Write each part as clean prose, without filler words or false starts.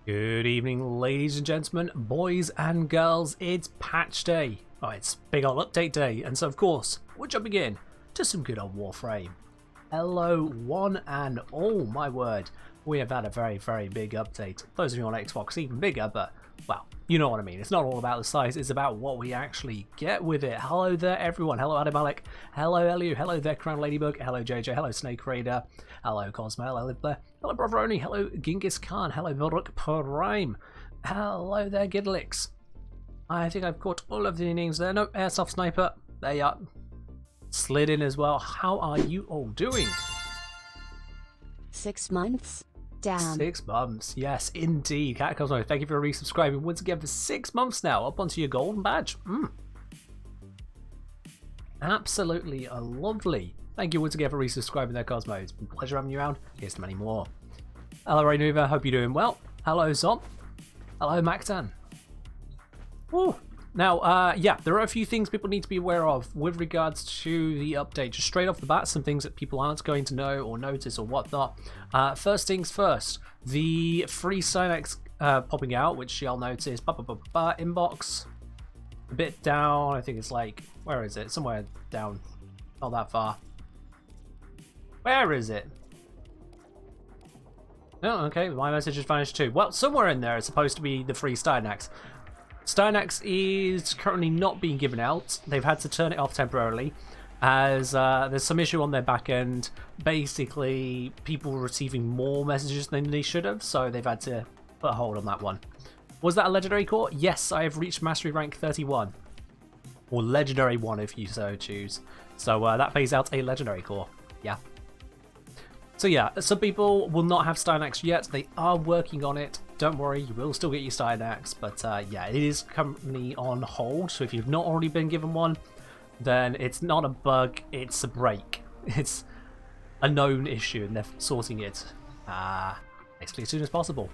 Good evening, ladies and gentlemen, boys and girls. It's patch day. Oh, it's big old update day, and so of course we're jumping in to some good old Warframe. Hello, one and all. My word, we have had a very big update. Those of you on Xbox, even bigger, but well, you know what I mean. It's not all about the size; it's about what we actually get with it. Hello there, everyone. Hello, Adam Alec. Hello, Elu. Hello there, Crown Ladybug. Hello, JJ. Hello, Snake Raider. Hello, Cosmo. Hello, Blair. Hello, Brother Oni. Hello, Genghis Khan. Hello, Vilruk Prime. Hello there, Gidlix. I think I've caught all of the names there. No, Airsoft Sniper. There you are. Slid in as well. How are you all doing? 6 months? Damn. 6 months. Yes, indeed. Cat Cosmo, thank you for resubscribing once again for 6 months now. Up onto your golden badge. Absolutely lovely. Thank you once again for resubscribing there, Cosmo. It's been a pleasure having you around. Here's to many more. Hello, Raynuva. Hope you're doing well. Hello, Zom. Hello, Mactan. Woo. Now, yeah, there are a few things people need to be aware of with regards to the update. Just straight off the bat, some things that people aren't going to know or notice or whatnot. First things first, the free Synex popping out, which you'll notice, inbox, a bit down. I think it's like, where is it? Somewhere down, not that far. Where is it? Oh, okay, my message has vanished too. Well, somewhere in there is supposed to be the free Stynax. Stynax is currently not being given out. They've had to turn it off temporarily as there's some issue on their back end. Basically, people were receiving more messages than they should have, so they've had to put a hold on that one. Was that a legendary core? Yes, I have reached mastery rank 31. Or legendary 1 if you so choose. So that pays out a legendary core. Yeah. So yeah, some people will not have Stynax yet. They are working on it. Don't worry, you will still get your Stynax, but yeah, it is currently on hold. So if you've not already been given one, then it's not a bug, it's a break. It's a known issue, and they're sorting it basically as soon as possible.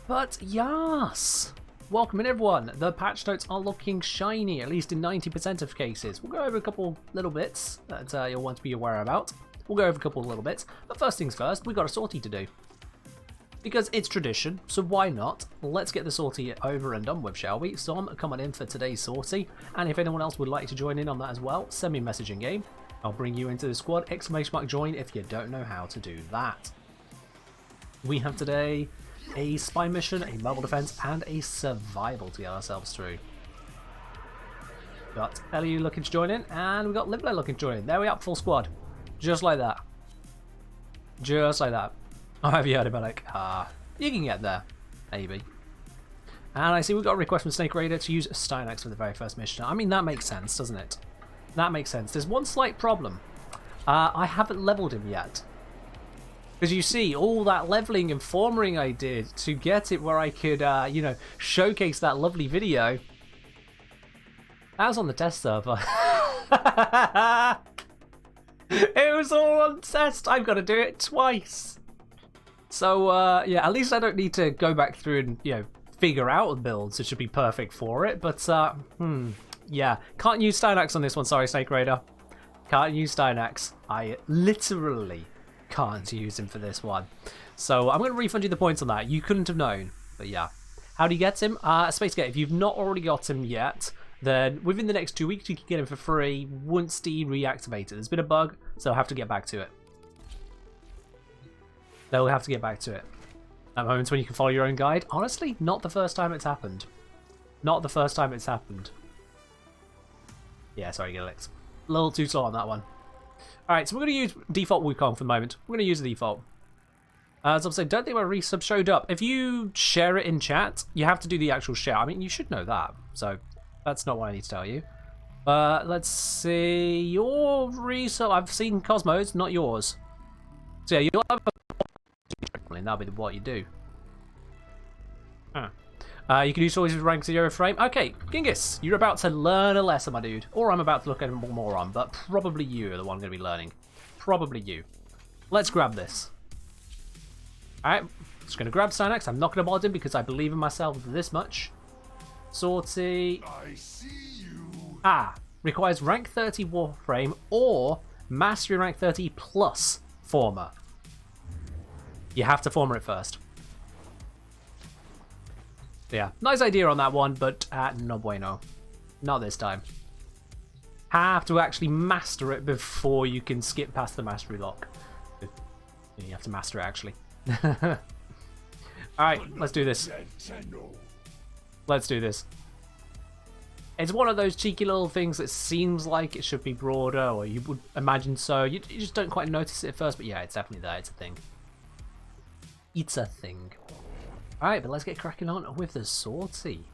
But yes, welcome in everyone. The patch notes are looking shiny, at least in 90% of cases. We'll go over a couple little bits that you'll want to be aware about. We'll go over a couple of little bits, but first things first, we've got a sortie to do. Because it's tradition, so why not? Let's get the sortie over and done with, shall we? So I'm coming in for today's sortie, and if anyone else would like to join in on that as well, send me a message in game. I'll bring you into the squad, !join if you don't know how to do that. We have today a spy mission, a mobile defense, and a survival to get ourselves through. Got Ellie looking to join in, and we've got Livler looking to join in. There we are, full squad. Just like that. Just like that. Oh, have you heard about it? You can get there. Maybe. And I see we've got a request from Snake Raider to use Stynax for the very first mission. I mean, that makes sense, doesn't it? That makes sense. There's one slight problem. I haven't leveled him yet. Because you see, all that leveling and forming I did to get it where I could, you know, showcase that lovely video. That was on the test server. It was all on test. I've got to do it twice. So yeah, at least I don't need to go back through and, you know, figure out the builds. It should be perfect for it. But yeah, can't use Stynax on this one. Sorry, Snake Raider. Can't use Stynax. I literally can't use him for this one. So I'm going to refund you the points on that. You couldn't have known. But yeah, how do you get him? Space Gate. If you've not already got him yet, then within the next 2 weeks you can get him for free once the reactivated. There's been a bug, so I'll have to get back to it. They'll have to get back to it. At moments when you can follow your own guide. Honestly, not the first time it's happened. Not the first time it's happened. Yeah, sorry, Gilix. A little too slow on that one. Alright, so we're going to use default Wukong for the moment. We're going to use the default. As I've said, don't think my resub showed up. If you share it in chat, you have to do the actual share. I mean, you should know that. So that's not what I need to tell you. Let's see. Your resub. I've seen Cosmos, not yours. So yeah, you'll have a... and that'll be what you do. You can use always with rank 0 frame. Okay, Genghis, you're about to learn a lesson, my dude. Or I'm about to look at a moron, but probably you are the one going to be learning. Probably you. Let's grab this. Alright, just going to grab Stynax. I'm not going to mod him because I believe in myself this much. Sortie. I see you. Requires rank 30 Warframe or mastery rank 30 plus Former. You have to Former it first. Yeah, nice idea on that one, but no bueno. Not this time. Have to actually master it before you can skip past the mastery lock. You have to master it, actually. Alright, let's do this. Let's do this. It's one of those cheeky little things that seems like it should be broader, or you would imagine so. You just don't quite notice it at first, but yeah, it's definitely there. It's a thing. It's a thing. Alright, but let's get cracking on with the sortie.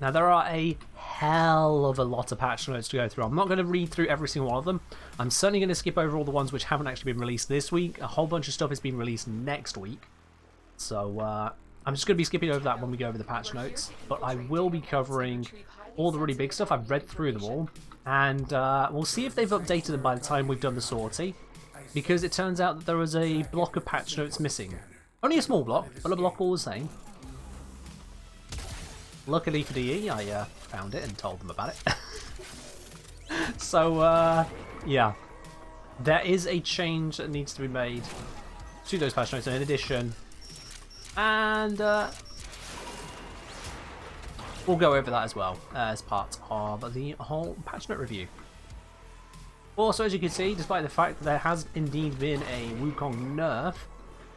Now, there are a hell of a lot of patch notes to go through. I'm not going to read through every single one of them. I'm certainly going to skip over all the ones which haven't actually been released this week. A whole bunch of stuff is being released next week. So, I'm just going to be skipping over that when we go over the patch notes. But I will be covering all the really big stuff. I've read through them all. And we'll see if they've updated them by the time we've done the sortie. Because it turns out that there was a block of patch notes missing. Only a small block, but a block all the same. Luckily for DE, I found it and told them about it. So, yeah. There is a change that needs to be made to those patch notes in addition. And we'll go over that as well as part of the whole patch note review. Also, as you can see, despite the fact that there has indeed been a Wukong Nerf,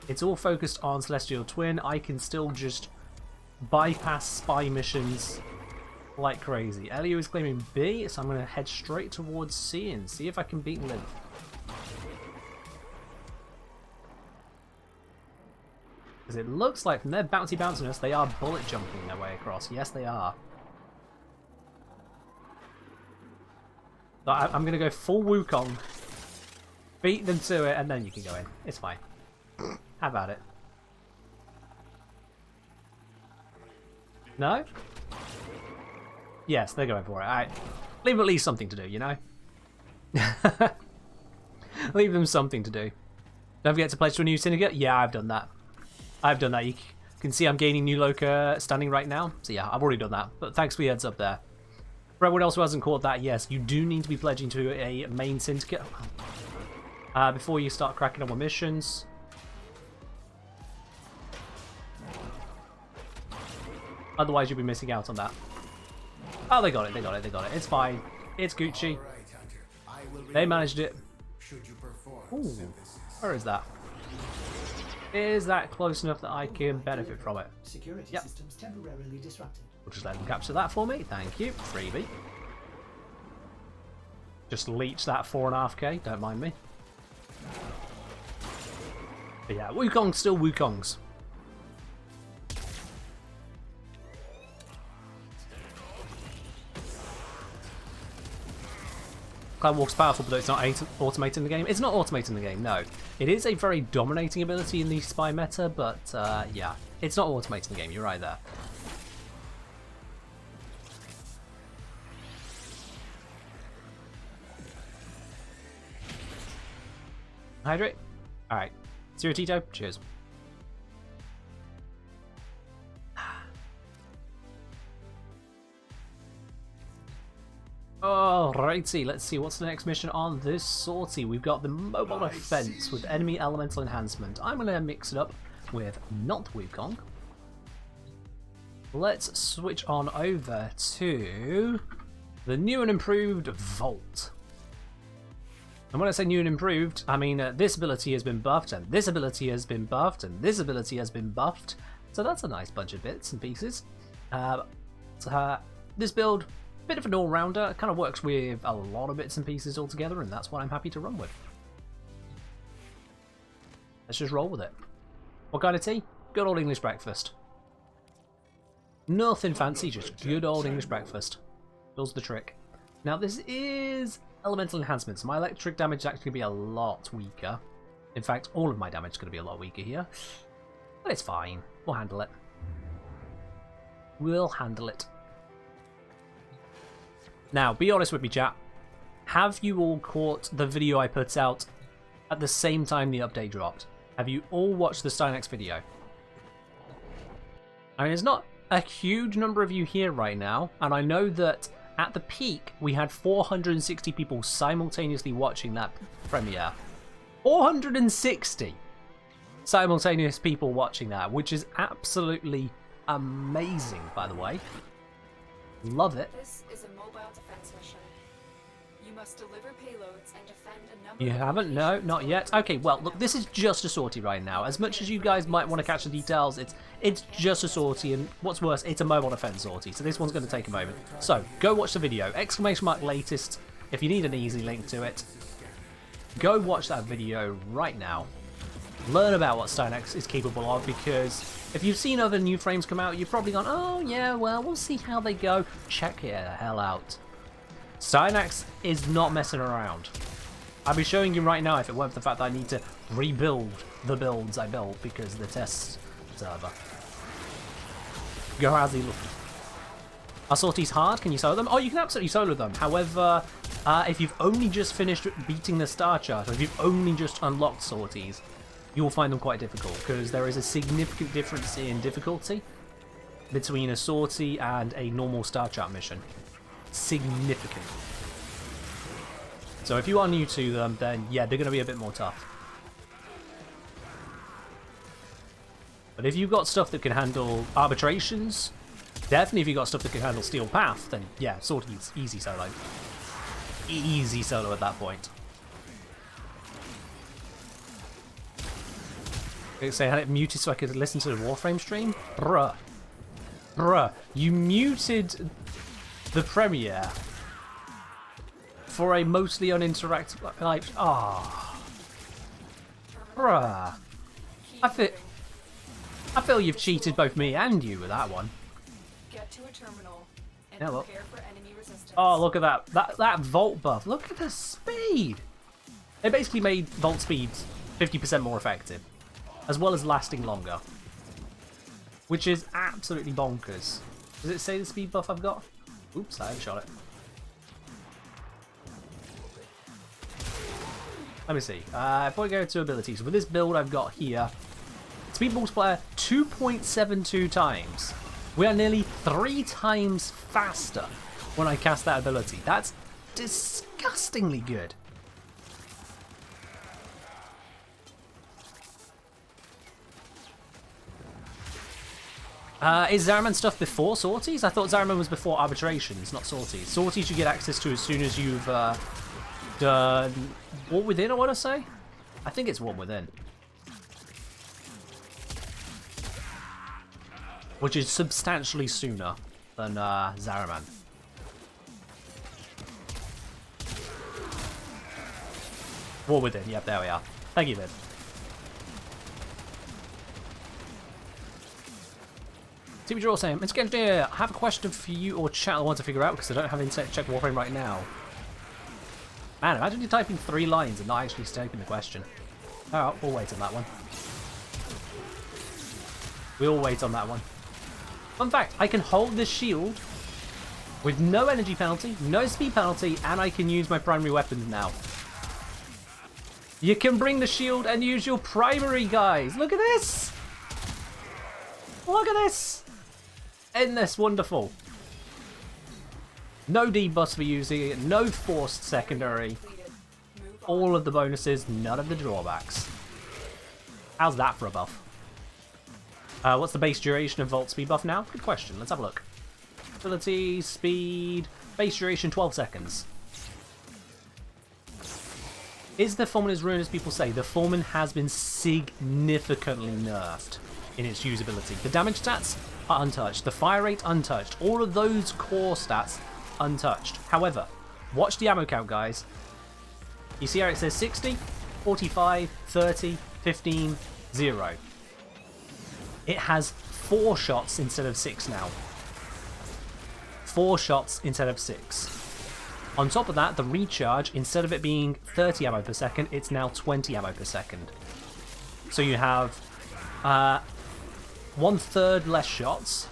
it's all focused on Celestial Twin. I can still just bypass spy missions like crazy. Elio is claiming B, so I'm going to head straight towards C and see if I can beat Liv. Because it looks like from their bouncy bounciness, they are bullet jumping their way across. Yes, they are. So I'm going to go full Wukong, beat them to it, and then you can go in. It's fine. How about it? No? Yes, they're going for it. Alright. Leave them at least something to do, you know? Leave them something to do. Don't forget to pledge to a new syndicate. Yeah, I've done that. I've done that. You can see I'm gaining new Loka standing right now. So yeah, I've already done that. But thanks for the heads up there. For everyone else who hasn't caught that, yes, you do need to be pledging to a main syndicate before you start cracking on with missions. Otherwise, you'll be missing out on that. Oh, they got it, they got it, they got it. It's fine. It's Gucci. They managed it. Ooh, where is that? Is that close enough that I can benefit from it? Security systems temporarily disrupted. We'll just let them capture that for me. Thank you. Freebie. Just leech that 4.5k. Don't mind me. But yeah, Wukong's still Wukongs. Cloudwalk's powerful, but it's not automating the game. It's not automating the game, no. It is a very dominating ability in the spy meta, but yeah, it's not automating the game. You're right there. Hydrate. Alright. Zero Tito. Cheers. Alrighty, let's see what's the next mission on this sortie. We've got the mobile defense with enemy elemental enhancement. I'm going to mix it up with not Wukong. Let's switch on over to the new and improved Vault. And when I say new and improved, I mean this ability has been buffed, and this ability has been buffed, and this ability has been buffed. So that's a nice bunch of bits and pieces. This build, bit of an all-rounder, kind of works with a lot of bits and pieces all together, and that's what I'm happy to run with. Let's just roll with it. What kind of tea? Good old English breakfast. Nothing fancy, just good old English breakfast. Does the trick. Now this is elemental enhancements. My electric damage is actually going to be a lot weaker. In fact, all of my damage is going to be a lot weaker here. But it's fine. We'll handle it. We'll handle it. Now, be honest with me, chat. Have you all caught the video I put out at the same time the update dropped? Have you all watched the Stynex video? I mean, there's not a huge number of you here right now, and I know that at the peak, we had 460 people simultaneously watching that premiere. 460! simultaneous people watching that, which is absolutely amazing, by the way. Love it. This is a mobile defense mission. You must deliver payloads and defend a number You of haven't? No, locations not along yet. the Okay, well, look, this is just a sortie right now. As much as you guys might want to catch the details, it's just a sortie, and what's worse, it's a mobile defense sortie, so this one's going to take a moment. So, go watch the video. !latest, if you need an easy link to it. Go watch that video right now. Learn about what Stynex is capable of, because if you've seen other new frames come out, you've probably gone, oh yeah, well, we'll see how they go. Check it the hell out. Stynex is not messing around. I'll be showing you right now if it weren't for the fact that I need to rebuild the builds I built because of the test server. Go, how's he look? Are sorties hard? Can you solo them? Oh, you can absolutely solo them. However, if you've only just finished beating the star chart, or if you've only just unlocked sorties, you'll find them quite difficult, because there is a significant difference in difficulty between a sortie and a normal star chart mission. Significant. So if you are new to them, then yeah, they're going to be a bit more tough. But if you've got stuff that can handle arbitrations, definitely if you've got stuff that can handle steel path, then yeah, sortie's easy solo. Easy solo at that point. Say I had it muted so I could listen to the Warframe stream? Bruh. Bruh. You muted the premiere for a mostly uninteractive, like, ah. Bruh. I feel you've cheated both me and you with that one. Get to a terminal and Yeah, look. prepare for enemy resistance. Oh, look at that. That Volt buff. Look at the speed. They basically made Volt speed 50% more effective, as well as lasting longer, which is absolutely bonkers. Does it say the speed buff I've got? Oops, I haven't shot it. Let me see. If I go to abilities, with this build I've got here, speed multiplier 2.72 times. We are nearly 3 times faster when I cast that ability. That's disgustingly good. Is Zaraman stuff before sorties? I thought Zaraman was before arbitrations, not sorties. Sorties you get access to as soon as you've done War Within, I want to say? I think it's War Within. Which is substantially sooner than Zaraman. War Within, yep, there we are. Thank you, Viv. TV Draw saying, Mr. Engineer, I have a question for you or chat I want to figure out because I don't have internet to check Warframe right now. Man, imagine you typing 3 lines and not actually typing the question. Alright, we'll wait on that one. We'll wait on that one. Fun fact, I can hold this shield with no energy penalty, no speed penalty, and I can use my primary weapons now. You can bring the shield and use your primary, guys. Look at this. Look at this. Isn't this wonderful? No debuffs for using it, no forced secondary. All of the bonuses, none of the drawbacks. How's that for a buff? What's the base duration of Volt speed buff now? Good question. Let's have a look. Ability, speed, base duration 12 seconds. Is the Foreman as ruined as people say? The Foreman has been significantly nerfed in its usability. The damage stats are untouched. The fire rate untouched. All of those core stats untouched. However, watch the ammo count, guys. You see how it says 60, 45, 30, 15, 0. It has 4 shots instead of 6 now. 4 shots instead of 6. On top of that, the recharge, instead of it being 30 ammo per second, it's now 20 ammo per second. So you have 1/3 less shots,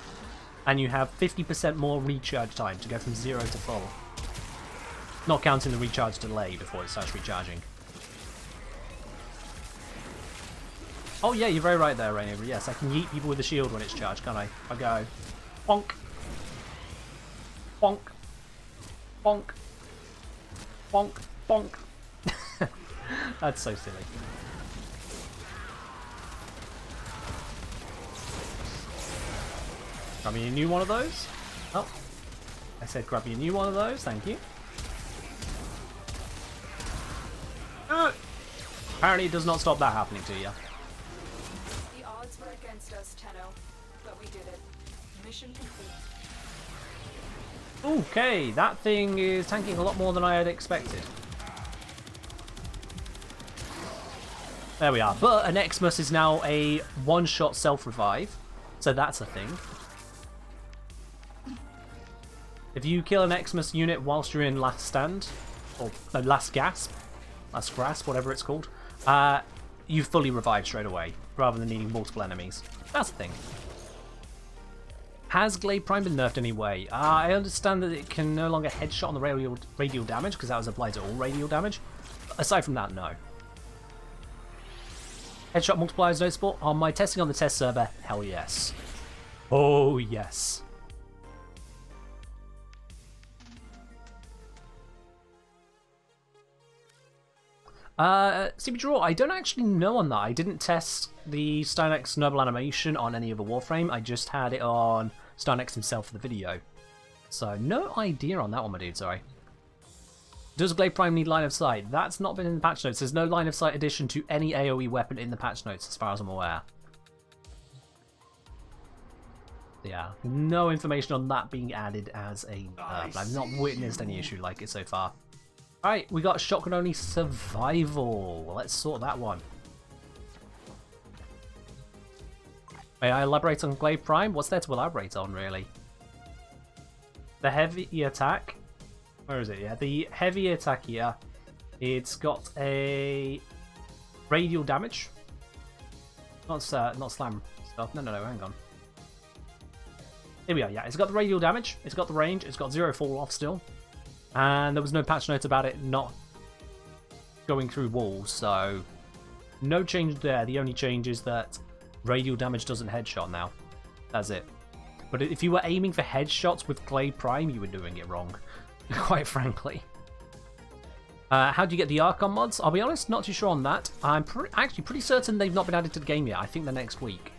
and you have 50% more recharge time to go from 0 to full. Not counting the recharge delay before it starts recharging. Oh yeah, you're very right there, Rainier. Yes, I can yeet people with the shield when it's charged, can't I? I go, bonk, bonk, bonk, bonk, bonk. That's so silly. Grab me a new one of those. Oh, I said grab me a new one of those. Thank you. Apparently it does not stop that happening to you. The odds were against us, Tenno, but we did it. Mission complete. Okay, that thing is tanking a lot more than I had expected. There we are. But an Xmas is now a one-shot self-revive, so that's a thing. If you kill an Xmas unit whilst you're in last stand, or last grasp, whatever it's called, you fully revive straight away, rather than needing multiple enemies. That's the thing. Has Glaive Prime been nerfed anyway? I understand that it can no longer headshot on the radial damage, because that was applied to all radial damage. Aside from that, no. Headshot multiplier is noticeable. On my testing on the test server, hell yes. Oh yes. CB Draw, I don't actually know on that. I didn't test the Stynex Noble animation on any of the Warframe. I just had it on Stynex himself for the video. So, no idea on that one, my dude, sorry. Does Glaive Prime need line of sight? That's not been in the patch notes. There's no line of sight addition to any AoE weapon in the patch notes, as far as I'm aware. Yeah, no information on that being added as a nerf. I've not witnessed any issue like it so far. Alright, we got shotgun only survival. Let's sort that one. May I elaborate on Glaive Prime? What's there to elaborate on, really? The heavy attack. Where is it? Yeah, the heavy attack here. It's got a radial damage. Not slam stuff. No, hang on. Here we are. Yeah, it's got the radial damage. It's got the range. It's got 0 fall off still. And there was no patch note about it not going through walls, so no change there. The only change is that radial damage doesn't headshot now. That's it. But if you were aiming for headshots with Glaive Prime, you were doing it wrong, quite frankly. How do you get the Archon mods? I'll be honest, not too sure on that. I'm actually pretty certain they've not been added to the game yet. I think they're next week.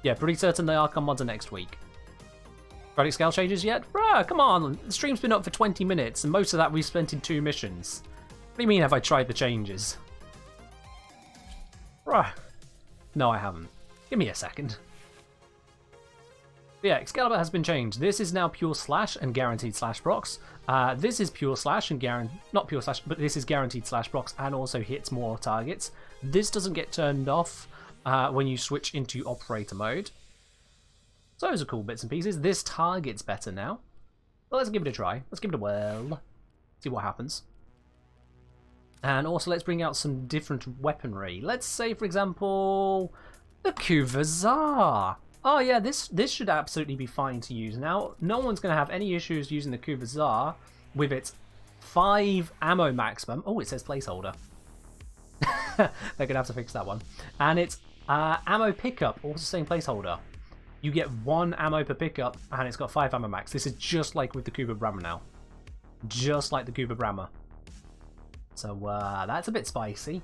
Yeah, pretty certain the Archon mods are next week. Got Excalibur changes yet? Bruh, come on! The stream's been up for 20 minutes, and most of that we've spent in 2 missions. What do you mean, have I tried the changes? Bruh. No, I haven't. Give me a second. But yeah, Excalibur has been changed. This is now pure slash and guaranteed slash procs. This is pure slash and not pure slash, but this is guaranteed slash procs and also hits more targets. This doesn't get turned off when you switch into operator mode. So those are cool bits and pieces. This target's better now. Well, let's give it a try. Let's give it a whirl. See what happens. And also let's bring out some different weaponry. Let's say, for example, the Kuvazar. Oh yeah, this should absolutely be fine to use. Now, no one's going to have any issues using the Kuvazar with its 5 ammo maximum. Oh, it says placeholder. They're going to have to fix that one. And it's ammo pickup, also saying placeholder. You get 1 ammo per pickup, and it's got 5 ammo max. This is just like with the Kuba Brammer now. Just like the Kuba Brammer. So that's a bit spicy.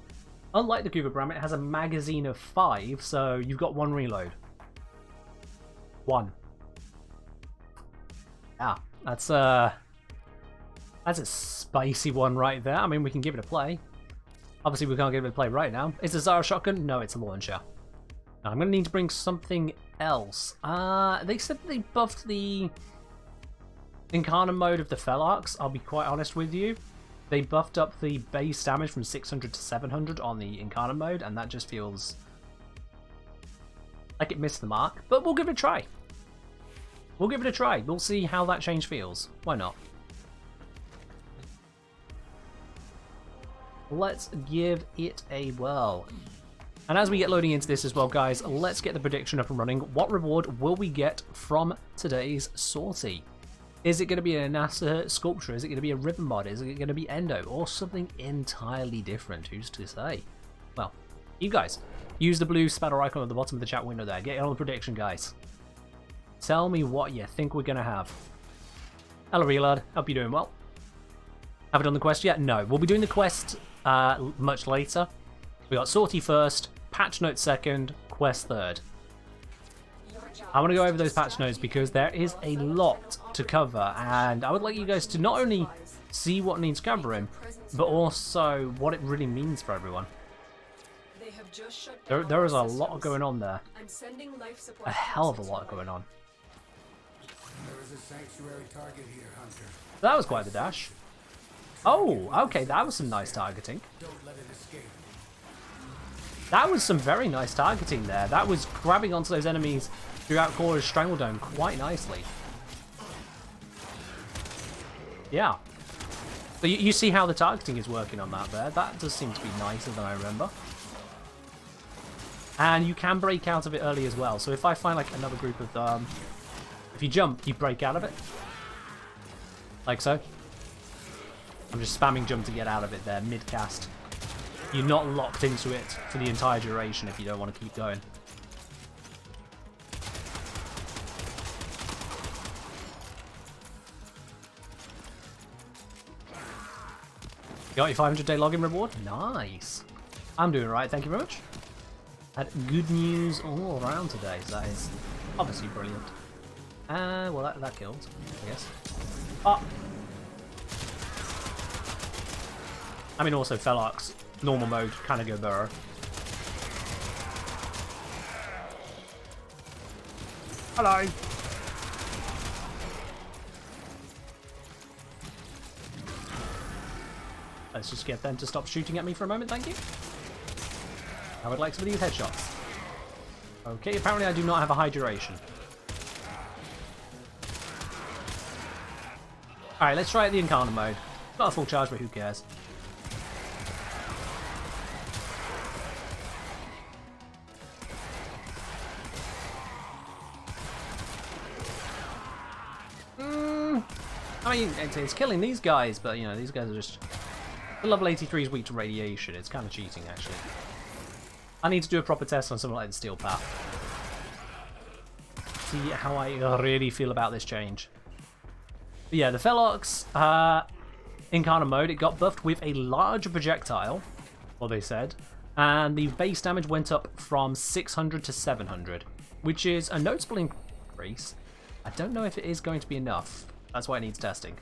Unlike the Kuba Brammer, it has a magazine of 5, so you've got 1 reload. 1. Yeah, that's a spicy one right there. I mean, we can give it a play. Obviously, we can't give it a play right now. Is the Zara shotgun? No, it's a launcher. Now, I'm going to need to bring something else. They said they buffed the Incarnate mode of the Felarks, I'll be quite honest with you. They buffed up the base damage from 600 to 700 on the Incarnate mode, and that just feels like it missed the mark. But we'll give it a try. We'll give it a try. We'll see how that change feels. Why not? Let's give it a whirl. And as we get loading into this as well, guys, let's get the prediction up and running. What reward will we get from today's sortie? Is it going to be a NASA sculpture? Is it going to be a Riven mod? Is it going to be Endo? Or something entirely different? Who's to say? Well, you guys, use the blue spatter icon at the bottom of the chat window there. Get on the prediction, guys. Tell me what you think we're going to have. Hello, Relard. Hope you're doing well. Have we done the quest yet? No. We'll be doing the quest much later. We got sortie first, patch note second, quest third. Your I want to go over those patch notes because there is a lot to cover, and I would like you guys to not only see what needs covering, but also what it really means for everyone. There is a lot going on there. A hell of a lot going on. There is a sanctuary target here, Hunter. That was quite the dash. Oh, okay, that was some nice targeting. Don't let it escape. That was some very nice targeting there. That was grabbing onto those enemies throughout Korra's Strangledome quite nicely. Yeah. So you see how the targeting is working on that there. That does seem to be nicer than I remember. And you can break out of it early as well. So if I find like another group of if you jump, you break out of it. Like so. I'm just spamming jump to get out of it there, mid-cast. You're not locked into it for the entire duration if you don't want to keep going. You got your 500-day login reward? Nice. I'm doing right, thank you very much. Had good news all around today, so that is obviously brilliant. Well, that killed, I guess. Oh! I mean, also, Felark's normal mode kind of go burrow. Hello! Let's just get them to stop shooting at me for a moment, thank you. I would like some of these headshots. Okay, apparently I do not have a high duration. Alright, let's try out the Incarnate mode. Not a full charge, but who cares? I mean, it's killing these guys, but you know, these guys are just... The level 83 is weak to radiation. It's kind of cheating, actually. I need to do a proper test on something like the Steel Path. See how I really feel about this change. But yeah, the Felark's Incarnate mode, it got buffed with a larger projectile, what they said, and the base damage went up from 600 to 700, which is a noticeable increase. I don't know if it is going to be enough. That's why it needs testing.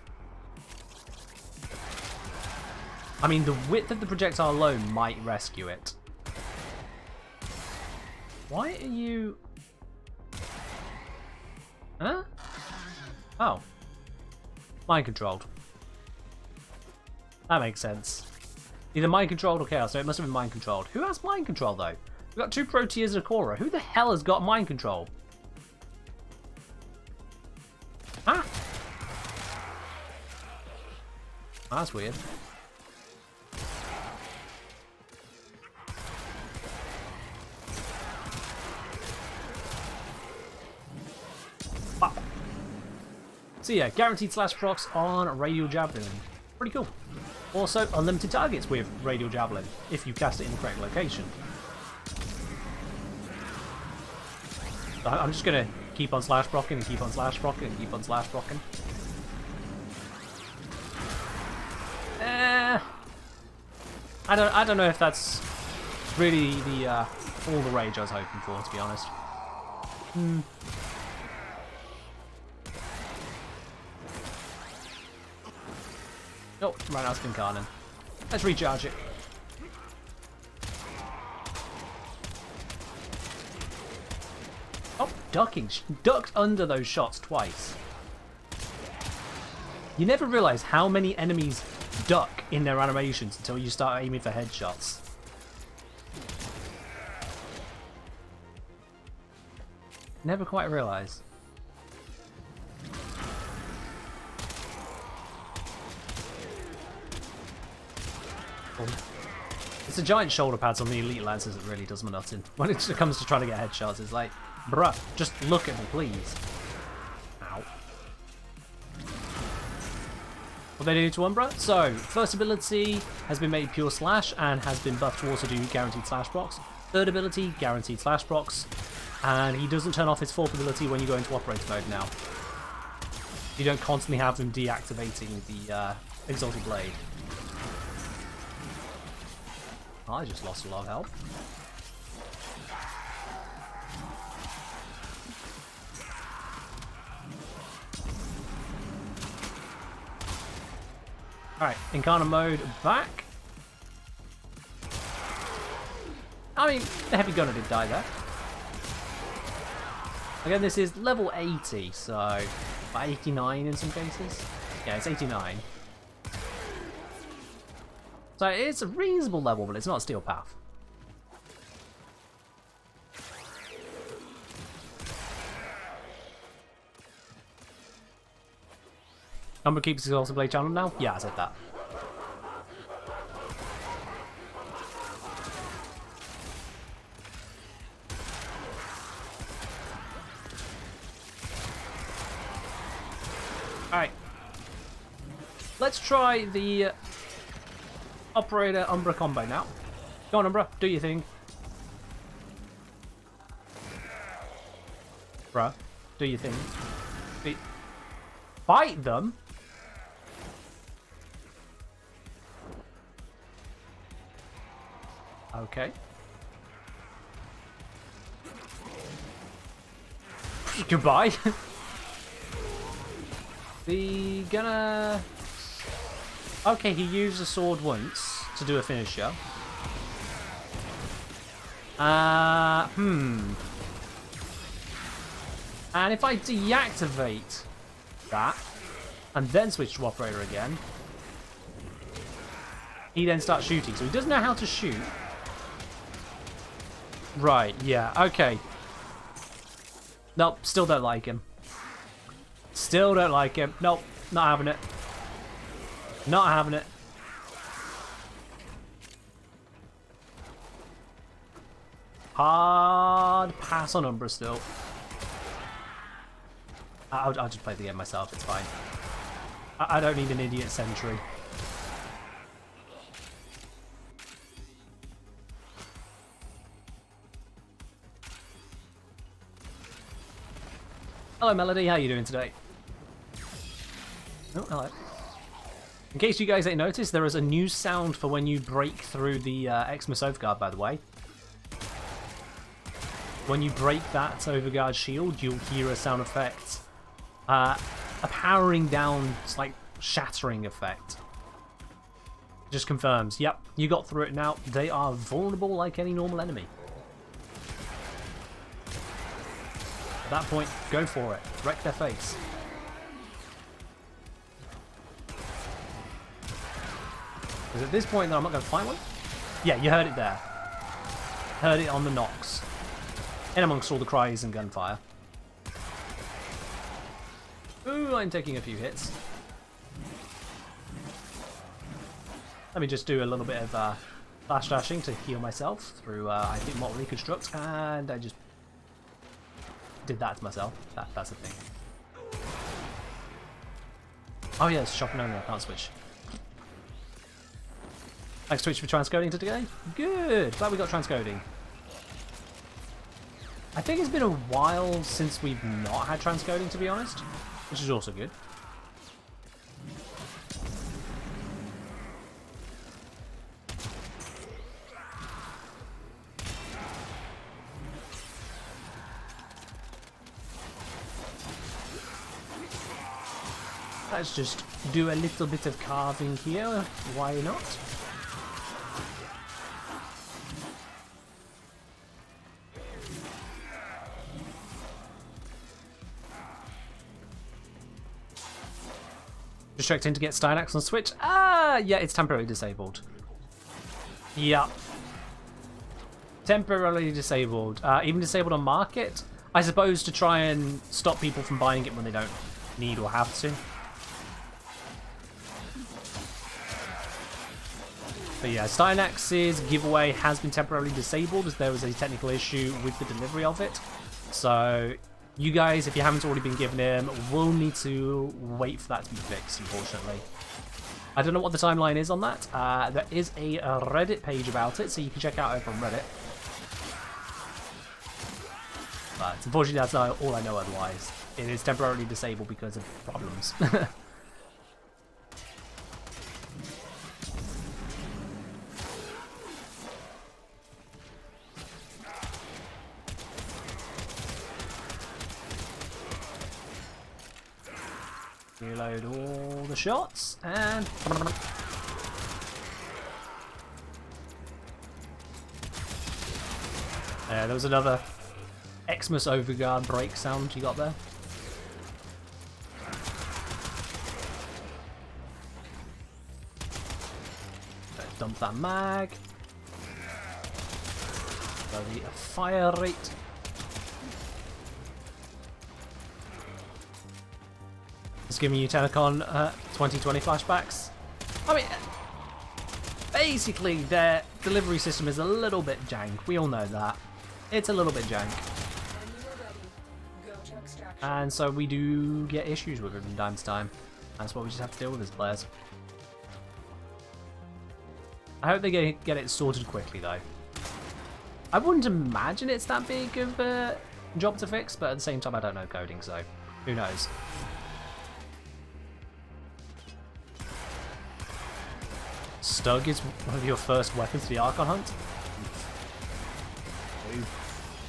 I mean, the width of the projectile alone might rescue it. Why are you... Huh? Oh. Mind controlled. That makes sense. Either mind controlled or chaos, so it must have been mind controlled. Who has mind control though? We've got 2 pro tiers of Korra. Who the hell has got mind control? Huh? Oh, that's weird. Wow. So yeah, guaranteed slash procs on Radial Javelin. Pretty cool. Also, unlimited targets with Radial Javelin, if you cast it in the correct location. I'm just going to keep on slash procking and keep on slash procking and keep on slash procking. I don't know if that's really the all the rage I was hoping for, to be honest. Oh, right now it's Incarnate. Let's recharge it. Oh, ducking. She ducked under those shots twice. You never realise how many enemies duck in their animations until you start aiming for headshots. Never quite realise. It's the giant shoulder pads on the Elite Lancers that really does my nuts in. When it comes to trying to get headshots, it's like, bruh, just look at me, please. Ow. What they do to Umbra? So, first ability has been made pure slash and has been buffed to also do guaranteed slash procs. Third ability, guaranteed slash procs. And he doesn't turn off his fourth ability when you go into operator mode now. You don't constantly have him deactivating the Exalted Blade. I just lost a lot of health. Alright, Incarna mode back. I mean, the heavy gunner did die there. Again, this is level 80, so about 89 in some cases. Yeah, it's 89. So it's a reasonable level, but it's not a steel path. Number keeps his also play channel now? Yeah, I said that. Alright. Let's try the Operator Umbra combo now. Go on, Umbra, do your thing. Bruh, do your thing. Fight them? Okay. Goodbye. The gonna... Okay, he used a sword once to do a finisher. And if I deactivate that, and then switch to Operator again, he then starts shooting. So he doesn't know how to shoot. Right, yeah, okay. Nope, still don't like him. Still don't like him. Nope, not having it. Not having it. Hard pass on Umbra still. I'll just play the game myself, it's fine. I don't need an idiot sentry. Hello Melody, how are you doing today? Oh, hello. In case you guys ain't noticed, there is a new sound for when you break through the Xma Safeguard, by the way. When you break that Overguard shield, you'll hear a sound effect. A powering down, like, shattering effect. Just confirms, yep, you got through it now. They are vulnerable like any normal enemy. At that point, go for it. Wreck their face. Because at this point, I'm not going to find one. Yeah, you heard it there. Heard it on the knocks. In amongst all the cries and gunfire. Ooh, I'm taking a few hits. Let me just do a little bit of flash dashing to heal myself through, I think, Mortal Reconstruct, and I just did that to myself. That's the thing. Oh yeah, it's shopping only, I can't switch. Thanks Twitch for transcoding today. Good, glad we got transcoding. I think it's been a while since we've not had transcoding, to be honest, which is also good. Let's just do a little bit of carving here, why not? Just checked in to get Stynax on Switch. Ah, yeah, it's temporarily disabled. Yeah. Temporarily disabled. Even disabled on market, I suppose, to try and stop people from buying it when they don't need or have to. But yeah, Stynax's giveaway has been temporarily disabled as there was a technical issue with the delivery of it. So you guys, if you haven't already been given him, will need to wait for that to be fixed, unfortunately. I don't know what the timeline is on that. There is a Reddit page about it, so you can check out over on Reddit. But unfortunately, that's all I know otherwise. It is temporarily disabled because of problems. Reload all the shots, and... there was another Xmas Overguard break sound you got there. Let's dump that mag. So the fire rate. It's giving you Telecon 2020 flashbacks. I mean, basically their delivery system is a little bit jank. We all know that. It's a little bit jank. And so we do get issues with it from time to time. That's what we just have to deal with as players. I hope they get it sorted quickly though. I wouldn't imagine it's that big of a job to fix, but at the same time I don't know coding, so who knows. Stug is one of your first weapons for the Archon Hunt? Ooh.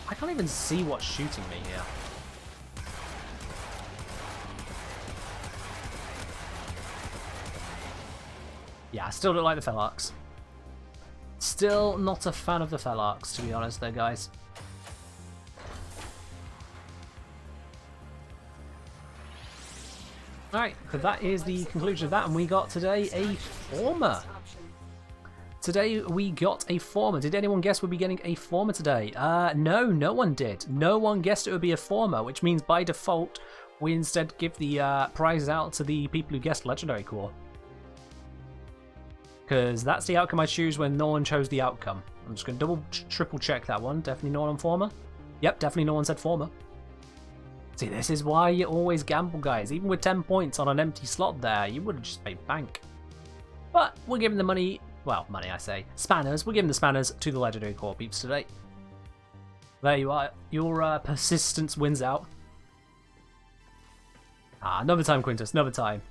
I can't even see what's shooting me here. Yeah, I still don't like the Felarks. Still not a fan of the Felarks, to be honest there, guys. Alright, but that is the conclusion of that, and we got today a Former. Today we got a Former. Did anyone guess we'd be getting a Former today? No, no one did. No one guessed it would be a Former, which means by default we instead give the prize out to the people who guessed Legendary Core. Because that's the outcome I choose when no one chose the outcome. I'm just going to triple check that one. Definitely no one on Former. Yep, definitely no one said Former. See, this is why you always gamble, guys. Even with 10 points on an empty slot there, you would have just made bank. But we're giving the money, well, money I say, spanners. We're giving the spanners to the Legendary Core peeps today. There you are. Your persistence wins out. Ah, another time, Quintus. Another time.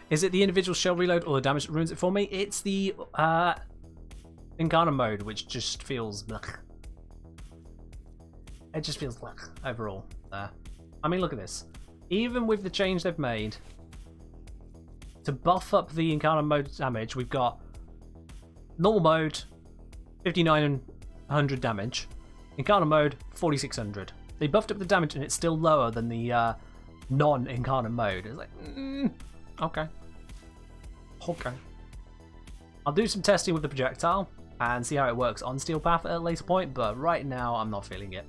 Is it the individual shell reload or the damage that ruins it for me? It's the Incarnate mode, which just feels blech. It just feels blech overall. I mean, look at this. Even with the change they've made to buff up the Incarnate mode damage, we've got normal mode 5900 damage, Incarnate mode 4600. They buffed up the damage and it's still lower than the non-Incarnate mode. It's like, okay. Okay. I'll do some testing with the projectile and see how it works on Steel Path at a later point, but right now I'm not feeling it.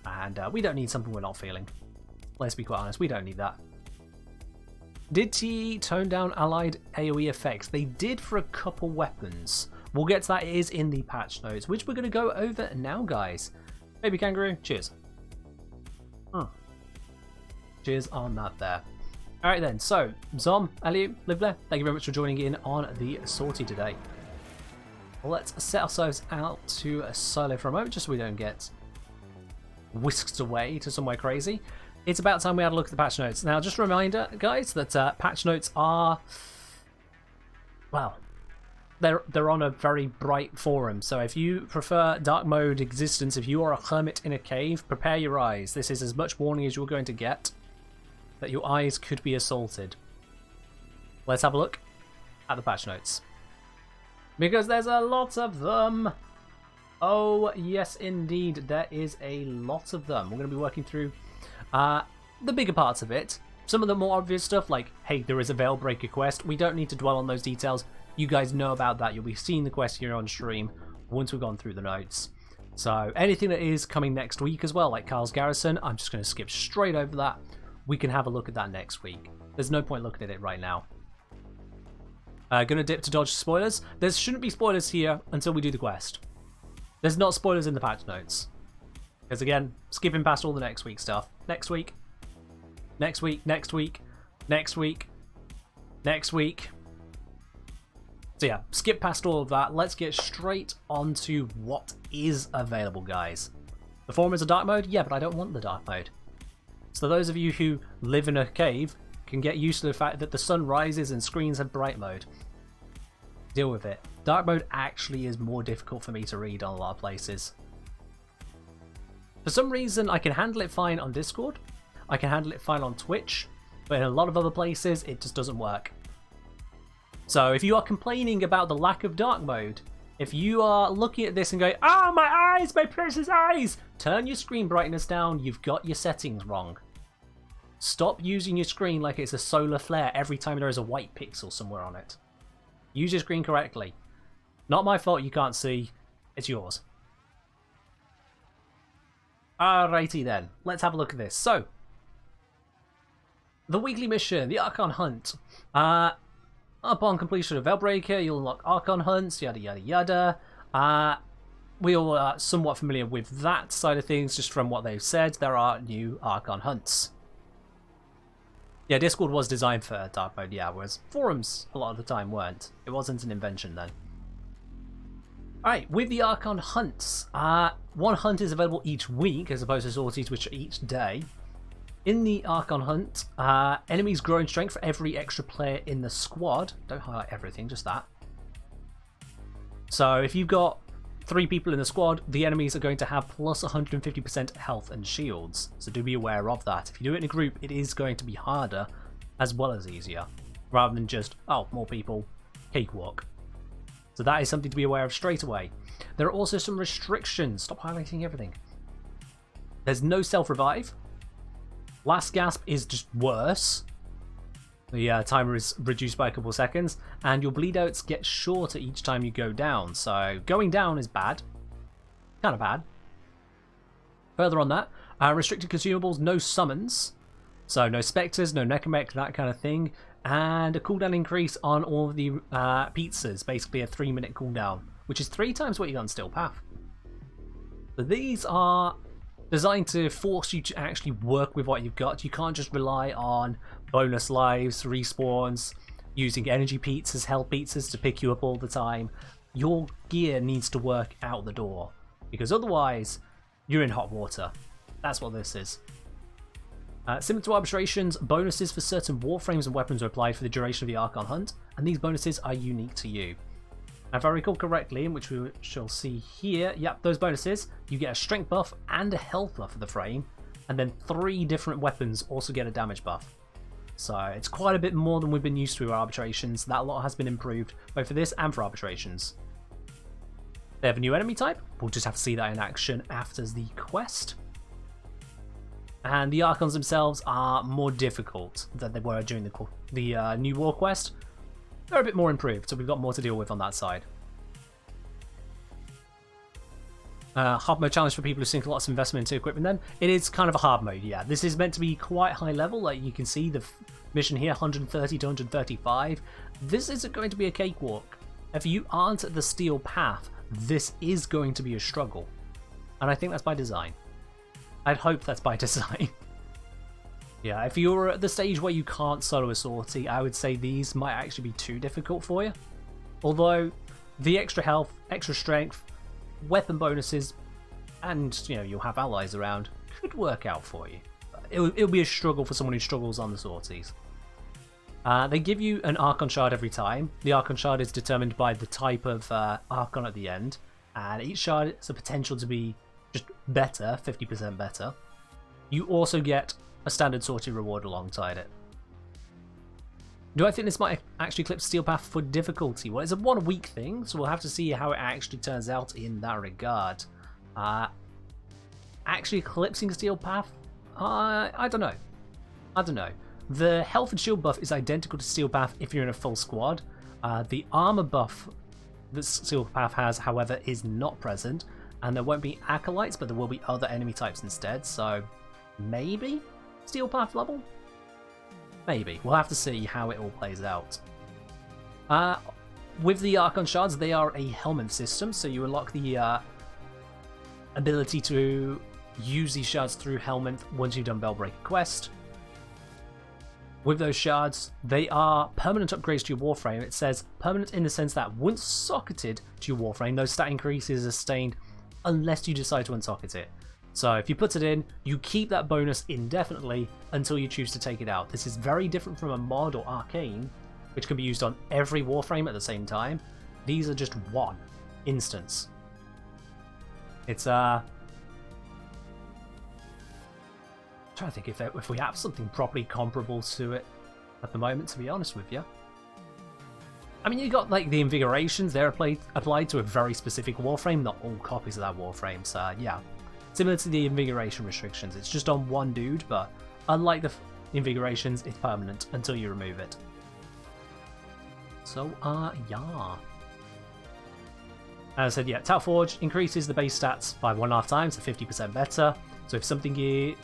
And we don't need something we're not feeling. Let's be quite honest, we don't need that. Did TE tone down allied AoE effects? They did for a couple weapons. We'll get to that. It is in the patch notes, which we're going to go over now, guys. Baby Kangaroo, cheers. Cheers on that there. Alright then, so, Zom, Elliot, Live there, thank you very much for joining in on the sortie today. Let's set ourselves out to a solo for a moment, just so we don't get whisked away to somewhere crazy. It's about time we had a look at the patch notes. Now, just a reminder, guys, that patch notes are, well, they're on a very bright forum, so if you prefer dark mode existence, if you are a hermit in a cave, prepare your eyes. This is as much warning as you're going to get. That your eyes could be assaulted. Let's have a look at the patch notes. Because there's a lot of them. Oh, yes, indeed. There is a lot of them. We're going to be working through the bigger parts of it. Some of the more obvious stuff, like, hey, there is a Veilbreaker quest. We don't need to dwell on those details. You guys know about that. You'll be seeing the quest here on stream once we've gone through the notes. So anything that is coming next week as well, like Kyle's Garrison, I'm just going to skip straight over that. We can have a look at that next week. There's no point looking at it right now. Gonna dip to dodge spoilers. There shouldn't be spoilers here until we do the quest. There's not spoilers in the patch notes. Because again, skipping past all the next week stuff. Next week. Next week. Next week. Next week. Next week. So yeah, skip past all of that. Let's get straight onto what is available, guys. The Foreman is a dark mode? Yeah, but I don't want the dark mode. So those of you who live in a cave can get used to the fact that the sun rises and screens have bright mode. Deal with it. Dark mode actually is more difficult for me to read on a lot of places. For some reason, I can handle it fine on Discord. I can handle it fine on Twitch. But in a lot of other places, it just doesn't work. So if you are complaining about the lack of dark mode, if you are looking at this and going, "Oh, my eyes, my precious eyes," turn your screen brightness down. You've got your settings wrong. Stop using your screen like it's a solar flare every time there is a white pixel somewhere on it. Use your screen correctly. Not my fault you can't see. It's yours. Alrighty then. Let's have a look at this. So, the weekly mission, the Archon Hunt. Upon completion of Veilbreaker, you'll unlock Archon Hunts, yada yada yada. We all are somewhat familiar with that side of things, just from what they've said. There are new Archon Hunts. Yeah, Discord was designed for dark mode, yeah, whereas forums a lot of the time weren't. It wasn't an invention then. Alright, with the Archon Hunts, one hunt is available each week, as opposed to sorties which are each day. In the Archon Hunt, enemies grow in strength for every extra player in the squad. Don't highlight everything, just that. So if you've got 3 people in the squad, the enemies are going to have plus 150% health and shields. So do be aware of that. If you do it in a group, it is going to be harder as well as easier, rather than just, oh, more people, cakewalk. So that is something to be aware of straight away. There are also some restrictions. Stop highlighting everything. There's no self-revive. Last gasp is just worse. The timer is reduced by a couple of seconds, and your bleed outs get shorter each time you go down. So going down is bad. Kind of bad. Further on that, restricted consumables, no summons. So no specters, no necromech, that kind of thing. And a cooldown increase on all of the pizzas, basically a 3-minute cooldown, which is 3 times what you got on Steel Path. So these are designed to force you to actually work with what you've got. You can't just rely on bonus lives, respawns, using energy pizzas, health pizzas to pick you up all the time. Your gear needs to work out the door, because otherwise you're in hot water. That's what this is. Similar to arbitrations, bonuses for certain warframes and weapons are applied for the duration of the Archon Hunt, and these bonuses are unique to you. Now, if I recall correctly, which we shall see here, yep, those bonuses, you get a strength buff and a health buff for the frame, and then 3 different weapons also get a damage buff. So it's quite a bit more than we've been used to with arbitrations. That lot has been improved, both for this and for arbitrations. They have a new enemy type. We'll just have to see that in action after the quest. And the Archons themselves are more difficult than they were during the new war quest. They're a bit more improved, so we've got more to deal with on that side. Hard mode challenge for people who sink lots of investment into equipment then. It is kind of a hard mode, yeah. This is meant to be quite high level, like you can see the mission here, 130 to 135. This isn't going to be a cakewalk. If you aren't at the Steel Path, this is going to be a struggle. And I think that's by design. I'd hope that's by design. Yeah, if you're at the stage where you can't solo a sortie, I would say these might actually be too difficult for you. Although, the extra health, extra strength, weapon bonuses, and, you know, you'll have allies around, could work out for you. It'll be a struggle for someone who struggles on the sorties. They give you an Archon Shard every time. The Archon Shard is determined by the type of Archon at the end, and each shard has the potential to be just better, 50% better. You also get a standard sortie reward alongside it. Do I think this might actually eclipse Steel Path for difficulty? Well, it's a 1 week thing, so we'll have to see how it actually turns out in that regard. Actually eclipsing Steel Path? I don't know. I don't know. The health and shield buff is identical to Steel Path if you're in a full squad. The armor buff that Steel Path has, however, is not present, and there won't be acolytes, but there will be other enemy types instead, so maybe Steel Path level? Maybe. We'll have to see how it all plays out. With the Archon Shards, they are a helmet system, so you unlock the ability to use these shards through helmet once you've done Veilbreaker quest. With those shards, they are permanent upgrades to your Warframe. It says permanent in the sense that once socketed to your Warframe, those stat increases are sustained unless you decide to unsocket it. So if you put it in, you keep that bonus indefinitely until you choose to take it out. This is very different from a mod or arcane, which can be used on every Warframe at the same time. These are just one instance. It's trying to think if we have something properly comparable to it at the moment, to be honest with you. I mean, you got like the invigorations, they're applied to a very specific Warframe, not all copies of that Warframe, so yeah. Similar to the invigoration restrictions, it's just on one dude, but unlike the invigorations, it's permanent until you remove it. So, yeah. As I said, yeah, Tau Forge increases the base stats by 1.5 times, so 50% better. So if something is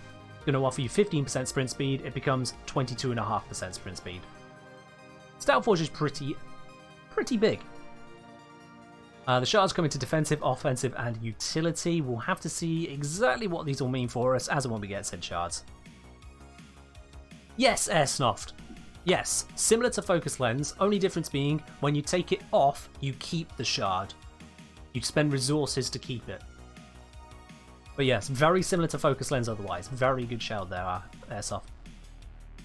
going to offer you 15% sprint speed, it becomes 22.5% sprint speed. Tau Forge is pretty big. The shards come into defensive, offensive, and utility. We'll have to see exactly what these will mean for us as and when we get said shards. Yes, Airsoft. Yes, similar to Focus Lens, only difference being when you take it off, you keep the shard. You spend resources to keep it. But yes, very similar to Focus Lens otherwise. Very good shard there, Airsoft.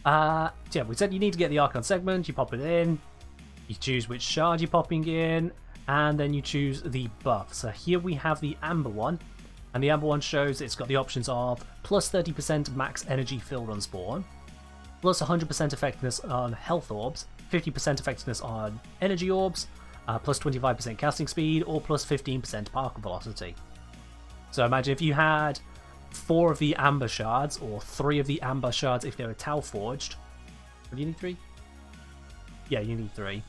Yeah, we said you need to get the Archon segment, you pop it in, you choose which shard you're popping in, and then you choose the buff. So here we have the Amber one, and the Amber one shows it's got the options of plus 30% max energy filled on spawn, plus 100% effectiveness on health orbs, 50% effectiveness on energy orbs, plus 25% casting speed, or plus 15% particle velocity. So imagine if you had 4 of the Amber shards, or 3 of the Amber shards if they were Tau Forged. Do you need 3? Yeah, you need 3.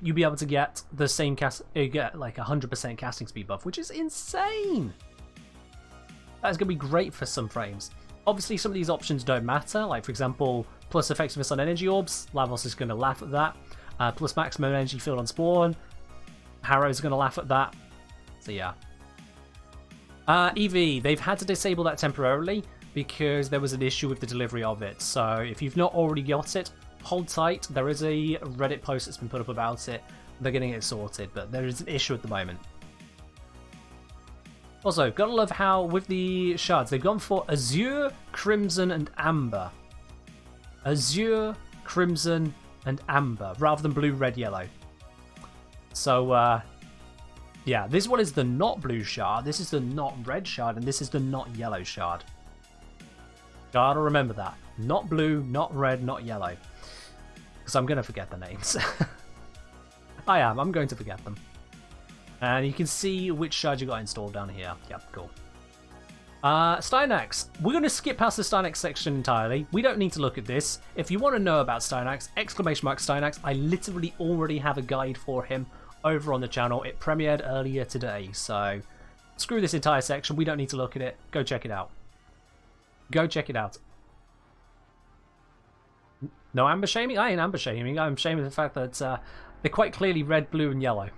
You'd be able to get the same get like 100% casting speed buff, which is insane. That's going to be great for some frames. Obviously, some of these options don't matter. Like, for example, plus effectiveness on energy orbs. Lavos is going to laugh at that. Plus maximum energy field on spawn. Harrow's going to laugh at that. So, yeah. EV, they've had to disable that temporarily because there was an issue with the delivery of it. So, if you've not already got it, hold tight. There is a Reddit post that's been put up about it. They're getting it sorted, but there is an issue at the moment. Also, gotta love how with the shards, they've gone for Azure, Crimson, and Amber. Azure, Crimson, and Amber, rather than blue, red, yellow. So, yeah, this one is the not blue shard, this is the not red shard, and this is the not yellow shard. Gotta remember that. Not blue, not red, not yellow. Because I'm going to forget the names. I'm going to forget them. And you can see which shard you got installed down here. Yep, cool. Stynax. We're going to skip past the Stynax section entirely. We don't need to look at this. If you want to know about Stynax, !Stynax, I literally already have a guide for him over on the channel. It premiered earlier today, so screw this entire section. We don't need to look at it. Go check it out. Go check it out. No amber shaming? I ain't amber shaming. I'm shaming the fact that they're quite clearly red, blue, and yellow.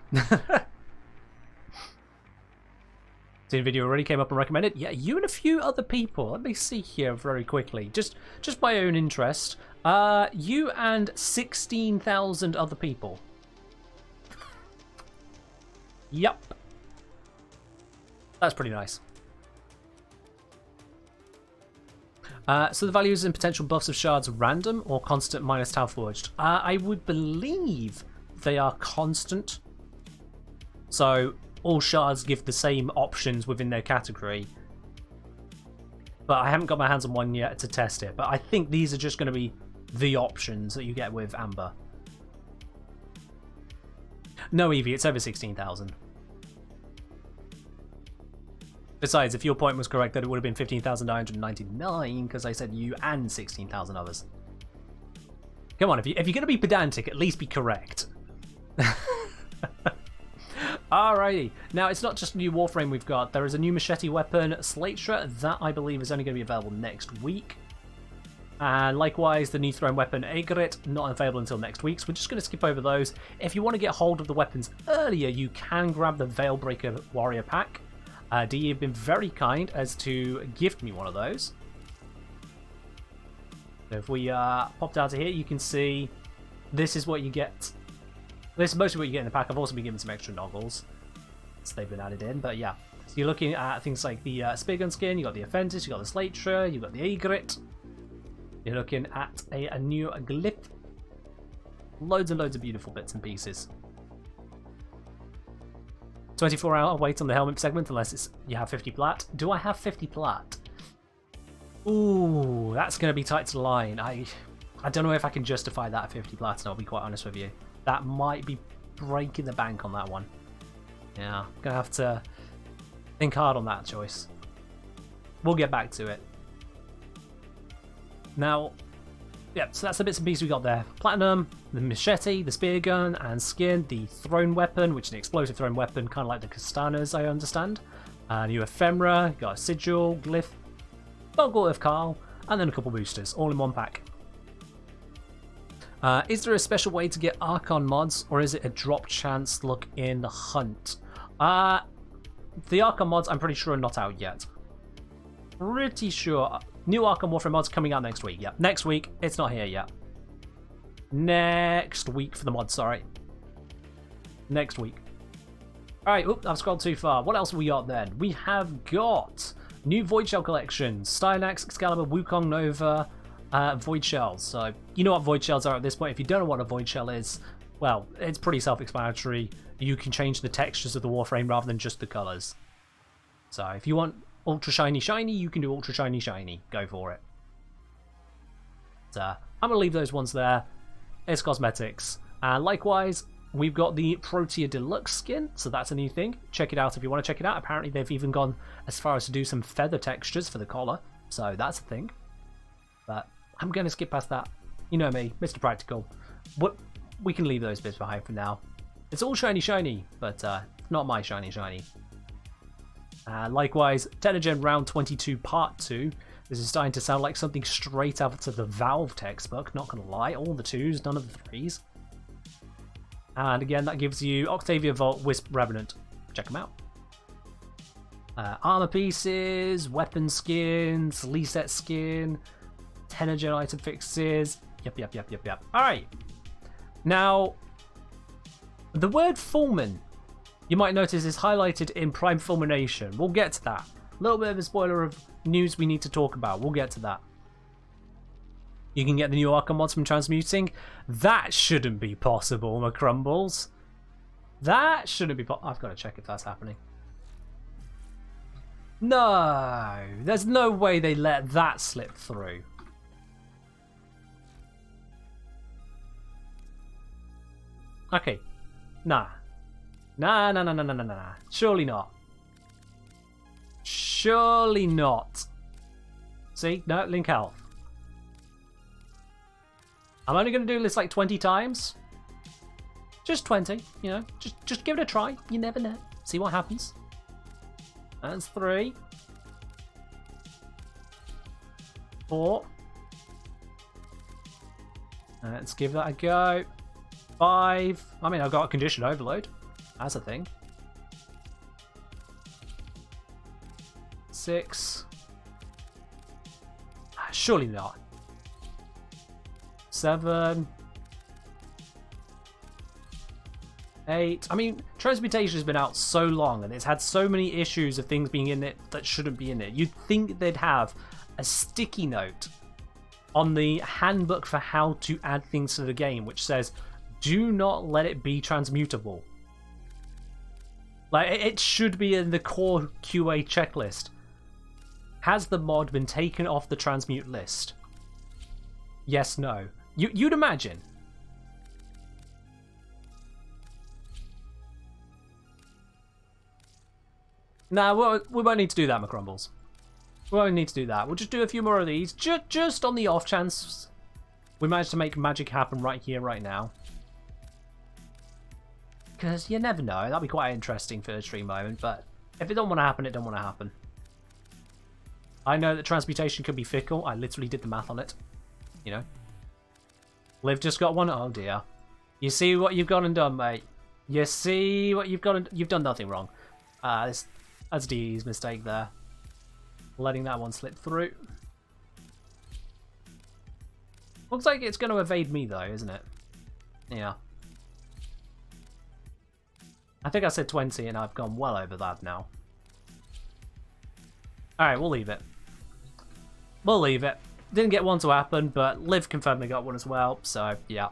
The video already came up and recommended. Yeah, you and a few other people. Let me see here very quickly. Just my own interest. You and 16,000 other people. Yep. That's pretty nice. So the values and potential buffs of shards are random or constant minus Tau Forged. I would believe they are constant. So all shards give the same options within their category. But I haven't got my hands on one yet to test it. But I think these are just going to be the options that you get with Amber. No, Evie, it's over 16,000. Besides, if your point was correct that it would have been 15,999 because I said you and 16,000 others. Come on, if you're going to be pedantic, at least be correct. Alrighty. Now, it's not just a new Warframe we've got. There is a new machete weapon, Slatra. That, I believe, is only going to be available next week. And likewise, the new thrown weapon, Aegret, not available until next week. So we're just going to skip over those. If you want to get hold of the weapons earlier, you can grab the Veilbreaker Warrior Pack. D, you've been very kind as to gift me one of those. So if we popped out of here, you can see this is what you get. This is mostly what you get in the pack. I've also been given some extra noggles. So they've been added in, but yeah. So you're looking at things like the Speargun skin, you got the Offentis, you got the Slatra, you got the Aegret. You're looking at a new glyph. Loads and loads of beautiful bits and pieces. 24-hour wait on the helmet segment unless you have 50 plat. Do I have 50 plat? Ooh, that's going to be tight to the line. I don't know if I can justify that at 50 platinum, I'll be quite honest with you. That might be breaking the bank on that one. Yeah, going to have to think hard on that choice. We'll get back to it. Now, yeah, so that's the bits and pieces we got there. Platinum, the machete, the spear gun, and skin, the thrown weapon, which is an explosive thrown weapon, kind of like the Kastanas, I understand. New ephemera, got a sigil, glyph, Boggart of Carl, and then a couple boosters, all in one pack. Is there a special way to get Archon mods, or is it a drop chance look in the hunt? The Archon mods, I'm pretty sure, are not out yet. Pretty sure. New Archon Warframe mods coming out next week. Yeah, next week. It's not here yet. Next week for the mod, sorry. Next week. Alright, oop, I've scrolled too far. What else have we got then? We have got new Void Shell collections. Stynax, Excalibur, Wukong Nova, Void Shells. So, you know what Void Shells are at this point. If you don't know what a Void Shell is, well, it's pretty self-explanatory. You can change the textures of the Warframe rather than just the colours. So, if you want ultra shiny shiny, you can do ultra shiny shiny. Go for it. So, I'm going to leave those ones there. It's cosmetics. And likewise, we've got the Protea Deluxe skin, so that's a new thing. Check it out if you want to check it out. Apparently they've even gone as far as to do some feather textures for the collar, so that's a thing. But I'm going to skip past that. You know me, Mr. Practical. We can leave those bits behind for now. It's all shiny shiny, but not my shiny shiny. Likewise, Technogen Round 22 Part 2. This is starting to sound like something straight out of the Valve textbook, not gonna lie. All the 2s, none of the 3s. And again, that gives you Octavia Vault, Wisp, Revenant. Check them out. Armor pieces, weapon skins, Lee-set skin, Technogen item fixes. Yep. Alright. Now, the word Foreman, you might notice, is highlighted in Prime Fulmination. We'll get to that. A little bit of a spoiler of news we need to talk about. We'll get to that. You can get the new Archon mods from transmuting. That shouldn't be possible, McCrumbles. That shouldn't be possible. I've got to check if that's happening. No, there's no way they let that slip through. Okay. Nah. Nah. Surely not. Surely not. See? No, link health. I'm only going to do this like 20 times. Just 20, you know. Just give it a try. You never know. See what happens. That's 3. 4. Let's give that a go. 5. I mean, I've got a condition overload. That's a thing. 6. Surely not. 7. 8. I mean, Transmutation has been out so long and it's had so many issues of things being in it that shouldn't be in it. You'd think they'd have a sticky note on the handbook for how to add things to the game which says, do not let it be transmutable. Like, it should be in the core QA checklist. Has the mod been taken off the transmute list? Yes, no. You'd imagine. Nah, we won't need to do that, McCrumbles. We won't need to do that. We'll just do a few more of these, just on the off chance we manage to make magic happen right here, right now. Because you never know. That'll be quite interesting for a stream moment, but if it don't want to happen, it don't want to happen. I know that transmutation can be fickle. I literally did the math on it. You know. Liv just got one. Oh dear. You see what you've gone and done, mate. You see what you've gone and... You've done nothing wrong. That's Dee's mistake there. Letting that one slip through. Looks like it's going to evade me though, isn't it? Yeah. I think I said 20 and I've gone well over that now. Alright, we'll leave it. We'll leave it. Didn't get one to happen, but Liv confirmed they got one as well, so yeah.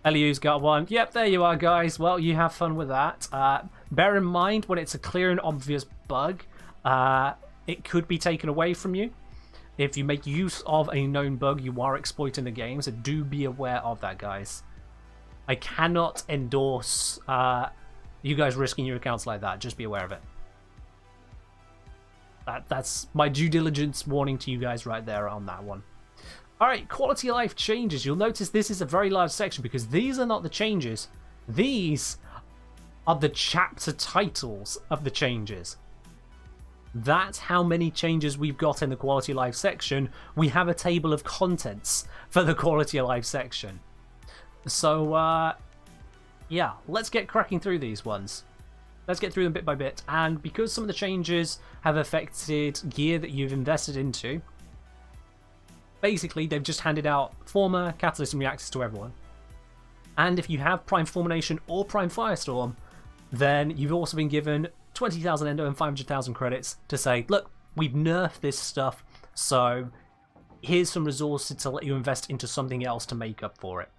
LU's got one. Yep, there you are, guys. Well, you have fun with that. Bear in mind, when it's a clear and obvious bug, it could be taken away from you. If you make use of a known bug, you are exploiting the game, so do be aware of that, guys. I cannot endorse you guys risking your accounts like that. Just be aware of it. That's my due diligence warning to you guys right there on that one. Alright, quality of life changes. You'll notice this is a very large section because these are not the changes. These are the chapter titles of the changes. That's how many changes we've got in the quality of life section. We have a table of contents for the quality of life section. So, yeah, let's get cracking through these ones. Let's get through them bit by bit. And because some of the changes have affected gear that you've invested into, basically they've just handed out Former, Catalyst, and Reactors to everyone. And if you have Prime Fulmination or Prime Firestorm, then you've also been given 20,000 Endo and 500,000 credits to say, look, we've nerfed this stuff, so here's some resources to let you invest into something else to make up for it.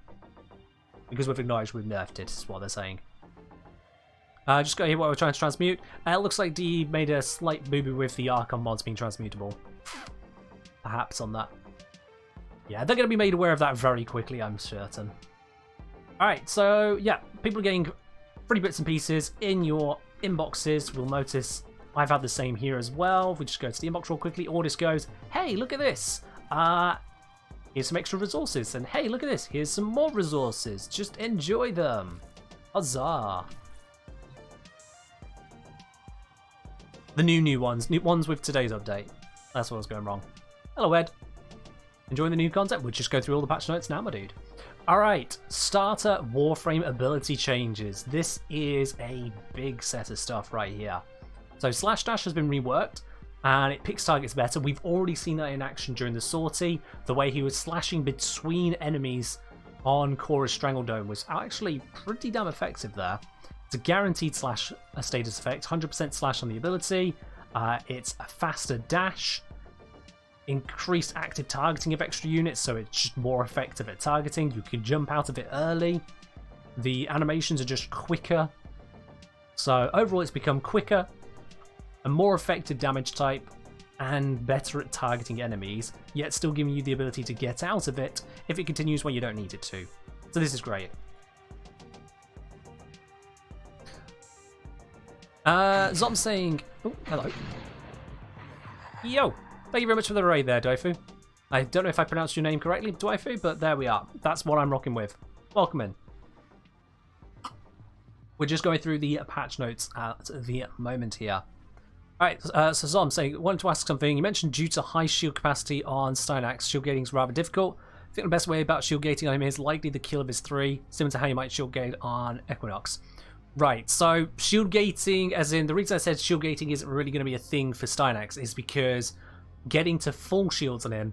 Because we've acknowledged we've nerfed it, is what they're saying. Just got here what we're trying to transmute. It looks like D made a slight boo-boo with the Archon mods being transmutable. Perhaps on that. Yeah, they're going to be made aware of that very quickly, I'm certain. Alright, so yeah, people are getting free bits and pieces in your inboxes. We'll notice I've had the same here as well. If we just go to the inbox real quickly, Ordis goes, hey, look at this. Here's some extra resources. And hey, look at this. Here's some more resources. Just enjoy them. Huzzah. The new ones. New ones with today's update. That's what was going wrong. Hello, Ed. Enjoying the new content? We'll just go through all the patch notes now, my dude. Alright, starter Warframe ability changes. This is a big set of stuff right here. So Slash Dash has been reworked, and it picks targets better. We've already seen that in action during the sortie. The way he was slashing between enemies on Korra's Strangledome was actually pretty damn effective there. It's a guaranteed slash status effect, 100% slash on the ability. It's a faster dash. Increased active targeting of extra units, so it's just more effective at targeting. You can jump out of it early. The animations are just quicker. So overall it's become quicker, a more effective damage type, and better at targeting enemies, yet still giving you the ability to get out of it if it continues when you don't need it to. So this is great. Zom saying, oh, hello. Yo! Thank you very much for the raid there, Doifu. I don't know if I pronounced your name correctly, Doifu, but there we are. That's what I'm rocking with. Welcome in. We're just going through the patch notes at the moment here. Alright, so Zom saying, wanted to ask something. You mentioned due to high shield capacity on Stynax, shield gating is rather difficult. I think the best way about shield gating on him is likely the kill of his 3, similar to how you might shield gate on Equinox. Right, so shield gating, as in, the reason I said shield gating isn't really going to be a thing for Stynax is because getting to full shields on him,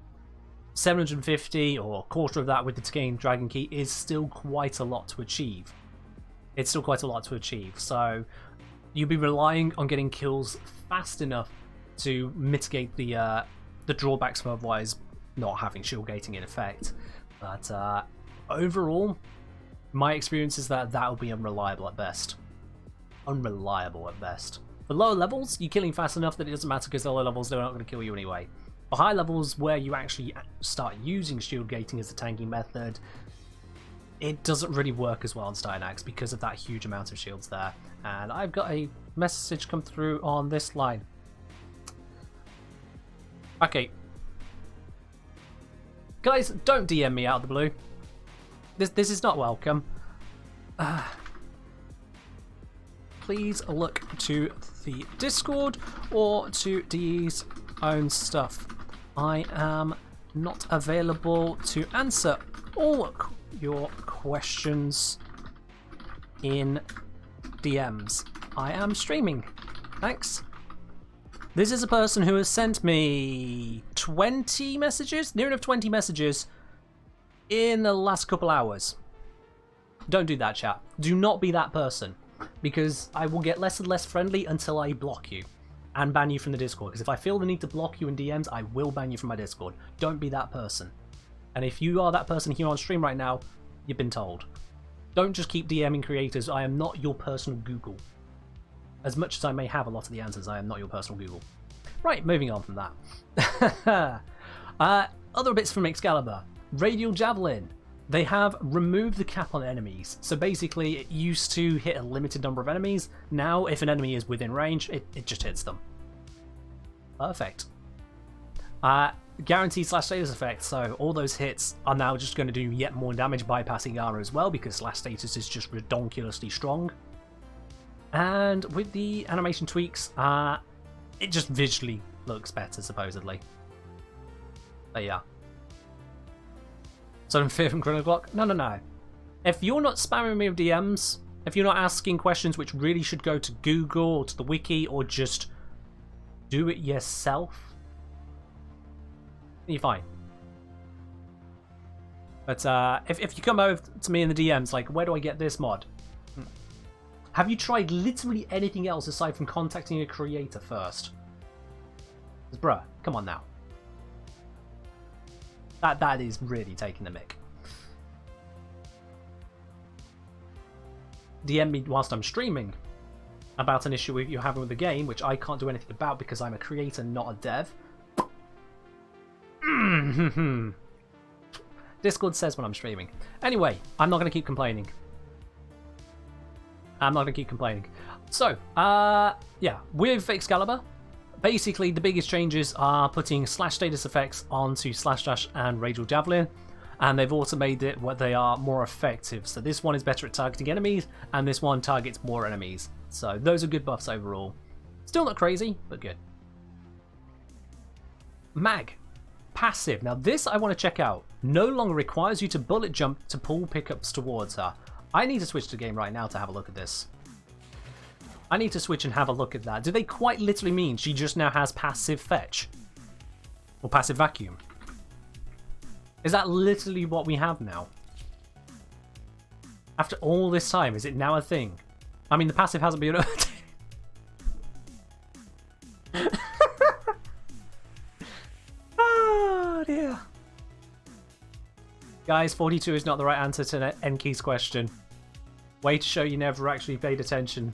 750 or a quarter of that with the Decaying Dragon Key is still quite a lot to achieve. It's still quite a lot to achieve, so you'll be relying on getting kills fast enough to mitigate the drawbacks of otherwise not having shield gating in effect. But overall, my experience is that that'll be unreliable at best. Unreliable at best. For lower levels, you're killing fast enough that it doesn't matter because the lower levels, they're not going to kill you anyway. For high levels, where you actually start using shield gating as a tanking method, it doesn't really work as well on Stynax because of that huge amount of shields there. And I've got a message come through on this line. Okay. Guys, don't DM me out of the blue. This is not welcome. Please look to the Discord or to D's own stuff. I am not available to answer all your questions in DMs. I am streaming. Thanks. This is a person who has sent me 20 messages, near enough 20 messages in the last couple hours. Don't do that, chat. Do not be that person, because I will get less and less friendly until I block you and ban you from the Discord. Because if I feel the need to block you in DMs, I will ban you from my Discord. Don't be that person. And if you are that person here on stream right now, you've been told. Don't just keep DMing creators. I am not your personal Google. As much as I may have a lot of the answers, I am not your personal Google. Right, moving on from that. Other bits from Excalibur. Radial Javelin. They have removed the cap on enemies. So basically, it used to hit a limited number of enemies. Now, if an enemy is within range, it just hits them. Perfect. Guaranteed slash status effect, so all those hits are now just going to do yet more damage bypassing armor as well, because slash status is just redonkulously strong. And with the animation tweaks, it just visually looks better, supposedly. But yeah. So in fear from Chrono Clock? No. If you're not spamming me with DMs, if you're not asking questions which really should go to Google or to the wiki, or just do it yourself, you're fine. But if you come over to me in the DMs, like, where do I get this mod? Have you tried literally anything else aside from contacting a creator first? Bruh, come on now. That is really taking the mick. DM me whilst I'm streaming about an issue you're having with the game, which I can't do anything about because I'm a creator, not a dev. Discord says when I'm streaming. Anyway, I'm not going to keep complaining. So, yeah, with Excalibur, basically the biggest changes are putting slash status effects onto slash dash and radial javelin, and they've automated it where they are more effective. So this one is better at targeting enemies, and this one targets more enemies. So those are good buffs overall. Still not crazy, but good. Mag. Passive. Now this I want to check out. No longer requires you to bullet jump to pull pickups towards her. I need to switch the game right now to have a look at this. I need to switch and have a look at that. Do they quite literally mean she just now has passive fetch? Or passive vacuum? Is that literally what we have now? After all this time, is it now a thing? I mean, the passive hasn't been... Oh dear. Guys, 42 is not the right answer to Enki's question. Way to show you never actually paid attention.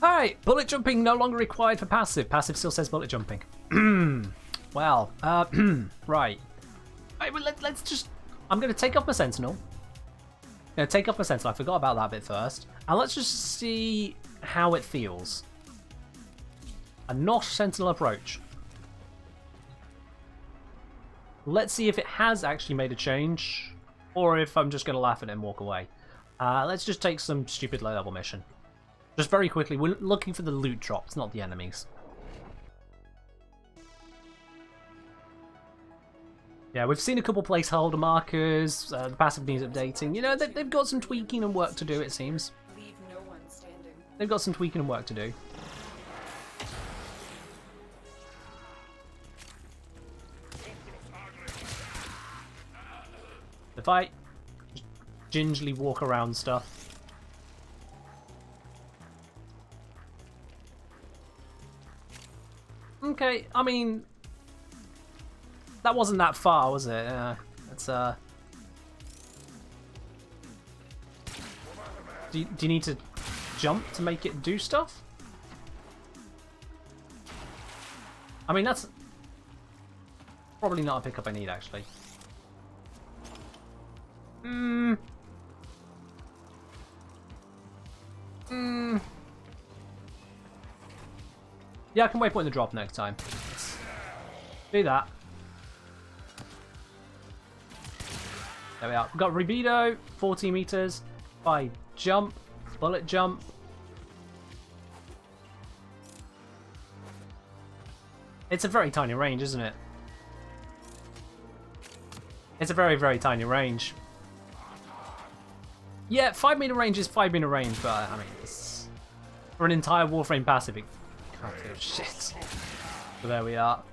Alright, bullet jumping no longer required for passive. Passive still says bullet jumping. Well, right. Let's just... I'm going to take off my Sentinel. I forgot about that bit first. And let's just see how it feels. A not Sentinel approach. Let's see if it has actually made a change, or if I'm just going to laugh at it and walk away. Let's just take some stupid low-level mission. Just very quickly, we're looking for the loot drops, not the enemies. Yeah, we've seen a couple placeholder markers, the passive needs updating. You know, they've got some tweaking and work to do, it seems. Leave no one standing. They've got some tweaking and work to do. If I just gingerly walk around stuff. Okay, I mean, that wasn't that far, was it? It's do you need to jump to make it do stuff? I mean, that's probably not a pickup I need, actually. Yeah, I can waypoint the drop next time. Let's do that. There we are. We've got Rubido, 40 meters. If I jump, bullet jump. It's a very tiny range, isn't it? It's a very, very tiny range. Yeah, 5 meter range is 5 meter range, but I mean, it's, for an entire Warframe passive, it can't feel shit. So there we are.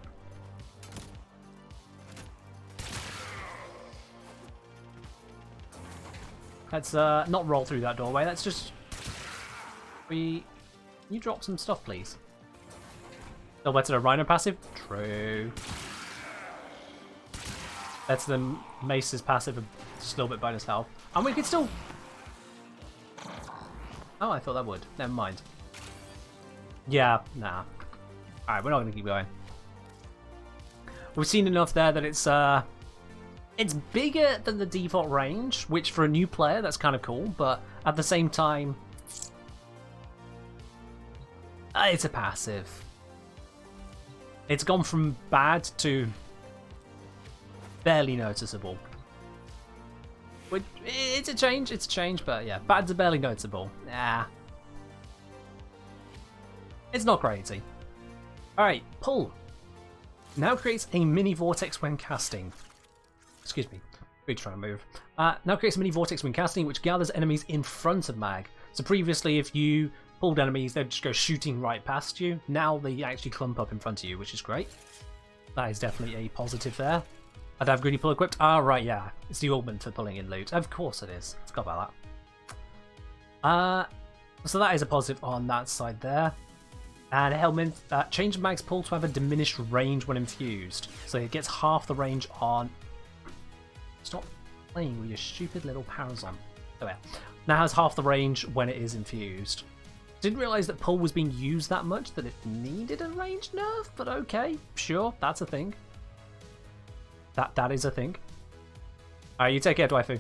Let's not roll through that doorway. Let's just... You drop some stuff, please. Still better than Rhino passive? True. Better than Mesa's passive, just a little bit bonus health. And we could still... Oh, I thought that would. Never mind. Yeah, nah. Alright, we're not going to keep going. We've seen enough there that it's bigger than the default range, which for a new player, that's kind of cool, but at the same time, it's a passive. It's gone from bad to barely noticeable. It's a change, but yeah, bad to barely noticeable. Nah. It's not crazy. Alright, pull. Now creates a mini vortex when casting. Excuse me, really trying to move. Now creates a mini vortex when casting, which gathers enemies in front of mag. So previously, if you pulled enemies, they'd just go shooting right past you. Now they actually clump up in front of you, which is great. That is definitely a positive there. I'd have greedy pull equipped. Ah, right, yeah. It's the augment for pulling in loot. Of course it is. Forgot about that. So that is a positive on that side there. And helmet, change mag's pull to have a diminished range when infused. So it gets half the range on... Stop playing with your stupid little Parazon. Oh yeah. Now has half the range when it is infused. Didn't realise that pull was being used that much that it needed a range nerf, but okay, sure, that's a thing. That is a thing. Alright, you take care, Waifu.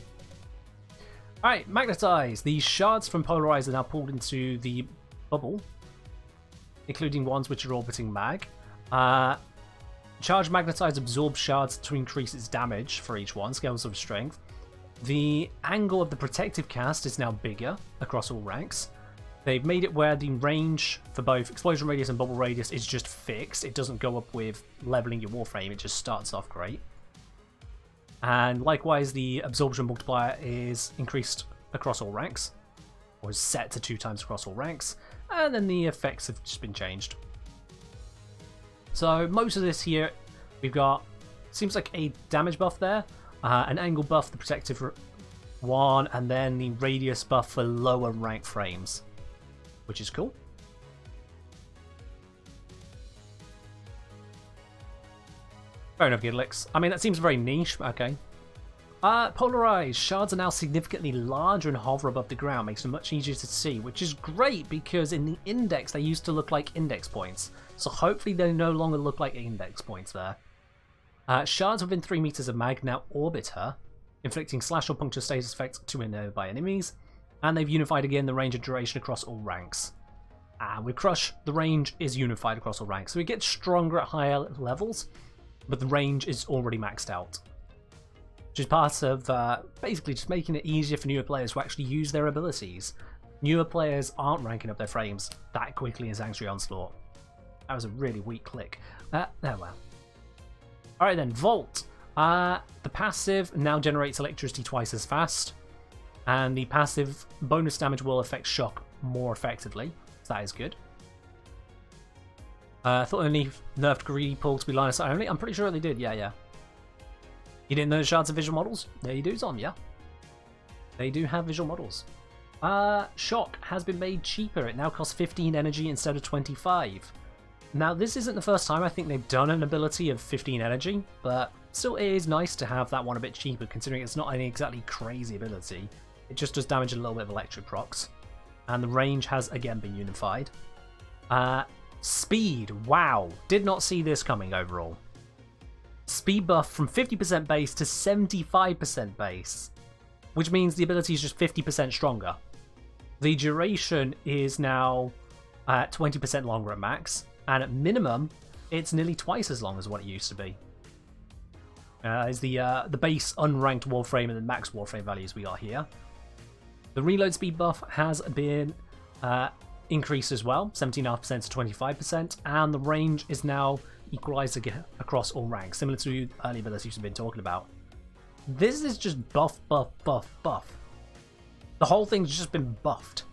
Alright, magnetize. The shards from Polarized are now pulled into the bubble, including ones which are orbiting mag. Charge magnetize absorbs shards to increase its damage for each one, scales of strength. The angle of the protective cast is now bigger across all ranks. They've made it where the range for both explosion radius and bubble radius is just fixed. It doesn't go up with leveling your Warframe, it just starts off great. And likewise, the absorption multiplier is increased across all ranks, or is set to 2 times across all ranks, and then the effects have just been changed. So most of this here, we've got, seems like a damage buff there, an angle buff, the protective one, and then the radius buff for lower rank frames, which is cool. Fair enough, Gidlix. I mean, that seems very niche, but okay. Polarized. Shards are now significantly larger and hover above the ground, makes them much easier to see, which is great because in the index they used to look like index points. So hopefully they no longer look like index points there. Shards within 3 meters of mag now orbit her, inflicting slash or puncture status effects to nearby enemies, and they've unified again the range and duration across all ranks. With Crush, the range is unified across all ranks, so it gets stronger at higher levels, but the range is already maxed out. Which is part of basically just making it easier for newer players to actually use their abilities. Newer players aren't ranking up their frames that quickly as Sanctuary Onslaught. That was a really weak click. Oh well. Alright then, Volt. The passive now generates electricity twice as fast, and the passive bonus damage will affect shock more effectively, so that is good. I thought they nerfed greedy pull to be line of sight only. I'm pretty sure they did, yeah. You didn't know the shards of visual models? There you do, Zom, yeah. They do have visual models. Shock has been made cheaper. It now costs 15 energy instead of 25. Now, this isn't the first time I think they've done an ability of 15 energy, but still it is nice to have that one a bit cheaper, considering it's not any exactly crazy ability. It just does damage and a little bit of electric procs. And the range has again been unified. Speed, wow. Did not see this coming overall. Speed buff from 50% base to 75% base, which means the ability is just 50% stronger. The duration is now 20% longer at max, and at minimum, it's nearly twice as long as what it used to be. Is the base unranked Warframe and the max Warframe values we got here. The reload speed buff has been increased as well, 17.5% to 25%, and the range is now equalized across all ranks, similar to early abilities we've been talking about. This is just buff. The whole thing's just been buffed,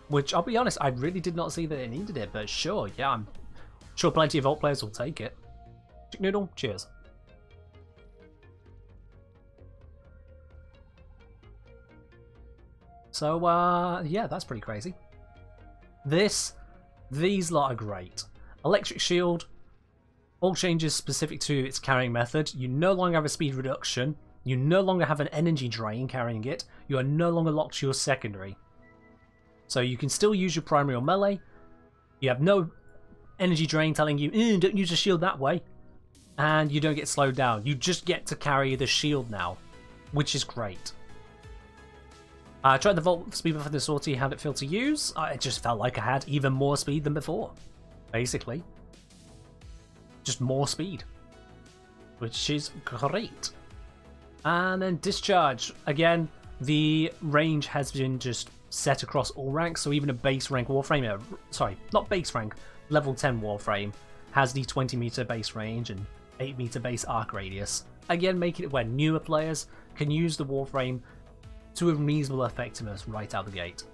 which I'll be honest, I really did not see that it needed it, but sure, yeah, I'm sure plenty of Volt players will take it. Chick Noodle, cheers. So, yeah, that's pretty crazy. These lot are great. Electric Shield, all changes specific to its carrying method. You no longer have a speed reduction. You no longer have an energy drain carrying it. You are no longer locked to your secondary. So you can still use your primary or melee, You have no energy drain telling you, don't use the shield that way. And you don't get slowed down. You just get to carry the shield now, which is great. I tried the Vault speed buff in the sortie, how'd it feel to use? It just felt like I had even more speed than before, basically. Just more speed, which is great. And then Discharge. Again, the range has been just set across all ranks, so even a base rank Warframe, sorry, not base rank, level 10 Warframe has the 20 meter base range and 8 meter base arc radius. Again, making it where newer players can use the Warframe to a reasonable effectiveness right out the gate.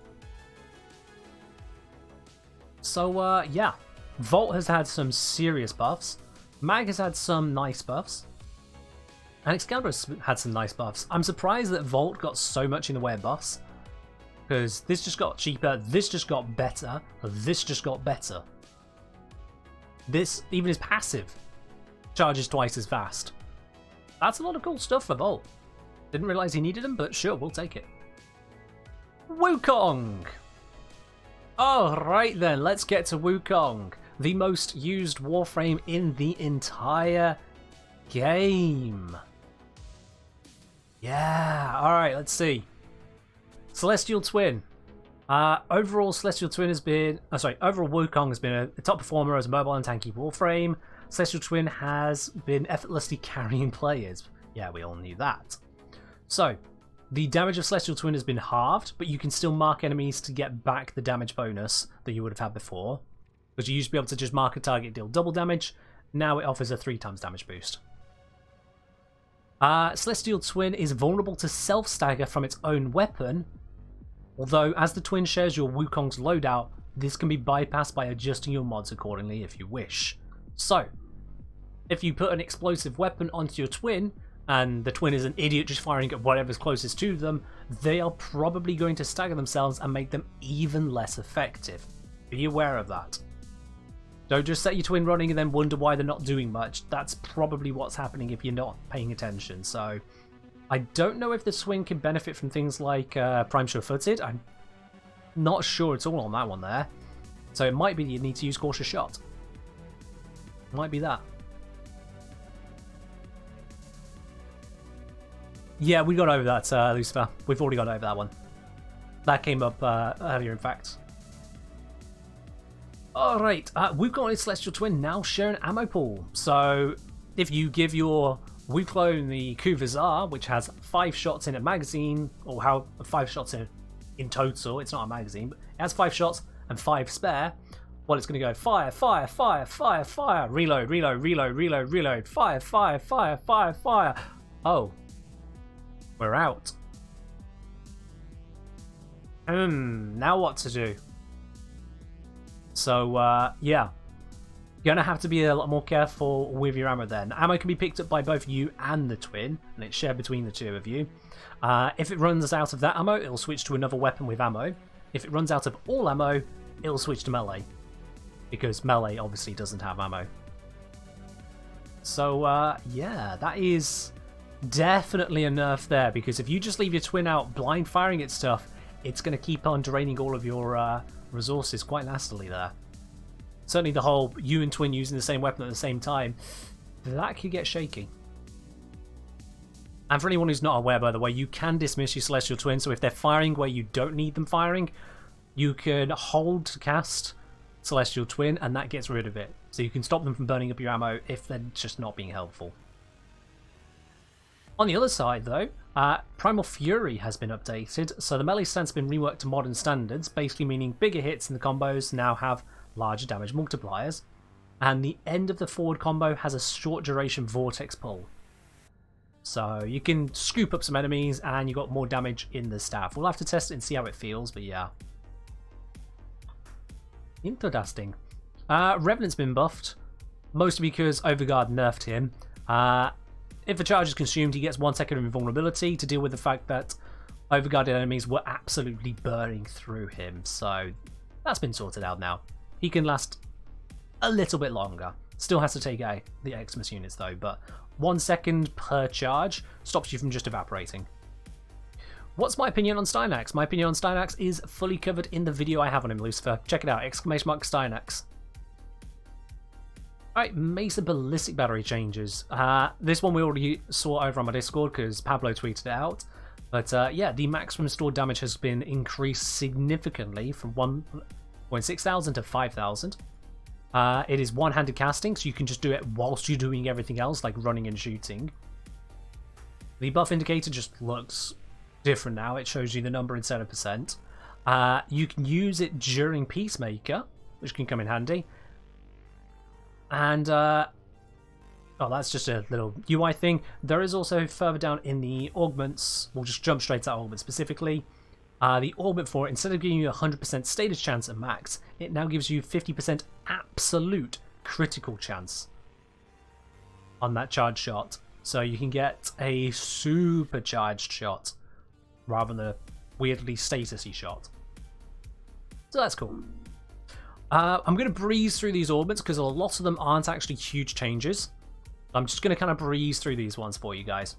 So yeah, Vault has had some serious buffs, Mag has had some nice buffs, and Excalibur has had some nice buffs. I'm surprised that Vault got so much in the way of buffs, because this just got cheaper, this just got better, this just got better. This, even his passive, charges twice as fast. That's a lot of cool stuff for Vault. Didn't realise he needed them, but sure, we'll take it. Wukong! Alright then, let's get to Wukong. The most used Warframe in the entire game. Yeah, alright, let's see. Celestial Twin. Overall, Celestial Twin has been... overall Wukong has been a top performer as a mobile and tanky Warframe. Celestial Twin has been effortlessly carrying players. Yeah, we all knew that. So, the damage of Celestial Twin has been halved, but you can still mark enemies to get back the damage bonus that you would have had before. Because you used to be able to just mark a target, deal double damage. Now it offers a 3x damage boost. Celestial Twin is vulnerable to self-stagger from its own weapon. Although, as the Twin shares your Wukong's loadout, this can be bypassed by adjusting your mods accordingly if you wish. So, if you put an explosive weapon onto your Twin, and the Twin is an idiot just firing at whatever's closest to them, they are probably going to stagger themselves and make them even less effective. Be aware of that. Don't just set your Twin running and then wonder why they're not doing much. That's probably what's happening if you're not paying attention. So, I don't know if the Twin can benefit from things like Prime Sure-Footed. I'm not sure at all on that one there. So it might be you need to use Cautious Shot. Might be that. Yeah, we got over that, Lucifer. We've already got over that one. That came up earlier, in fact. Alright, Wukong and his Celestial Twin now share an ammo pool. So, if you give your Wukong the Coup Vizar, which has 5 shots in a magazine, or 5 shots in total, it's not a magazine, but it has 5 shots and 5 spare, well, it's going to go fire, fire, fire, fire, fire, reload, reload, reload, reload, reload, fire, fire, fire, fire, fire. Oh. We're out. Now what to do? So, yeah. You're going to have to be a lot more careful with your ammo then. Ammo can be picked up by both you and the Twin, and it's shared between the two of you. If it runs out of that ammo, it'll switch to another weapon with ammo. If it runs out of all ammo, it'll switch to melee. Because melee obviously doesn't have ammo. So, yeah, that is definitely a nerf there, because if you just leave your Twin out blind firing at stuff, it's going to keep on draining all of your resources quite nastily there. Certainly the whole you and Twin using the same weapon at the same time, that could get shaky. And for anyone who's not aware, by the way, you can dismiss your Celestial Twin, so if they're firing where you don't need them firing, you can hold to cast Celestial Twin and that gets rid of it. So you can stop them from burning up your ammo if they're just not being helpful. On the other side though, Primal Fury has been updated, so the melee stance has been reworked to modern standards, basically meaning bigger hits in the combos now have larger damage multipliers, and the end of the forward combo has a short duration vortex pull. So you can scoop up some enemies and you got more damage in the staff. We'll have to test it and see how it feels, but yeah. Interesting. Revenant's been buffed, mostly because Overguard nerfed him. If a charge is consumed, he gets 1 second of invulnerability to deal with the fact that Overguarded enemies were absolutely burning through him. So that's been sorted out now. He can last a little bit longer. Still has to take out the Xmas units though, but 1 second per charge stops you from just evaporating. What's my opinion on Stynax? My opinion on Stynax is fully covered in the video I have on him, Lucifer. Check it out, ! Stynax. Alright, Mesa Ballistic battery changes. This one we already saw over on my Discord because Pablo tweeted it out. But yeah, the maximum stored damage has been increased significantly from 1.6,000 to 5,000. It is one-handed casting, so you can just do it whilst you're doing everything else, like running and shooting. The buff indicator just looks different now. It shows you the number instead of percent. You can use it during Peacemaker, which can come in handy. And, oh, that's just a little UI thing. There is also further down in the Augments, we'll just jump straight to Augment specifically. The Augment for it, instead of giving you a 100% status chance at max, it now gives you 50% absolute critical chance on that charged shot. So you can get a supercharged shot rather than a weirdly statusy shot. So that's cool. I'm going to breeze through these Augments because a lot of them aren't actually huge changes. I'm just going to kind of breeze through these ones for you guys.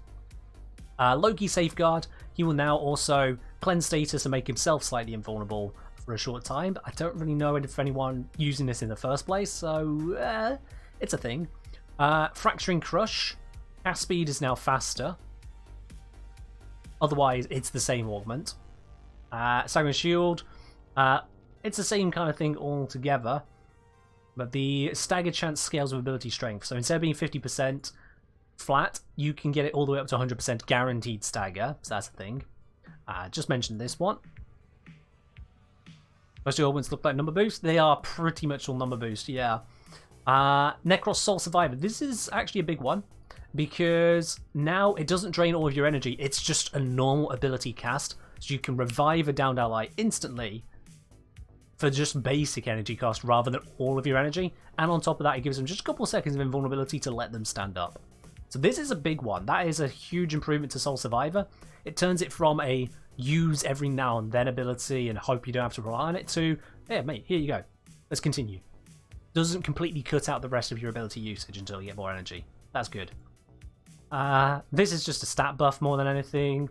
Loki Safeguard, he will now also cleanse status and make himself slightly invulnerable for a short time. But I don't really know if anyone using this in the first place, so it's a thing. Fracturing Crush, cast speed is now faster. Otherwise, it's the same augment. Sagran Shield, it's the same kind of thing altogether, but the stagger chance scales with ability strength. So instead of being 50% flat, you can get it all the way up to 100% guaranteed stagger. So that's a thing. Just mentioned this one. Most of the augments look like number boost. They are pretty much all number boost, yeah. Necross Soul Survivor. This is actually a big one because now it doesn't drain all of your energy. It's just a normal ability cast. So you can revive a downed ally instantly for just basic energy cost rather than all of your energy. And on top of that, it gives them just a couple of seconds of invulnerability to let them stand up. So this is a big one. That is a huge improvement to Soul Survivor. It turns it from a use every now and then ability and hope you don't have to rely on it to, yeah, mate, here you go. Let's continue. Doesn't completely cut out the rest of your ability usage until you get more energy. That's good. This is just a stat buff more than anything.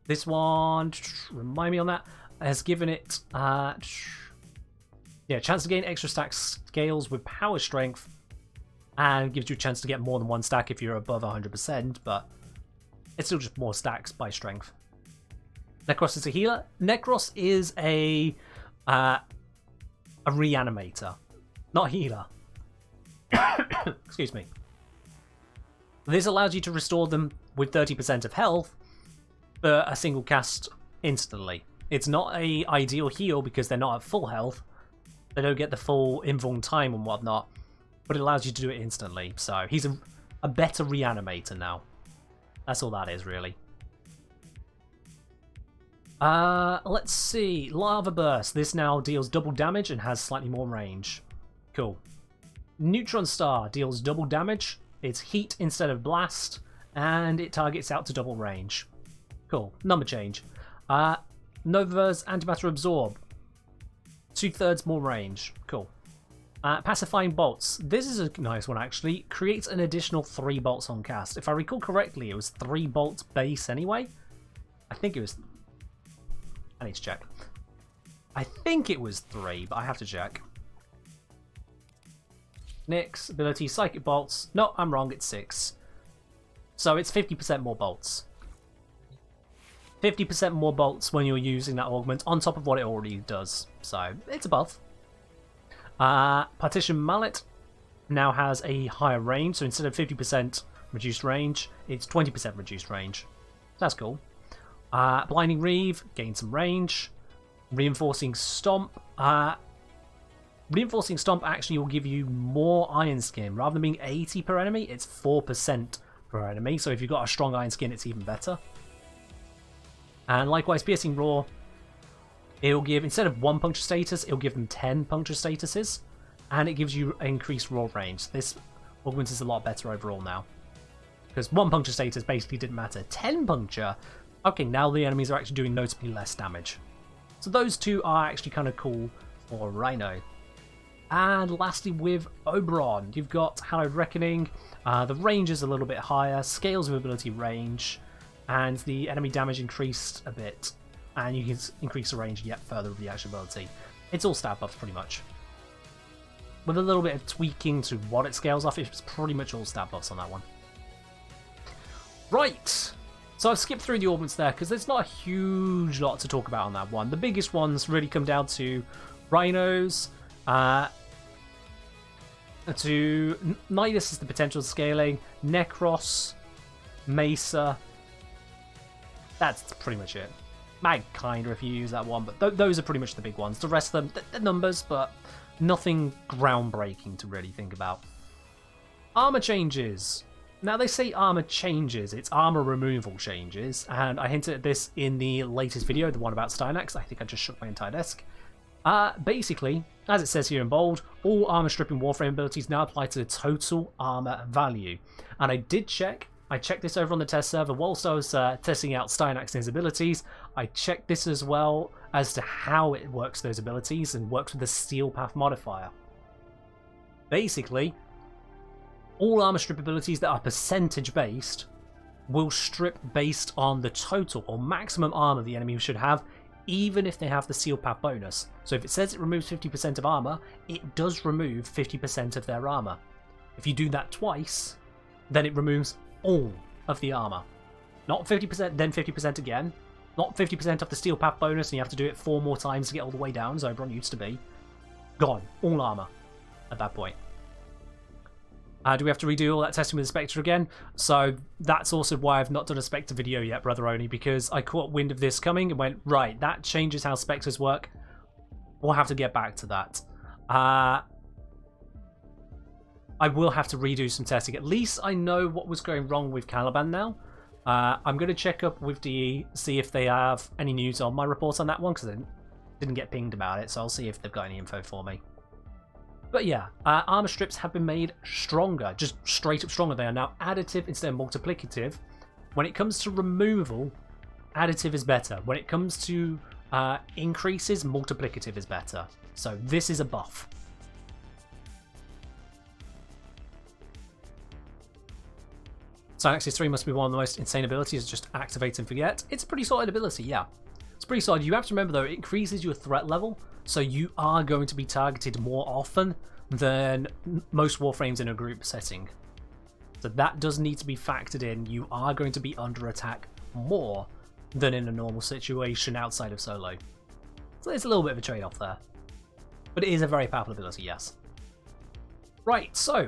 This one, remind me on that, has given it, yeah, chance to gain extra stack scales with power strength, and gives you a chance to get more than one stack if you're above 100%, but it's still just more stacks by strength. Necross is a healer. Necross is a reanimator, not a healer. Excuse me. This allows you to restore them with 30% of health for a single cast instantly. It's not a ideal heal because they're not at full health. They don't get the full invuln time and whatnot, but it allows you to do it instantly. So he's a better reanimator now. That's all that is, really. Let's see. Lava Burst. This now deals double damage and has slightly more range. Cool. Neutron Star deals double damage. It's heat instead of blast, and it targets out to double range. Cool. Number change. Nova's Antimatter Absorb. 2/3 more range. Cool. Pacifying Bolts. This is a nice one, actually. Creates an additional 3 bolts on cast. If I recall correctly, it was 3 bolts base anyway. I think it was... I need to check. I think it was 3, but I have to check. Nyx, ability, Psychic Bolts. No, I'm wrong, it's 6. So it's 50% more bolts. 50% more bolts when you're using that augment on top of what it already does. So it's above. Partition Mallet now has a higher range. So instead of 50% reduced range, it's 20% reduced range. That's cool. Blinding Reeve, gain some range. Reinforcing Stomp. Reinforcing Stomp actually will give you more Iron Skin. Rather than being 80 per enemy, it's 4% per enemy. So if you've got a strong Iron Skin, it's even better. And likewise, Piercing Roar, it'll give, instead of 1 puncture status, it'll give them 10 puncture statuses. And it gives you increased roll range. This augment is a lot better overall now. Because 1 puncture status basically didn't matter. 10 puncture, okay, now the enemies are actually doing noticeably less damage. So those two are actually kind of cool for Rhino. And lastly, with Oberon, you've got Hallowed Reckoning. The range is a little bit higher. Scales of ability range. and the enemy damage increased a bit, and you can increase the range yet further with the action ability. It's all stat buffs pretty much. With a little bit of tweaking to what it scales off, it's pretty much all stat buffs on that one. Right, so I've skipped through the augments there because there's not a huge lot to talk about on that one. The biggest ones really come down to Rhinos, to Nidus is the potential scaling, Necross, Mesa. That's pretty much it. Magkinder if you use that one, but those are pretty much the big ones. The rest of them, they're numbers, but nothing groundbreaking to really think about. Armor changes. Now they say armor changes, it's armor removal changes, and I hinted at this in the latest video, the one about Stynax. I think I just shook my entire desk. Basically, as it says here in bold, all armor stripping Warframe abilities now apply to the total armor value. And I did check. I checked this over on the test server whilst I was testing out Stynax and his abilities. I checked this as well as to how it works those abilities and works with the Steel Path modifier. Basically, all armor strip abilities that are percentage based will strip based on the total or maximum armor the enemy should have, even if they have the Seal Path bonus. So if it says it removes 50% of armor, it does remove 50% of their armor. If you do that twice, then it removes all of the armor. Not 50%, then 50% again. Not 50% of the Steel Path bonus, and you have to do it 4 more times to get all the way down, as Oberon used to be. Gone. All armor at that point. Do we have to redo all that testing with the Spectre again? So that's also why I've not done a Spectre video yet, Brother Oni, because I caught wind of this coming and went, right, that changes how Spectres work. We'll have to get back to that. I will have to redo some testing. At least I know what was going wrong with Caliban now. I'm going to check up with DE, see if they have any news on my report on that one, because I didn't get pinged about it, so I'll see if they've got any info for me. But yeah, armor strips have been made stronger, just straight up stronger. They are now additive instead of multiplicative. When it comes to removal, additive is better. When it comes to increases, multiplicative is better. So this is a buff. Synaxis 3 must be one of the most insane abilities, just activate and forget. It's a pretty solid ability, yeah. It's pretty solid. You have to remember though, it increases your threat level, so you are going to be targeted more often than most Warframes in a group setting. So that does need to be factored in. You are going to be under attack more than in a normal situation outside of solo. So there's a little bit of a trade-off there. But it is a very powerful ability, yes. Right, so,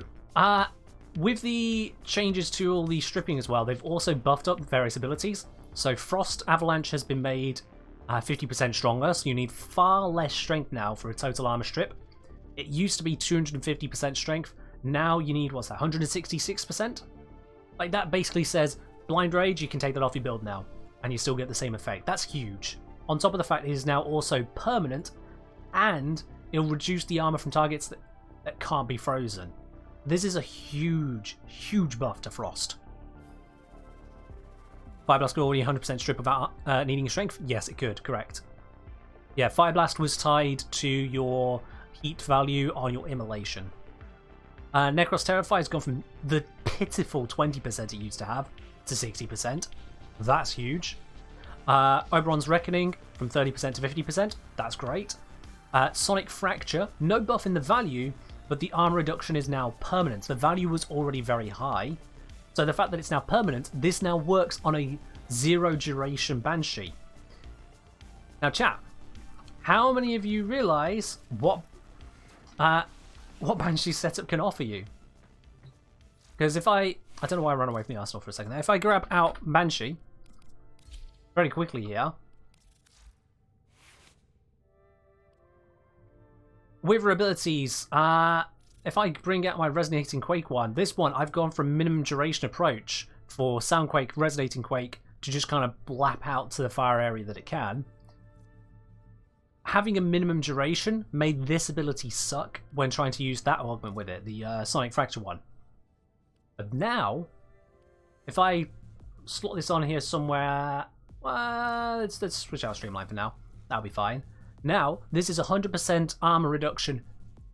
with the changes to all the stripping as well, they've also buffed up various abilities. So Frost Avalanche has been made 50% stronger, so you need far less strength now for a total armor strip. It used to be 250% strength, now you need, what's that, 166%? Like, that basically says, Blind Rage, you can take that off your build now, and you still get the same effect. That's huge. On top of the fact it is now also permanent, and it'll reduce the armor from targets that can't be frozen. This is a huge, huge buff to Frost. Fire Blast could already 100% strip without needing strength? Yes, it could, correct. Yeah, Fire Blast was tied to your heat value on your immolation. Necross Terrify has gone from the pitiful 20% it used to have to 60%. That's huge. Oberon's Reckoning from 30% to 50%. That's great. Sonic Fracture, no buff in the value, but the armor reduction is now permanent. The value was already very high. So the fact that it's now permanent, this now works on a 0 duration Banshee. Now chat, how many of you realise what Banshee setup can offer you? Because if I don't know why I ran away from the arsenal for a second there. If I grab out Banshee very quickly here, with her abilities, if I bring out my Resonating Quake one, this one I've gone from minimum duration approach for Soundquake, Resonating Quake to just kind of blap out to the fire area that it can. Having a minimum duration made this ability suck when trying to use that augment with it, the Sonic Fracture one. But now, if I slot this on here somewhere, let's switch out Streamline for now. That'll be fine. Now, this is 100% armor reduction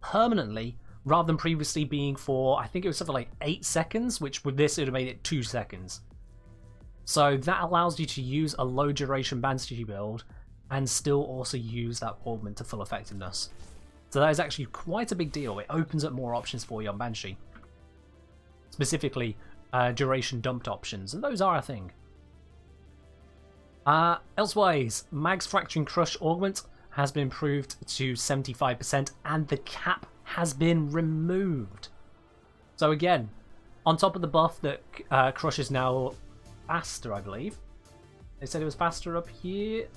permanently, rather than previously being for, I think it was something like 8 seconds, which with this it would have made it 2 seconds. So that allows you to use a low duration Banshee build and still also use that augment to full effectiveness. So that is actually quite a big deal. It opens up more options for you on Banshee. Specifically, duration dumped options, and those are a thing. Elsewise, Mag's Fracturing Crush augment has been improved to 75% and the cap has been removed. So again, on top of the buff that Crush is now faster, I believe. They said it was faster up here.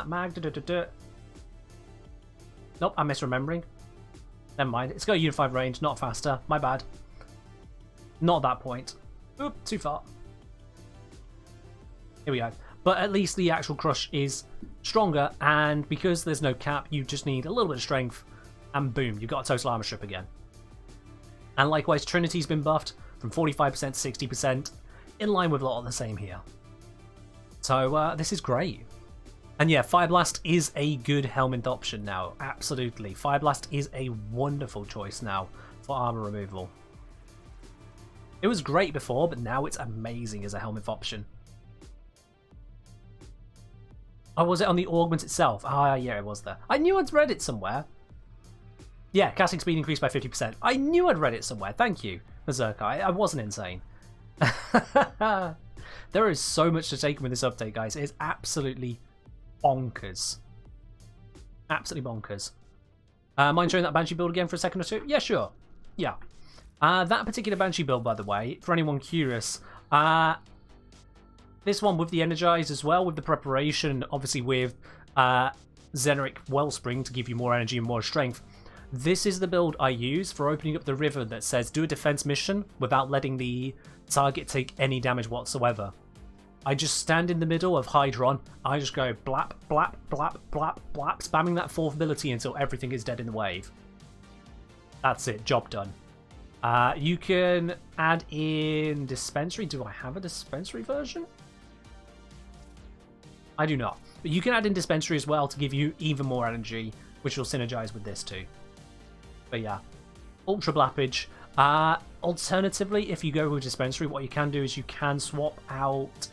Mag, Nope, I'm misremembering. Never mind. It's got a unified range, not faster. My bad. Not at that point. Oop, too far. Here we go. But at least the actual Crush is stronger, and because there's no cap, you just need a little bit of strength, and boom, you've got a total armor strip again. And likewise, Trinity's been buffed from 45% to 60%, in line with a lot of the same here. So this is great. And yeah, Fire Blast is a good helmet option now, absolutely. Fire Blast is a wonderful choice now for armor removal. It was great before, but now it's amazing as a helmet option. Oh, was it on the augment itself? Ah, yeah, it was there. I knew I'd read it somewhere. Yeah, casting speed increased by 50%. I knew I'd read it somewhere. Thank you, Berserker. I wasn't insane. There is so much to take with this update, guys. It is absolutely bonkers. Absolutely bonkers. Mind showing that Banshee build again for a second or two? Yeah, sure. Yeah. That particular Banshee build, by the way, for anyone curious, this one with the Energize as well, with the preparation, obviously with Xeneric Wellspring to give you more energy and more strength. This is the build I use for opening up the river that says do a defense mission without letting the target take any damage whatsoever. I just stand in the middle of Hydron, I just go blap, blap, blap, blap, blap, spamming that fourth ability until everything is dead in the wave. That's it, job done. You can add in Dispensary. Do I have a Dispensary version? I do not. But you can add in Dispensary as well to give you even more energy, which will synergize with this too. But yeah, Ultra Blappage. Alternatively, if you go with Dispensary, what you can do is you can swap out...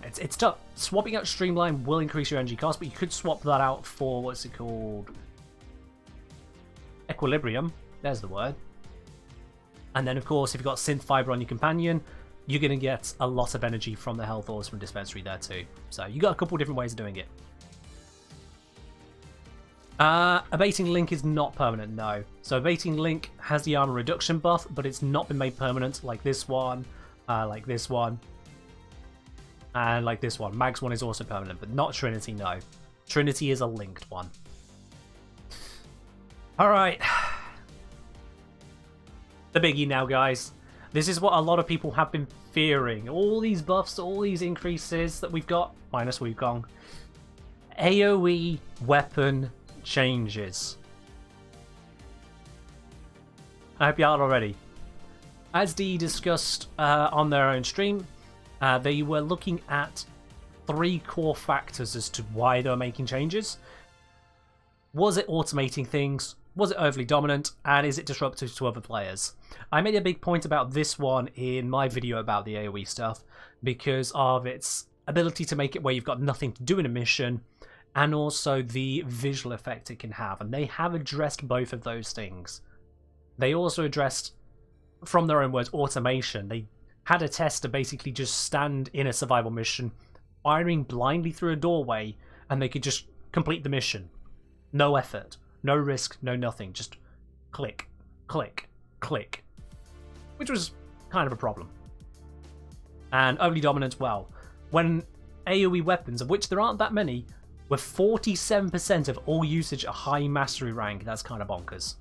It's tough. Swapping out Streamline will increase your energy cost, but you could swap that out for, what's it called? Equilibrium. There's the word. And then, of course, if you've got Synth Fiber on your companion, you're going to get a lot of energy from the health ores from Dispensary there too. So you got a couple different ways of doing it. Abating Link is not permanent, no. So Abating Link has the armor reduction buff, but it's not been made permanent like this one, and like this one. Mag's one is also permanent, but not Trinity, no. Trinity is a linked one. Alright. The biggie now, guys. This is what a lot of people have been fearing. All these buffs, all these increases that we've got, minus Wukong. Aoe Weapon Changes. I hope you are already. As Dee discussed on their own stream, they were looking at 3 core factors as to why they were making changes. Was it automating things? Was it overly dominant? And is it disruptive to other players? I made a big point about this one in my video about the AoE stuff because of its ability to make it where you've got nothing to do in a mission and also the visual effect it can have. And they have addressed both of those things. They also addressed, from their own words, automation. They had a tester basically just stand in a survival mission, firing blindly through a doorway, and they could just complete the mission. No effort, no risk, no nothing. Just click, click, click. Which was kind of a problem. And overly dominant, well, when AoE weapons, of which there aren't that many, were 47% of all usage at high mastery rank, that's kind of bonkers.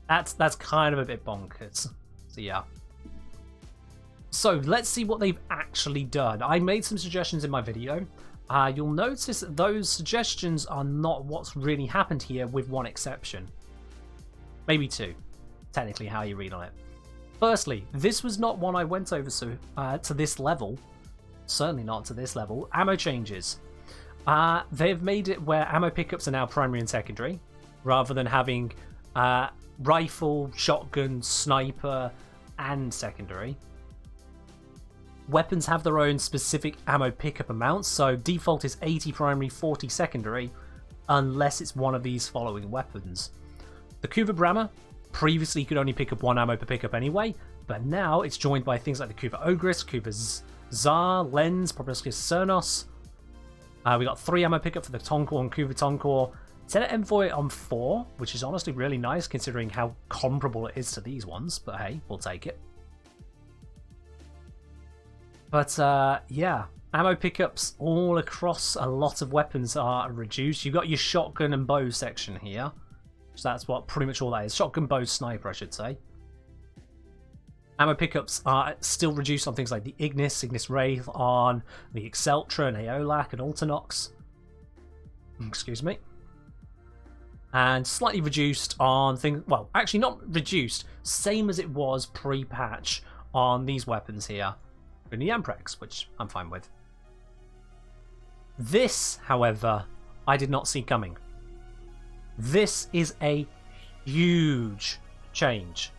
That's kind of a bit bonkers. So yeah. So let's see what they've actually done. I made some suggestions in my video. You'll notice that those suggestions are not what's really happened here, with one exception. Maybe 2, technically how you read on it. Firstly, this was not one I went over to this level. Certainly not to this level. Ammo changes. They've made it where ammo pickups are now primary and secondary, rather than having rifle, shotgun, sniper, and secondary. weapons have their own specific ammo pickup amounts, so default is 80 primary, 40 secondary, unless it's one of these following weapons. The Kuva Brammer previously could only pick up 1 ammo per pickup anyway, but now it's joined by things like the Kuva Ogress, Kuva Zar, Lens, Proboscis Cernos. We got 3 ammo pickup for the Tonkor and Kuva Tonkor. Tenet Envoy on 4, which is honestly really nice considering how comparable it is to these ones, but hey, we'll take it. But yeah, ammo pickups all across a lot of weapons are reduced. You've got your shotgun and bow section here. So that's what pretty much all that is. Shotgun, bow, sniper, I should say. Ammo pickups are still reduced on things like the Ignis Wraith, on the Exceltra and Aeolak and Ultinox. Excuse me. And slightly reduced on things... Well, actually not reduced. Same as it was pre-patch on these weapons here. In the Amprex, which I'm fine with. This, however, I did not see coming. This is a huge change.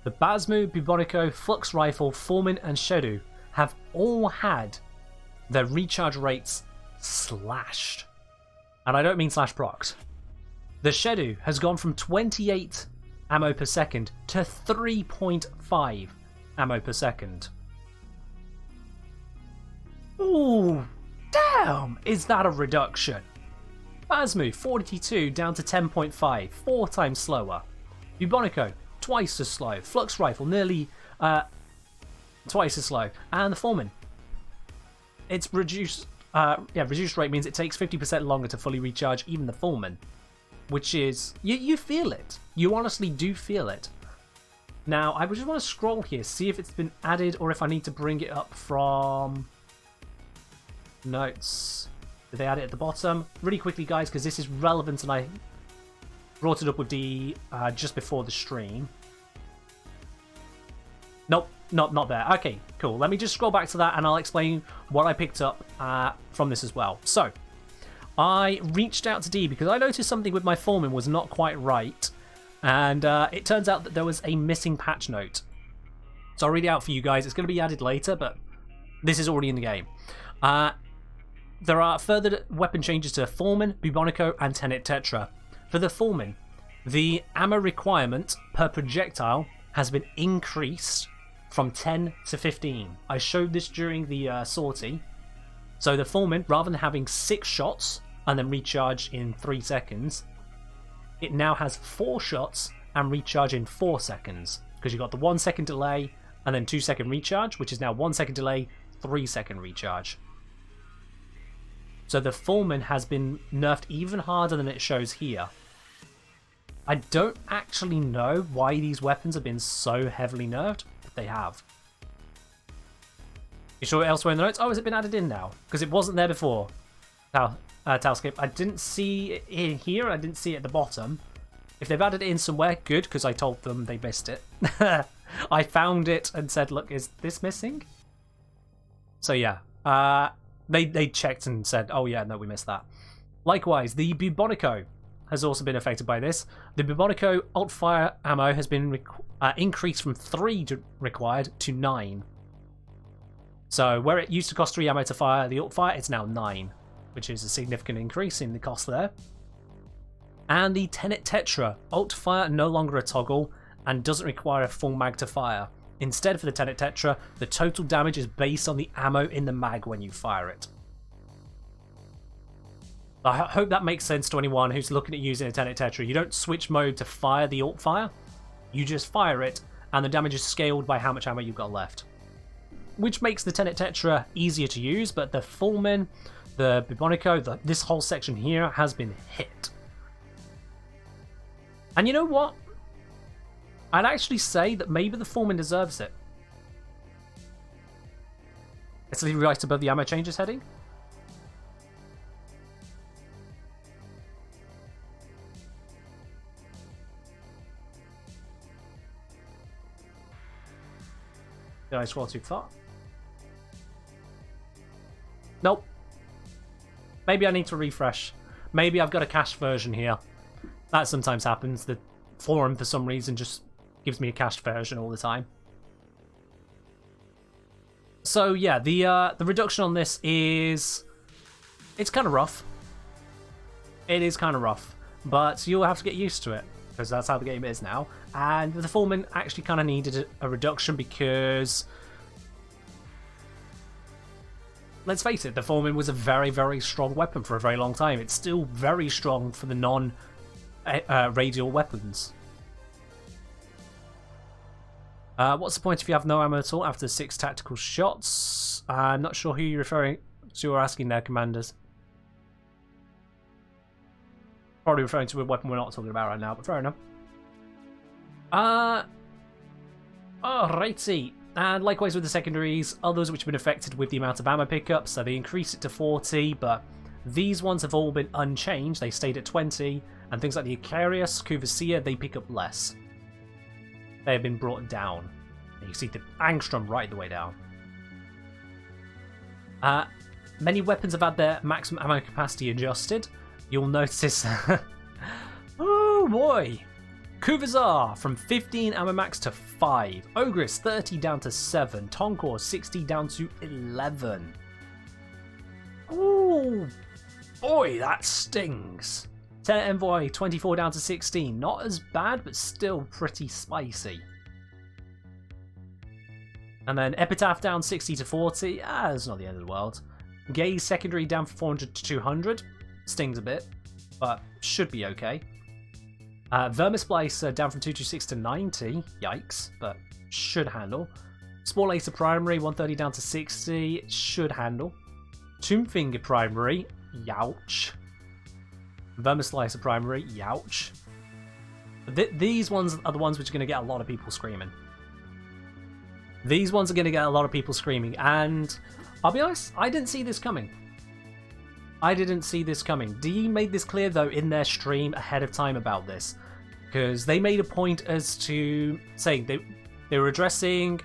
The Basmu, Bubonico, Flux Rifle, Foreman and Shadow have all had their recharge rates slashed. And I don't mean slash procs. The Shadow has gone from 28 ammo per second to 3.5 ammo per second. Ooh, damn! Is that a reduction? Basmu, 42 down to 10.5, 4 times slower. Bubonico, twice as slow. Flux Rifle, nearly twice as slow. And the Foreman, it's reduced. Reduced rate means it takes 50% longer to fully recharge even the Foreman, which is you feel it. You honestly do feel it. Now I just want to scroll here, see if it's been added or if I need to bring it up from notes. Did they add it at the bottom? Really quickly, guys, because this is relevant, and I brought it up with the just before the stream. Nope, not there. Okay, cool. Let me just scroll back to that, and I'll explain what I picked up from this as well. So, I reached out to D because I noticed something with my Foreman was not quite right, and it turns out that there was a missing patch note. So I'll read it out for you guys. It's going to be added later, but this is already in the game. There are further weapon changes to Foreman, Bubonico, and Tenet Tetra. For the Foreman, the ammo requirement per projectile has been increased from 10 to 15. I showed this during the sortie. So the Foreman, rather than having 6 shots and then recharge in 3 seconds, it now has 4 shots and recharge in 4 seconds. Because you've got the 1 second delay and then 2 second recharge, which is now 1 second delay, 3 second recharge. So the Foreman has been nerfed even harder than it shows here. I don't actually know why these weapons have been so heavily nerfed, but they have. You sure elsewhere in the notes? Oh, has it been added in now? Because it wasn't there before. Talscape. I didn't see it in here, I didn't see it at the bottom. If they've added it in somewhere, good, because I told them they missed it. I found it and said, look, is this missing? So yeah, They checked and said, oh yeah, no, we missed that. Likewise, the Bubonico has also been affected by this. The Bubonico alt-fire ammo has been increased from 3 required to 9. So where it used to cost 3 ammo to fire the alt-fire, it's now 9, which is a significant increase in the cost there. And the Tenet Tetra, alt-fire no longer a toggle and doesn't require a full mag to fire. Instead, for the Tenet Tetra, the total damage is based on the ammo in the mag when you fire it. I hope that makes sense to anyone who's looking at using a Tenet Tetra. You don't switch mode to fire the alt fire, you just fire it, and the damage is scaled by how much ammo you've got left. Which makes the Tenet Tetra easier to use, but the Foreman, the Bubonico, this whole section here has been hit. And you know what? I'd actually say that maybe the Foreman deserves it. It's right above the ammo changes heading. Did I scroll too far? Nope. Maybe I need to refresh. Maybe I've got a cached version here. That sometimes happens. The forum, for some reason, just gives me a cached version all the time. So yeah, the reduction on this is... It's kind of rough. It is kind of rough. But you'll have to get used to it, because that's how the game is now. And the Foreman actually kind of needed a reduction because... Let's face it, the Foreman was a very, very strong weapon for a very long time. It's still very strong for the non-radial weapons. What's the point if you have no ammo at all after 6 tactical shots? I'm not sure who you're referring to or asking there, Commanders. Probably referring to a weapon we're not talking about right now, but fair enough. Alrighty. And likewise with the secondaries, others which have been affected with the amount of ammo pickup, so they increased it to 40, but these ones have all been unchanged. They stayed at 20, and things like the Icarius, Kuvasiya, they pick up less. They have been brought down. And you see the Angstrom right the way down. Many weapons have had their maximum ammo capacity adjusted. You'll notice... oh boy! Kuvazar from 15 ammo max to 5. Ogress 30 down to 7. Tonkor 60 down to 11. Ooh, boy, that stings. Tenet Envoy 24 down to 16. Not as bad, but still pretty spicy. And then Epitaph down 60 to 40. It's not the end of the world. Gaze Secondary down from 400 to 200. Stings a bit, but should be okay. Vermisplice down from 226 to 90. Yikes, but should handle. Spore Lacer Primary 130 down to 60. Should handle. Tombfinger Primary. Youch. Vermislicer Primary. Youch. These ones are the ones which are going to get a lot of people screaming. These ones are going to get a lot of people screaming, and I'll be honest, I didn't see this coming. I didn't see this coming. DE made this clear, though, in their stream ahead of time about this. Because they made a point as to saying they were addressing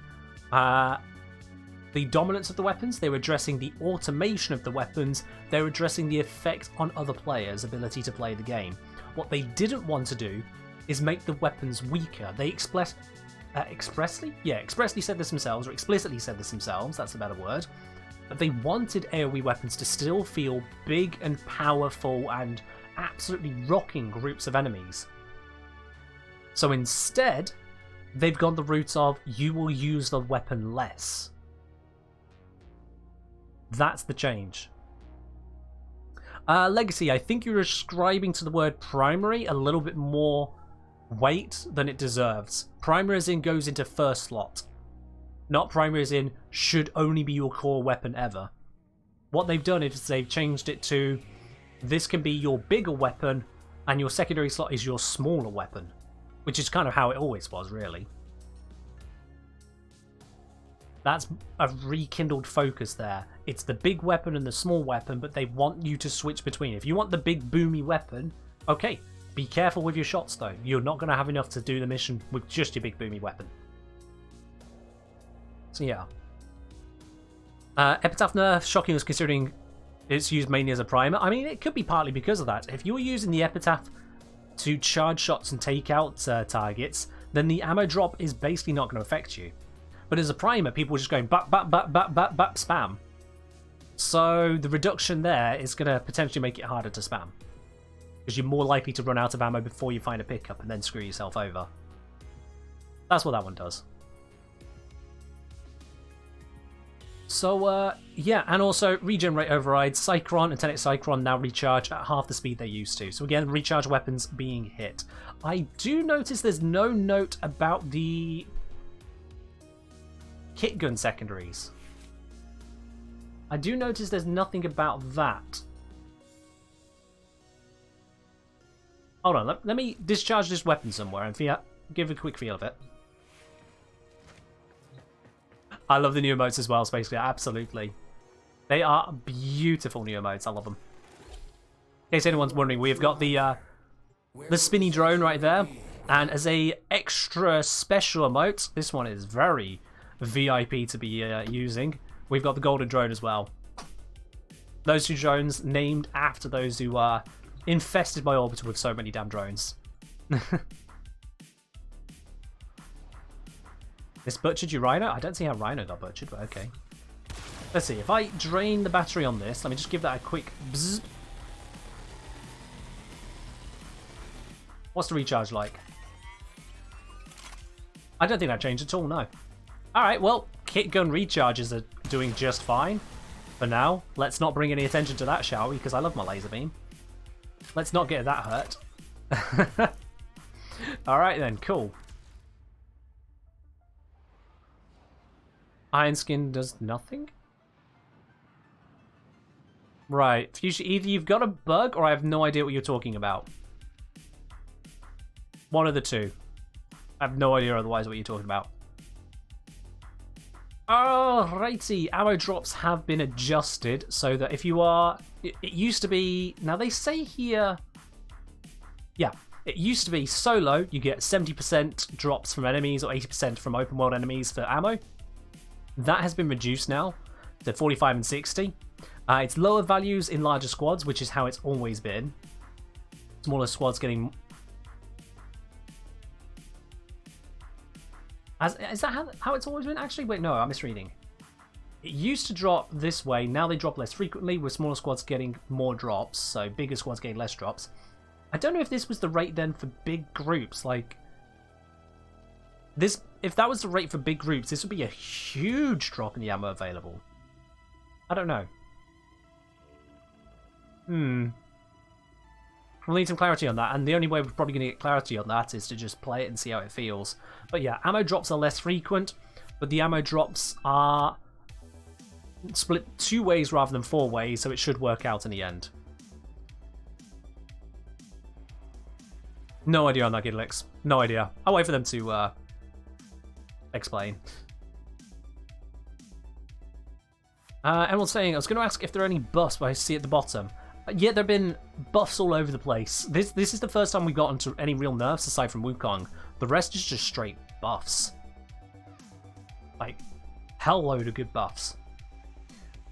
the dominance of the weapons, they were addressing the automation of the weapons, they were addressing the effect on other players' ability to play the game. What they didn't want to do is make the weapons weaker. They expressly said this themselves, or explicitly said this themselves, that's a better word. But they wanted AoE weapons to still feel big and powerful and absolutely rocking groups of enemies. So instead, they've gone the route of you will use the weapon less. That's the change. Legacy, I think you're ascribing to the word primary a little bit more weight than it deserves. Primary as in goes into first slot. Not primary as in should only be your core weapon ever. What they've done is they've changed it to this can be your bigger weapon and your secondary slot is your smaller weapon. Which is kind of how it always was, really. That's a rekindled focus there. It's the big weapon and the small weapon, but they want you to switch between. If you want the big boomy weapon, okay, be careful with your shots though. You're not going to have enough to do the mission with just your big boomy weapon. So yeah. Epitaph Nerf, shocking was considering it's used mainly as a primer. I mean, it could be partly because of that. If you're using the Epitaph to charge shots and take out targets, then the ammo drop is basically not going to affect you. But as a primer, people are just going bap, bap, bap, bap, bap, bap, spam. So the reduction there is going to potentially make it harder to spam. Because you're more likely to run out of ammo before you find a pickup and then screw yourself over. That's what that one does. So, yeah, and also regen rate overrides. Cycron and Tenet Cycron now recharge at half the speed they used to. So again, recharge weapons being hit. I do notice there's no note about the kit gun secondaries. I do notice there's nothing about that. Hold on, let me discharge this weapon somewhere and give a quick feel of it. I love the new emotes as well, Space Clear, absolutely. They are beautiful new emotes, I love them. In case anyone's wondering, we've got the spinny drone right there, and as a extra special emote, this one is very VIP to be using, we've got the golden drone as well. Those two drones named after those who are infested by Orbiter with so many damn drones. This butchered you Rhino? I don't see how Rhino got butchered, but okay. Let's see, if I drain the battery on this, let me just give that a quick bzzz. What's the recharge like? I don't think that changed at all, no. Alright, well, kit gun recharges are doing just fine for now. Let's not bring any attention to that, shall we? Because I love my laser beam. Let's not get that hurt. Alright then, cool. Iron Skin does nothing? Right, Fuchsia, either you've got a bug or I have no idea what you're talking about. One of the two. I have no idea otherwise what you're talking about. Alrighty, ammo drops have been adjusted so that if you are... It used to be... Now they say here... Yeah, it used to be solo, you get 70% drops from enemies or 80% from open world enemies for ammo. That has been reduced now to 45 and 60. It's lower values in larger squads, which is how it's always been. Smaller squads getting... Is that how it's always been? Actually, wait, no, I'm misreading. It used to drop this way, now they drop less frequently, with smaller squads getting more drops, so bigger squads getting less drops. I don't know if this was the rate then for big groups, like... If that was the rate for big groups, this would be a huge drop in the ammo available. I don't know. We'll need some clarity on that, and the only way we're probably going to get clarity on that is to just play it and see how it feels. But yeah, ammo drops are less frequent, but the ammo drops are split 2 ways rather than 4 ways, so it should work out in the end. No idea on that, Gidlix. No idea. I'll wait for them to explain. Everyone's saying, I was going to ask if there are any buffs, but I see at the bottom. Yeah, there have been buffs all over the place. This is the first time we've gotten to any real nerfs aside from Wukong. The rest is just straight buffs. Like, hell load of good buffs.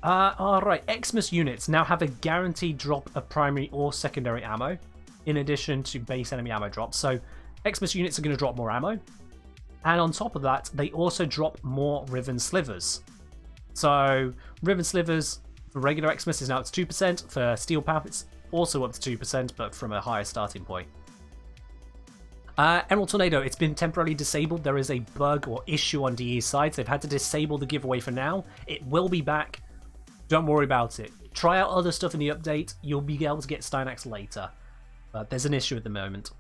Alright, Xmas units now have a guaranteed drop of primary or secondary ammo, in addition to base enemy ammo drops. So, Xmas units are going to drop more ammo. And on top of that, they also drop more Riven slivers. So, Riven slivers... For regular Xmas is now up to 2%, for Steel Path it's also up to 2%, but from a higher starting point. Emerald Tornado, it's been temporarily disabled. There is a bug or issue on DE's side, so they've had to disable the giveaway for now. It will be back. Don't worry about it. Try out other stuff in the update. You'll be able to get Stynax later. But there's an issue at the moment.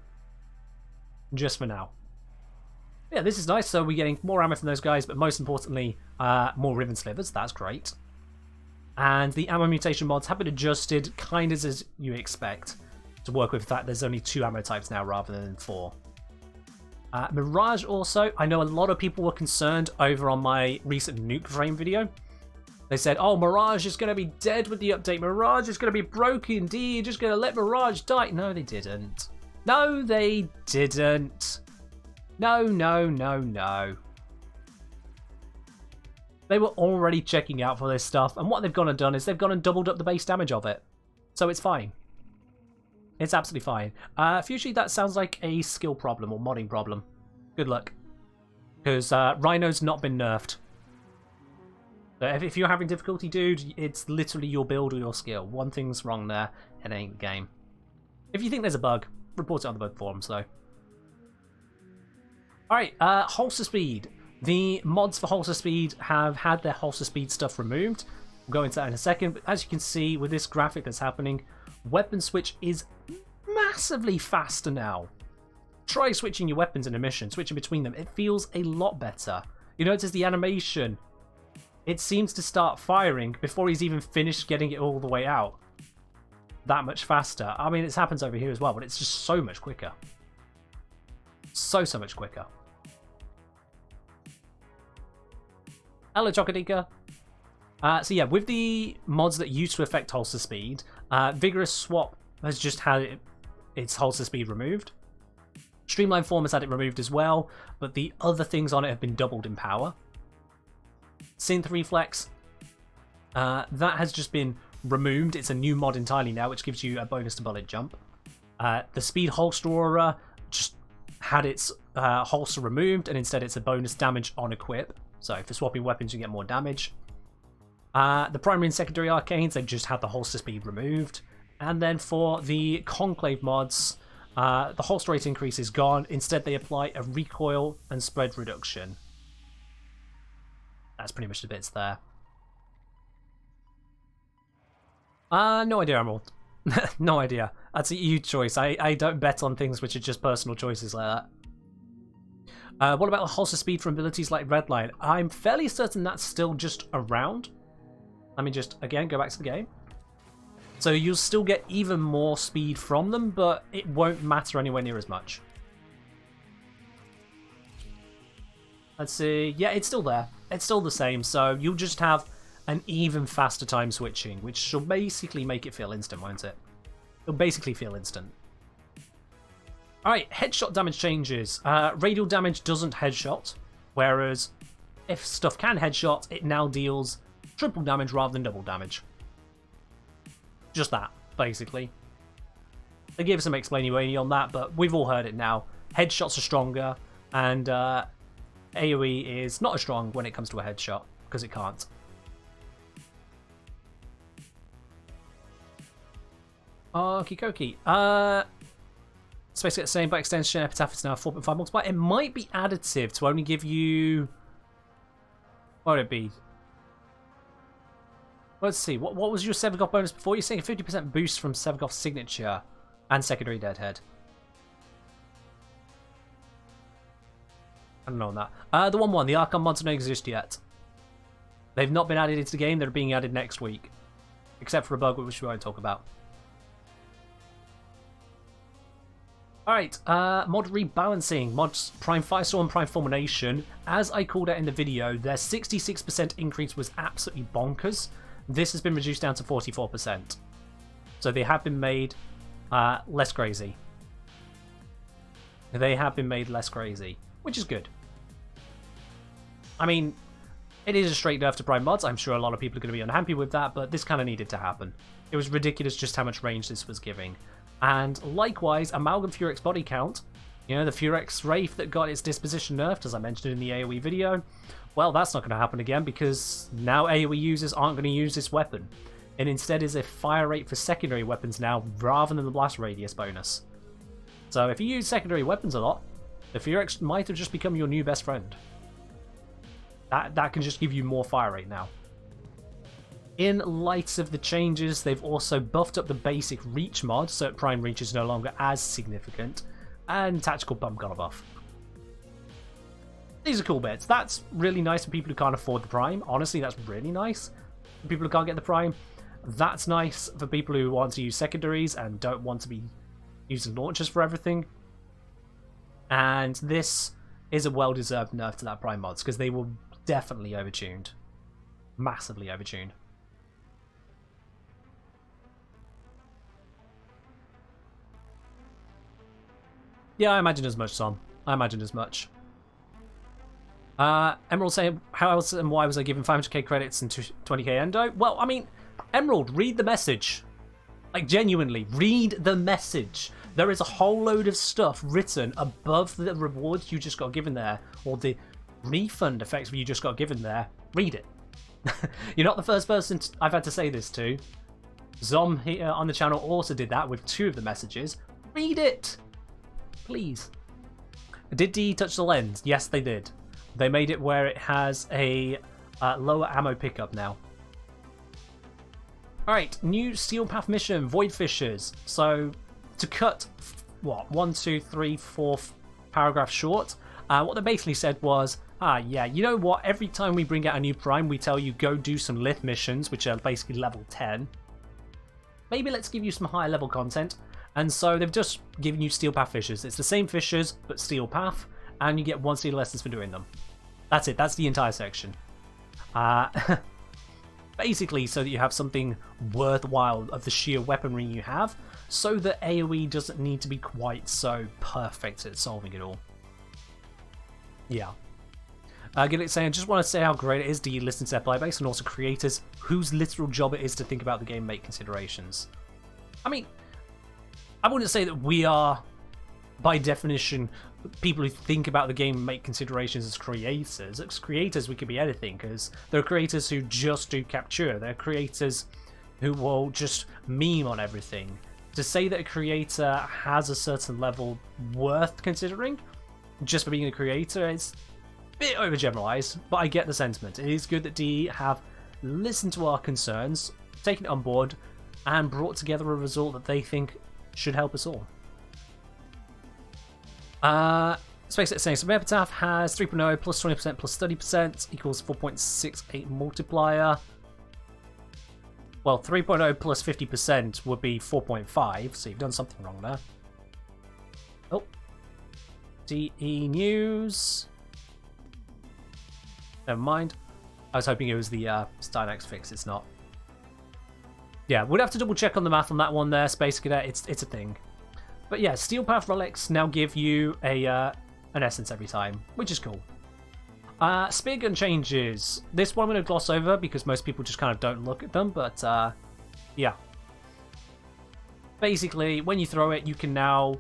Just for now. Yeah, this is nice. So we're getting more ammo from those guys, but most importantly, more Riven slivers. That's great. And the ammo mutation mods have been adjusted kind of as you expect to work with that there's only 2 ammo types now rather than 4. Mirage also, I know a lot of people were concerned over on my recent nuke frame video. They said, oh, Mirage is going to be dead with the update. Mirage is going to be broken. D, you're just going to let Mirage die. No, they didn't. No, they didn't. No, no, no, no. They were already checking out for this stuff, and what they've gone and done is they've gone and doubled up the base damage of it. So it's fine. It's absolutely fine. Usually that sounds like a skill problem or modding problem. Good luck. Because Rhino's not been nerfed. So if you're having difficulty, dude, it's literally your build or your skill. One thing's wrong there, it ain't the game. If you think there's a bug, report it on the bug forums, though. Alright, holster speed. The mods for holster speed have had their holster speed stuff removed. We'll go into that in a second, but as you can see with this graphic that's happening, weapon switch is massively faster now. Try switching your weapons in a mission, switching between them. It feels a lot better. You notice the animation. It seems to start firing before he's even finished getting it all the way out. That much faster. I mean, it happens over here as well, but it's just so much quicker. So much quicker. Hello, Chocodika. So yeah, with the mods that used to affect holster speed, Vigorous Swap has just had its holster speed removed. Streamline Form has had it removed as well, but the other things on it have been doubled in power. Synth Reflex, that has just been removed. It's a new mod entirely now, which gives you a bonus to bullet jump. The Speed Holster Aura just had its holster removed, and instead it's a bonus damage on equip. So for swapping weapons, you get more damage. The primary and secondary arcanes, they've just had the holster speed removed. And then for the conclave mods, the holster rate increase is gone. Instead, they apply a recoil and spread reduction. That's pretty much the bits there. No idea, Emerald. No idea. That's a huge choice. I don't bet on things which are just personal choices like that. What about the holster speed from abilities like Redline? I'm fairly certain that's still just around. Let me just, again, go back to the game. So you'll still get even more speed from them, but it won't matter anywhere near as much. Let's see. Yeah, it's still there. It's still the same, so you'll just have an even faster time switching, which shall basically make it feel instant, won't it? It'll basically feel instant. Alright, headshot damage changes. Radial damage doesn't headshot, whereas if stuff can headshot, it now deals triple damage rather than double damage. Just that, basically. They gave some explaining on that, but we've all heard it now. Headshots are stronger, and AoE is not as strong when it comes to a headshot, because it can't. Okie dokie. It's basically the same, but extension Epitaph is now 4.5 multiplier. It might be additive to only give you... What would it be? Let's see. What was your Sevagoth bonus before? You're saying a 50% boost from Sevagoth's signature and secondary deadhead. I don't know on that. The 1-1. The Archon mods don't exist yet. They've not been added into the game. They're being added next week. Except for a bug which we won't talk about. Alright, mod rebalancing. Mods Prime Firestorm and Prime Fulmination. As I called out in the video, their 66% increase was absolutely bonkers. This has been reduced down to 44%. So they have been made less crazy. They have been made less crazy, which is good. I mean, it is a straight nerf to Prime mods. I'm sure a lot of people are going to be unhappy with that, but this kind of needed to happen. It was ridiculous just how much range this was giving. And likewise, Amalgam Furex body count, you know, the Furex Wraith that got its disposition nerfed, as I mentioned in the AoE video, well, that's not going to happen again because now AoE users aren't going to use this weapon. And instead is a fire rate for secondary weapons now rather than the blast radius bonus. So if you use secondary weapons a lot, the Furex might have just become your new best friend. That can just give you more fire rate now. In light of the changes, they've also buffed up the basic reach mod, so prime reach is no longer as significant, and tactical bump got a buff. These are cool bits. That's really nice for people who can't afford the prime. Honestly, that's really nice. For people who can't get the prime, that's nice for people who want to use secondaries and don't want to be using launchers for everything. And this is a well-deserved nerf to that prime mods, because they were definitely overtuned. Massively overtuned. Yeah, I imagine as much, Son. I imagine as much. Emerald saying, how else and why was I given 500k credits and 20k endo? Well, I mean, Emerald, read the message. Like, genuinely, read the message. There is a whole load of stuff written above the rewards you just got given there, or the refund effects you just got given there. Read it. You're not the first person I've had to say this to. Zom here on the channel also did that with 2 of the messages. Read it! Please. Did D touch the lens? Yes, they did. They made it where it has a lower ammo pickup now. Alright, new Steel Path mission, Void Fishers. So, to cut, what, 1, 2, 3, 4 paragraphs short, what they basically said was, yeah, you know what, every time we bring out a new prime, we tell you go do some Lith missions, which are basically level 10. Maybe let's give you some higher level content. And so they've just given you Steel Path Fishers. It's the same fishers, but Steel Path, and you get 1 Steel Essence for doing them. That's it, that's the entire section. Basically, so that you have something worthwhile of the sheer weaponry you have, so that AoE doesn't need to be quite so perfect at solving it all. Yeah. Gillick saying, I just want to say how great it is to listen to their playbase and also creators whose literal job it is to think about the game and make considerations. I mean, I wouldn't say that we are by definition, people who think about the game and make considerations as creators. As creators, we could be anything, because there are creators who just do capture. There are creators who will just meme on everything. To say that a creator has a certain level worth considering, just for being a creator, is a bit overgeneralized, but I get the sentiment. It is good that DE have listened to our concerns, taken it on board, and brought together a result that they think should help us all. SpaceX saying some Epitaph has 3.0 plus 20% plus 30% equals 4.68 multiplier. Well, 3.0 plus 50% would be 4.5, so you've done something wrong there. Oh. DE News. Never mind. I was hoping it was the Stynex fix, it's not. Yeah, we'd have to double check on the math on that one there, Space Cadet, it's a thing. But yeah, Steel Path relics now give you an essence every time, which is cool. Spear gun changes. This one I'm going to gloss over because most people just kind of don't look at them, but yeah. Basically, when you throw it, you can now...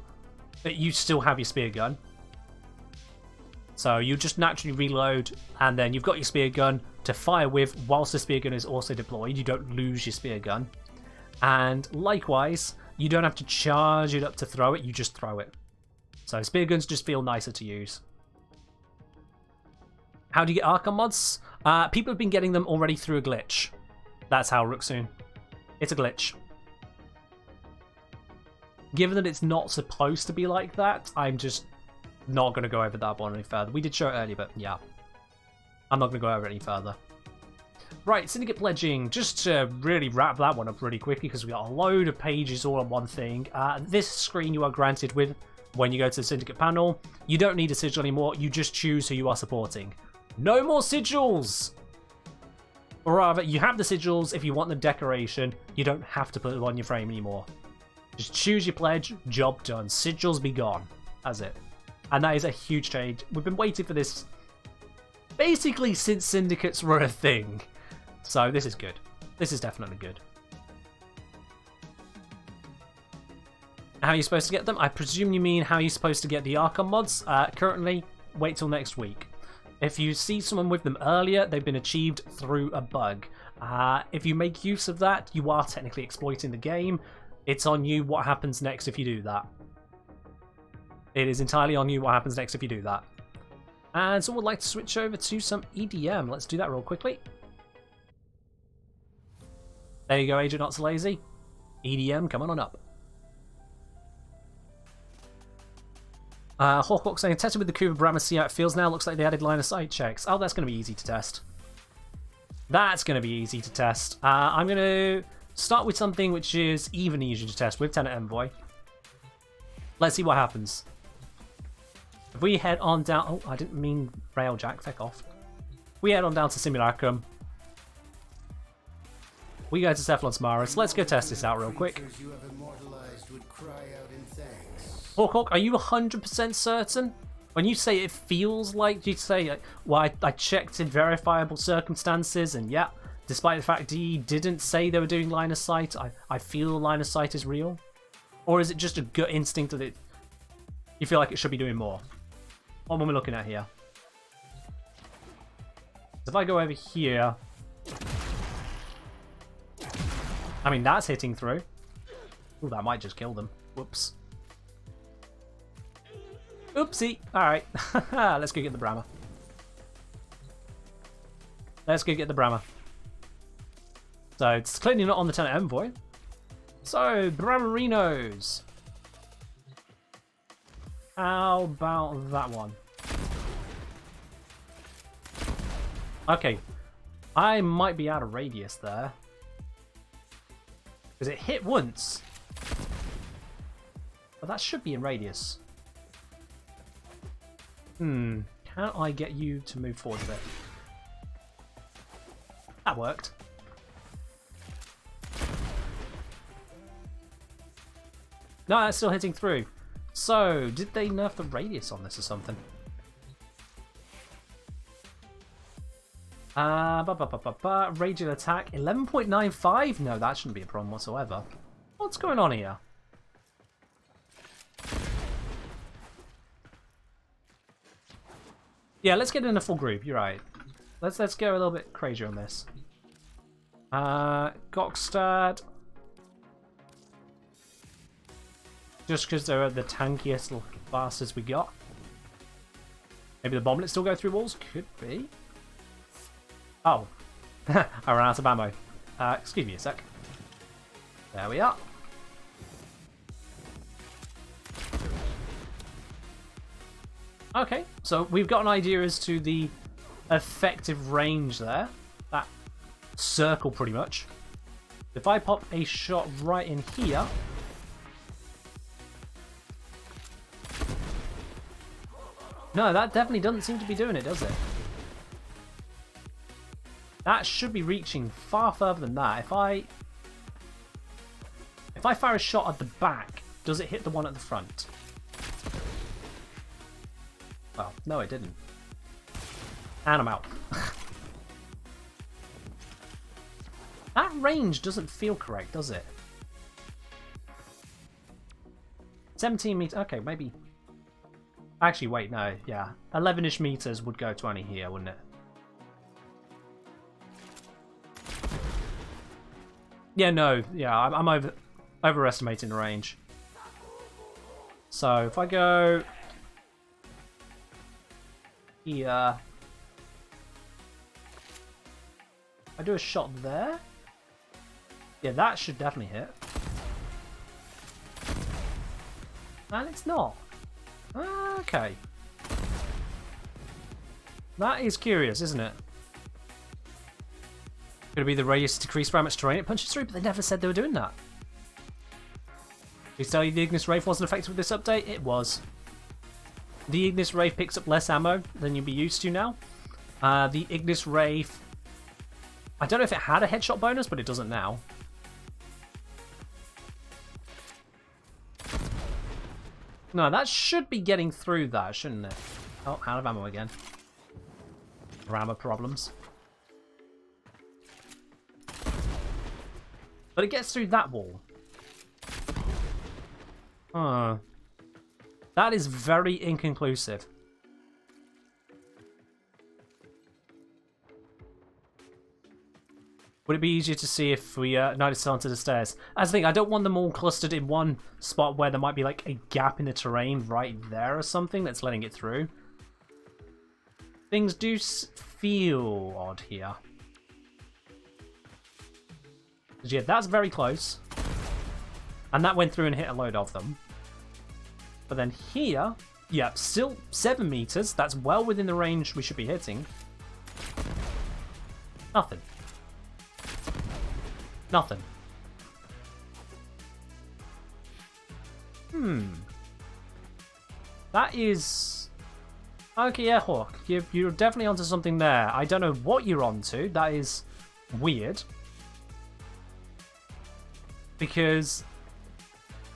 You still have your spear gun. So you just naturally reload, and then you've got your spear gun to fire with whilst the spear gun is also deployed. You don't lose your spear gun. And likewise, you don't have to charge it up to throw it, you just throw it. So spear guns just feel nicer to use. How do you get Archon mods? People have been getting them already through a glitch. That's how, Rooksoon. It's a glitch. Given that it's not supposed to be like that, I'm just not going to go over that one any further. We did show it earlier, but yeah. I'm not going to go over it any further. Right, Syndicate Pledging. Just to really wrap that one up really quickly, because we got a load of pages all on one thing. This screen you are granted with when you go to the Syndicate panel. You don't need a sigil anymore. You just choose who you are supporting. No more sigils! Or rather, you have the sigils if you want the decoration. You don't have to put them on your frame anymore. Just choose your pledge, job done. Sigils be gone. That's it. And that is a huge change. We've been waiting for this basically since syndicates were a thing. So this is good. This is definitely good. How are you supposed to get them? I presume you mean how you're supposed to get the Archon mods. Currently, wait till next week. If you see someone with them earlier, they've been achieved through a bug. If you make use of that, you are technically exploiting the game. It's on you what happens next if you do that. It is entirely on you what happens next if you do that. And someone would like to switch over to some EDM. Let's do that real quickly. There you go, Agent Not So Lazy. EDM coming on up. Hawkwalk saying, tested with the Kuba Brahma, see how it feels now. Looks like they added line of sight checks. Oh, that's going to be easy to test. That's going to be easy to test. I'm going to start with something which is even easier to test with Tenet Envoy. Let's see what happens. If we head on down... Oh, I didn't mean Railjack. Feck off. We head on down to Simulacrum. We go to Cephalon's Maris. Let's go test this out real quick. Hawkwalk, are you 100% certain? When you say it feels like, you say, well, I checked in verifiable circumstances, and yeah, despite the fact he didn't say they were doing line of sight, I feel line of sight is real? Or is it just a gut instinct that you feel like it should be doing more? What am I looking at here? If I go over here... I mean, that's hitting through. Ooh, that might just kill them. Whoops. Oopsie. Alright. Let's go get the Brahma. Let's go get the Brahma. So, it's clearly not on the Tenet Envoy. So, Brahmarinos. How about that one? Okay. I might be out of radius there. Because it hit once. But that should be in radius. Can I get you to move forward a bit? That worked. No, that's still hitting through. So, did they nerf the radius on this or something? Radial attack, 11.95? No, that shouldn't be a problem whatsoever. What's going on here? Yeah, let's get in a full group. You're right. Let's go a little bit crazier on this. Gokstad. Just because they're the tankiest little bastards we got. Maybe the bomblets still go through walls? Could be. Oh. I ran out of ammo. Excuse me a sec. There we are. Okay, so we've got an idea as to the effective range there. That circle, pretty much. If I pop a shot right in here... No, that definitely doesn't seem to be doing it, does it? That should be reaching far further than that. If I fire a shot at the back, does it hit the one at the front? Well, no, it didn't. And I'm out. That range doesn't feel correct, does it? 17 meters. Okay, maybe. Actually, wait, no. Yeah. 11-ish meters would go 20 here, wouldn't it? Yeah, no. Yeah, I'm overestimating the range. So if I go here, I do a shot there. Yeah, that should definitely hit. And it's not. Okay. That is curious, isn't it? Could it be the radius decreased by how much terrain it punches through? But they never said they were doing that. Did we tell you the Ignis Wraith wasn't effective with this update? It was. The Ignis Wraith picks up less ammo than you'd be used to now. The Ignis Wraith... I don't know if it had a headshot bonus, but it doesn't now. No, that should be getting through that, shouldn't it? Oh, out of ammo again. Rammer problems. But it gets through that wall. Huh. That is very inconclusive. Would it be easier to see if we noticed onto the stairs? As the thing, I don't want them all clustered in one spot where there might be like a gap in the terrain right there or something that's letting it through. Things do feel odd here. Yeah, that's very close. And that went through and hit a load of them. But then here, yeah, still 7 meters. That's well within the range we should be hitting. Nothing. Nothing. That is... Okay, yeah, Hawk. You're definitely onto something there. I don't know what you're onto. That is weird. Because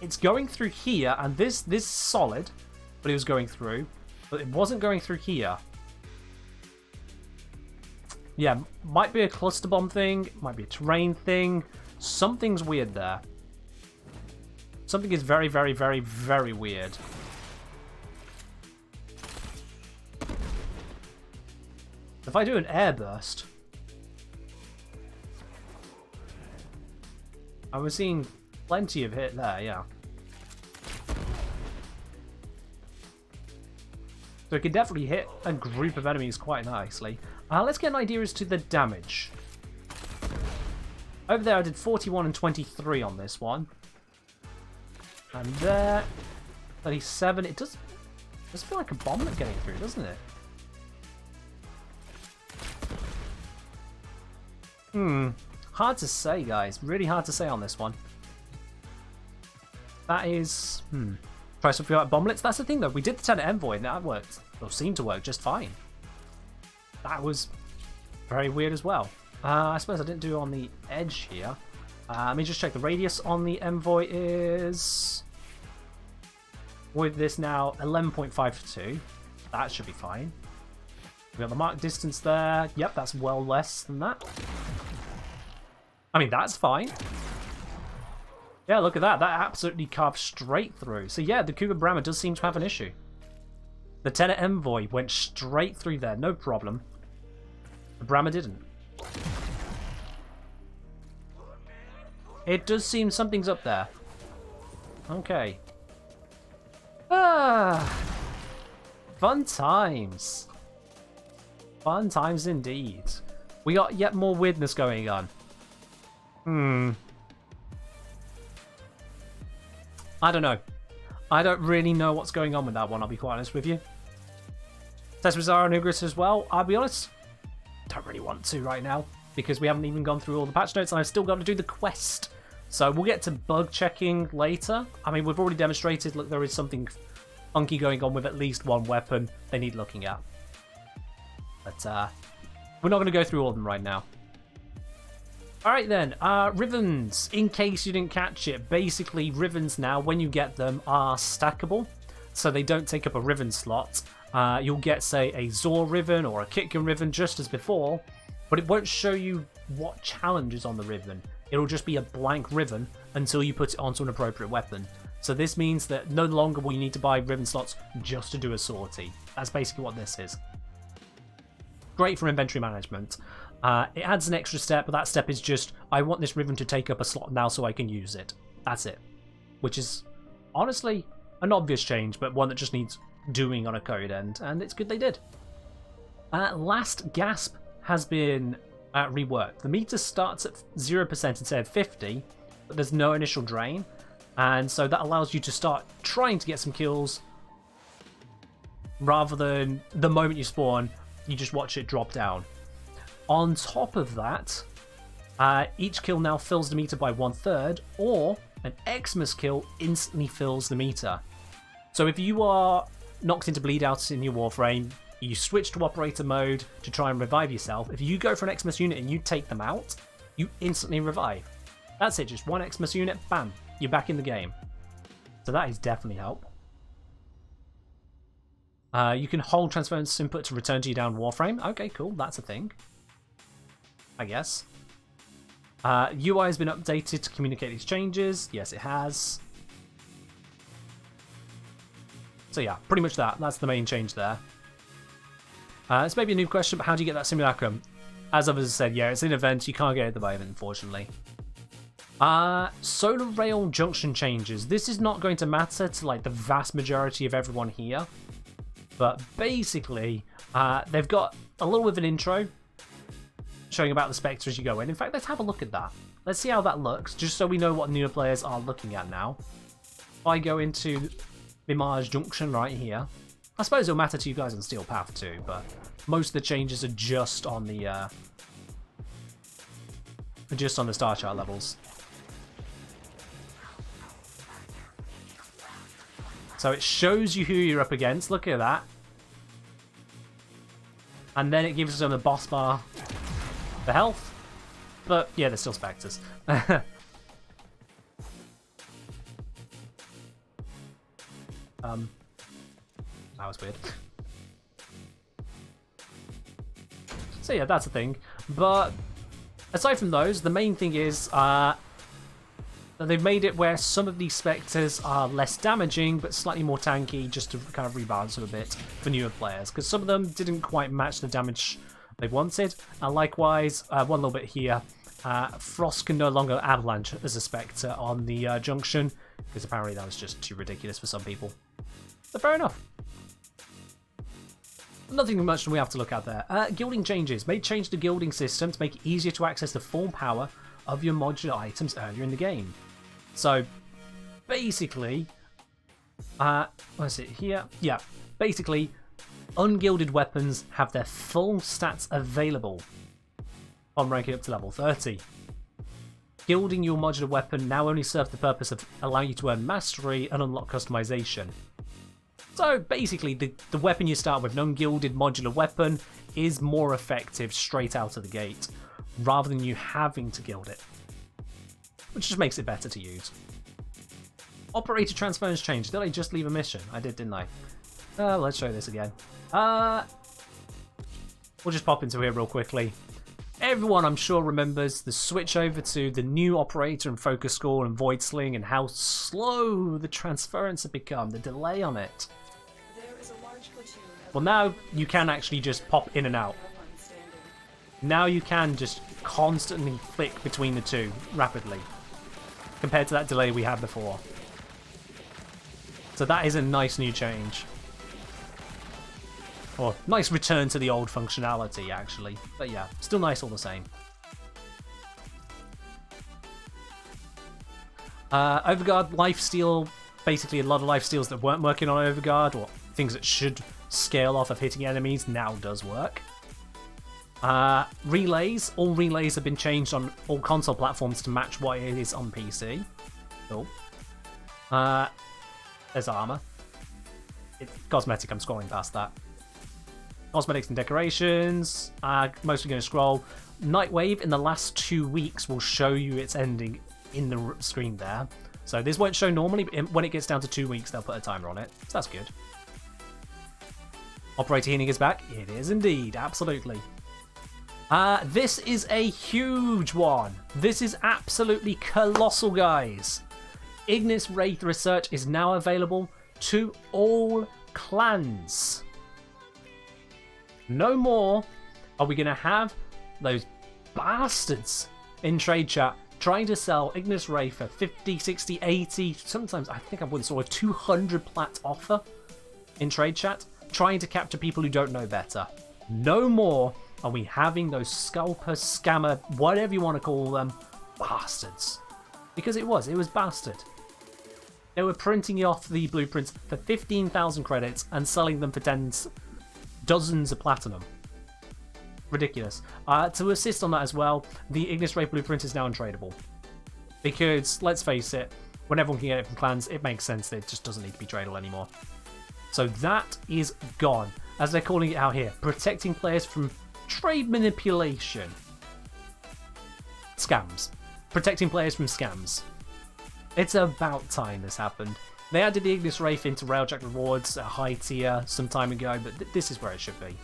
it's going through here, and this is solid, but it was going through. But it wasn't going through here. Yeah, might be a cluster bomb thing, might be a terrain thing. Something's weird there. Something is very, very, very, very weird. If I do an air burst, I was seeing plenty of hit there, yeah. So it can definitely hit a group of enemies quite nicely. Let's get an idea as to the damage. Over there I did 41 and 23 on this one. And there, 37. It does feel like a bomblet getting through, doesn't it? Hard to say, guys. Really hard to say on this one. That is... Try something like bomblets. That's the thing, though. We did the Tenet Envoy, and that worked. Or seemed to work just fine. That was very weird as well. I suppose I didn't do it on the edge here. Let me just check. The radius on the Envoy is... With this now, 11.52. That should be fine. We got the mark distance there. Yep, that's well less than that. I mean, that's fine. Yeah, look at that. That absolutely carved straight through. So yeah, the Kuga Brahma does seem to have an issue. The Tenor Envoy went straight through there, no problem. The Brahma didn't. It does seem something's up there. Okay. Fun times. Fun times indeed. We got yet more weirdness going on. I don't know. I don't really know what's going on with that one, I'll be quite honest with you. Tesmazar and Ugris as well, I'll be honest. Don't really want to right now, because we haven't even gone through all the patch notes and I've still got to do the quest. So we'll get to bug checking later. I mean, we've already demonstrated, look, there is something funky going on with at least one weapon they need looking at. But we're not going to go through all of them right now. Alright then, Rivens, in case you didn't catch it, basically Rivens now, when you get them, are stackable, so they don't take up a Riven slot. You'll get, say, a Zor Riven or a Kitkin Riven just as before, but it won't show you what challenge is on the Riven. It'll just be a blank Riven until you put it onto an appropriate weapon. So this means that no longer will you need to buy Riven slots just to do a sortie. That's basically what this is. Great for inventory management. It adds an extra step, but that step is just, I want this Riven to take up a slot now so I can use it. That's it. Which is, honestly, an obvious change, but one that just needs doing on a code end, and it's good they did. Last Gasp has been reworked. The meter starts at 0% instead of 50, but there's no initial drain, and so that allows you to start trying to get some kills rather than the moment you spawn, you just watch it drop down. On top of that, each kill now fills the meter by 1/3, or an Xmas kill instantly fills the meter. So if you are knocked into bleed out in your Warframe, you switch to operator mode to try and revive yourself. If you go for an Xmas unit and you take them out, you instantly revive. That's it, just one Xmas unit, bam, you're back in the game. So that is definitely help. You can hold transference input to return to your down Warframe. Okay, cool, that's a thing, I guess. UI has been updated to communicate these changes. Yes, it has. So yeah, pretty much that. That's the main change there. This may be a new question, but how do you get that simulacrum? As others have said, yeah, it's an event. You can't get it at the moment, unfortunately. Solar Rail Junction changes. This is not going to matter to like the vast majority of everyone here. But basically, they've got a little bit of an intro showing about the Spectre as you go in. In fact, let's have a look at that. Let's see how that looks, just so we know what newer players are looking at now. If I go into Image Junction right here, I suppose it'll matter to you guys on Steel Path too, but most of the changes are just on the star chart levels. So it shows you who you're up against. Look at that. And then it gives them the boss bar for health. But yeah, they're still Spectres. That was weird. So yeah, that's a thing. But aside from those, the main thing is they've made it where some of these Spectres are less damaging, but slightly more tanky, just to kind of rebalance them a bit for newer players, because some of them didn't quite match the damage they wanted. And likewise, one little bit here, Frost can no longer avalanche as a Spectre on the Junction, because apparently that was just too ridiculous for some people. But fair enough. Nothing much we have to look at there. Gilding Changes. May change the gilding system to make it easier to access the full power of your modular items earlier in the game. So, basically, what's it here? Yeah, basically, ungilded weapons have their full stats available on ranking up to level 30. Gilding your modular weapon now only serves the purpose of allowing you to earn mastery and unlock customization. So, basically, the weapon you start with, an ungilded modular weapon, is more effective straight out of the gate, rather than you having to gild it, which just makes it better to use. Operator transference change. Did I just leave a mission? I did, didn't I? Let's show this again. We'll just pop into here real quickly. Everyone, I'm sure, remembers the switch over to the new operator and focus score and void sling and how slow the transference had become, the delay on it. There is a large large platoon of Well, now you can actually just pop in and out. one standing. Now you can just constantly flick between the two rapidly, compared to that delay we had before. So that is a nice new change. Or nice return to the old functionality, actually. But yeah, still nice all the same. Overguard lifesteal, basically a lot of lifesteals that weren't working on Overguard, or things that should scale off of hitting enemies, now does work. Relays, all relays have been changed on all console platforms to match what it is on PC. Cool. There's armor. It's cosmetic, I'm scrolling past that. Cosmetics and decorations, mostly going to scroll. Nightwave in the last 2 weeks will show you its ending in the screen there. So this won't show normally, but when it gets down to 2 weeks, they'll put a timer on it. So that's good. Operator healing is back. It is indeed, absolutely. This is a huge one. This is absolutely colossal, guys. Ignis Wraith Research is now available to all clans. No more are we going to have those bastards in trade chat trying to sell Ignis Wraith for 50, 60, 80, sometimes I think I once saw a 200 plat offer in trade chat, trying to capture people who don't know better. No more are we having those scalper, scammer, whatever you want to call them, bastards. Because it was bastard. They were printing off the blueprints for 15,000 credits and selling them for dozens of platinum. Ridiculous. To assist on that as well, the Ignis Wraith blueprint is now untradeable. Because, let's face it, when everyone can get it from clans, it makes sense that it just doesn't need to be tradable anymore. So that is gone. As they're calling it out here, protecting players from trade manipulation. Scams. Protecting players from scams. It's about time this happened. They added the Ignis Wraith into Railjack rewards at high tier some time ago, but this is where it should be.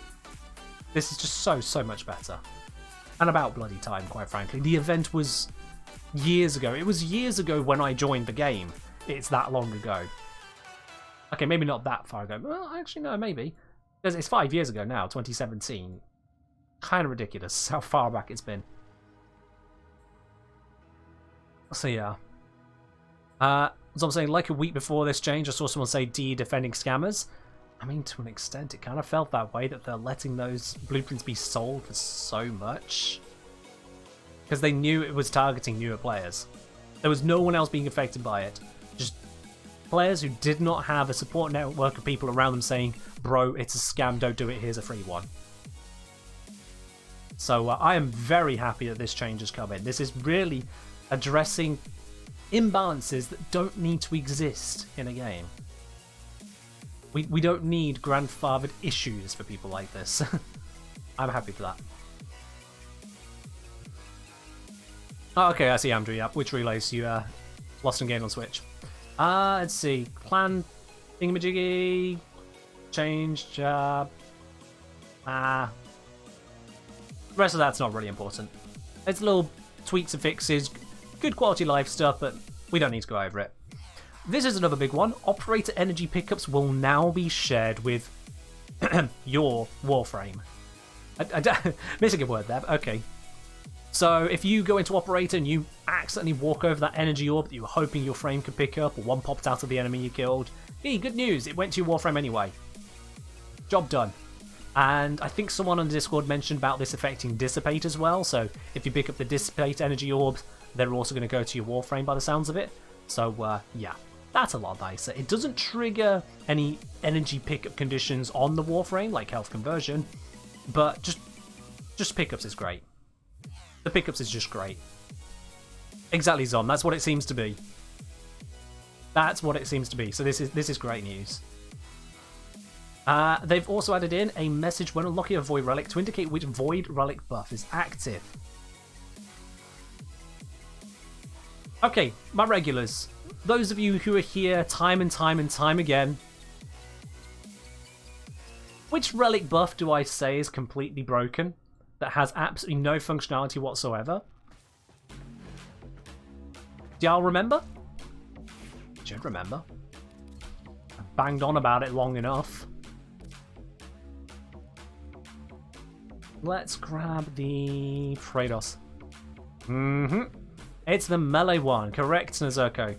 This is just so much better. And about bloody time, quite frankly. The event was years ago. It was years ago when I joined the game. It's that long ago. Okay, maybe not that far ago. Well, actually, no, maybe. Because it's 5 years ago now, 2017. Kind of ridiculous how far back it's been. So yeah. So I'm saying, like a week before this change, I saw someone say defending scammers. I mean, to an extent, it kind of felt that way, that they're letting those blueprints be sold for so much. Because they knew it was targeting newer players. There was no one else being affected by it. Just players who did not have a support network of people around them saying, bro, it's a scam, don't do it, here's a free one. So I am very happy that this change has come in. This is really addressing imbalances that don't need to exist in a game. We don't need grandfathered issues for people like this. I'm happy for that. Oh, okay, I see Andrew, yeah. Which relays you lost and gained on Switch? Let's see. Clan thingamajiggy changed. The rest of that's not really important. It's little tweaks and fixes, good quality life stuff, but we don't need to go over it. This is another big one. Operator energy pickups will now be shared with your Warframe. Missing a word there, but okay. So if you go into Operator and you accidentally walk over that energy orb that you were hoping your frame could pick up, or one popped out of the enemy you killed, hey, good news, it went to your Warframe anyway. Job done. And I think someone on Discord mentioned about this affecting Dissipate as well, so if you pick up the Dissipate energy orbs, they're also going to go to your Warframe by the sounds of it. So, yeah, that's a lot nicer. It doesn't trigger any energy pickup conditions on the Warframe, like health conversion, but just pickups is great. The pickups is just great. Exactly, Zon, that's what it seems to be. That's what it seems to be, so this is great news. They've also added in a message when unlocking a Void Relic to indicate which Void Relic buff is active. Okay, my regulars. Those of you who are here time and time again. Which relic buff do I say is completely broken? That has absolutely no functionality whatsoever? Do y'all remember? Should remember. I banged on about it long enough. let's grab the Kratos. It's the melee one, correct, Nazurko?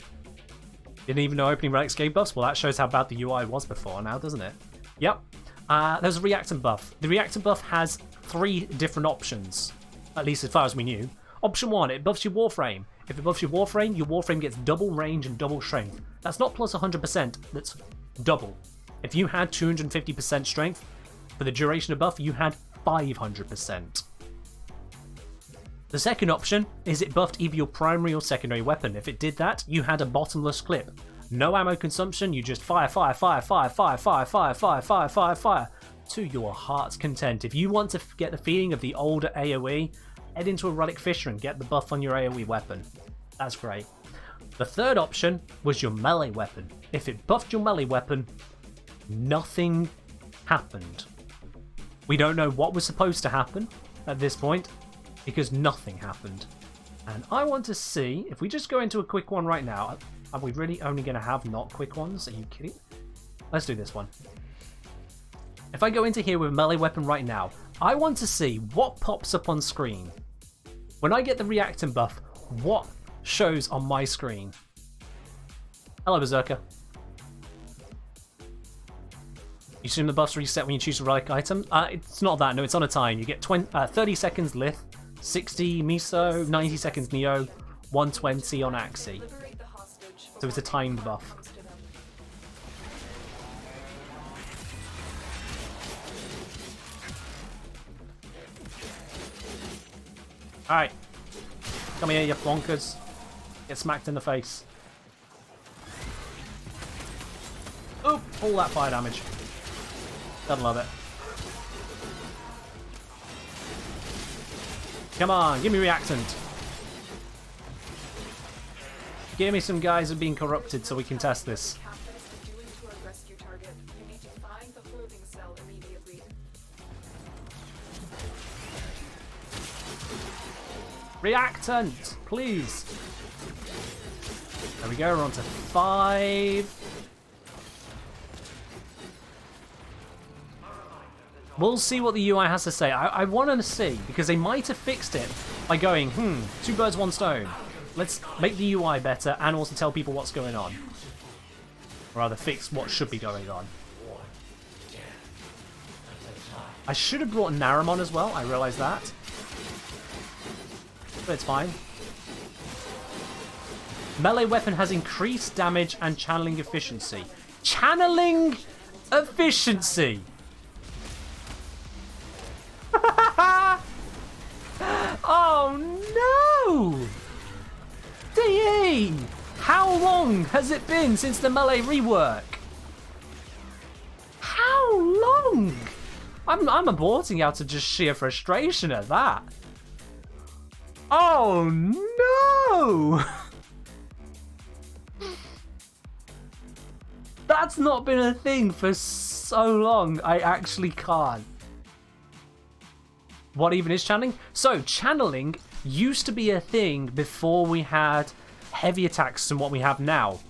Didn't even know opening relics gave buffs? Well, that shows how bad the UI was before now, doesn't it? Yep. There's a reactant buff. The reactant buff has 3 different options, at least as far as we knew. Option 1, it buffs your Warframe. If it buffs your Warframe gets double range and double strength. That's not plus 100%, that's double. If you had 250% strength, for the duration of buff, you had 500%. The second option is it buffed either your primary or secondary weapon. If it did that, you had a bottomless clip. No ammo consumption, you just fire to your heart's content. If you want to get the feeling of the older AoE, head into a Relic Fisher and get the buff on your AoE weapon. That's great. The third option was your melee weapon. If it buffed your melee weapon, nothing happened. We don't know what was supposed to happen at this point, because nothing happened. And I want to see, if we just go into a quick one right now, are we really only going to have not quick ones? Are you kidding? Let's do this one. If I go into here with a melee weapon right now, I want to see what pops up on screen. When I get the reactant buff, what shows on my screen? Hello, Berserker. You assume the buffs reset when you choose a relic item? It's not that, no, it's on a time. You get 30 seconds Lith, 60 Miso, 90 seconds Neo, 120 on Axie. So it's a timed buff. Alright. Come here, you bonkers. Get smacked in the face. Oop! All that fire damage. Gotta love it. Come on, give me reactant. Give me some guys who are being corrupted so we can test this. Reactant, please. There we go, we're on to 5. We'll see what the UI has to say. I want to see, because they might have fixed it by going, 2 birds, 1 stone. Let's make the UI better and also tell people what's going on. Or rather, fix what should be going on. I should have brought Naramon as well, I realised that. But it's fine. Melee weapon has increased damage and channeling efficiency. Channeling efficiency! Oh no! DE! How long has it been since the melee rework? How long? I'm aborting out of just sheer frustration at that. Oh no! That's not been a thing for so long. I actually can't. What even is channeling? So, channeling used to be a thing before we had heavy attacks than what we have now.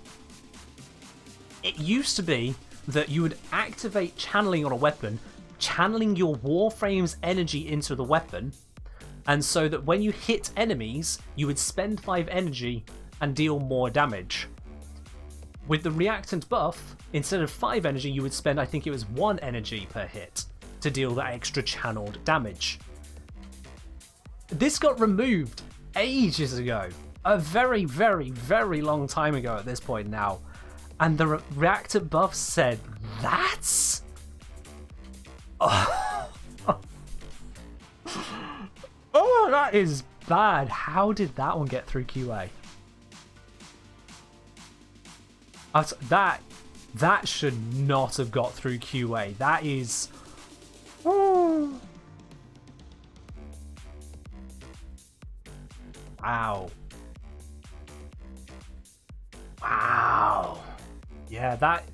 It used to be that you would activate channeling on a weapon, channeling your Warframe's energy into the weapon, and so that when you hit enemies, you would spend 5 energy and deal more damage. With the reactant buff, instead of 5 energy, you would spend, I think it was 1 energy per hit to deal that extra channeled damage. This got removed ages ago. A very, very, very long time ago at this point now. And the reactant buff said, that's... Oh. Oh, that is bad. How did that one get through QA? That should not have got through QA. That is... Ooh. Wow. Wow. Yeah, that...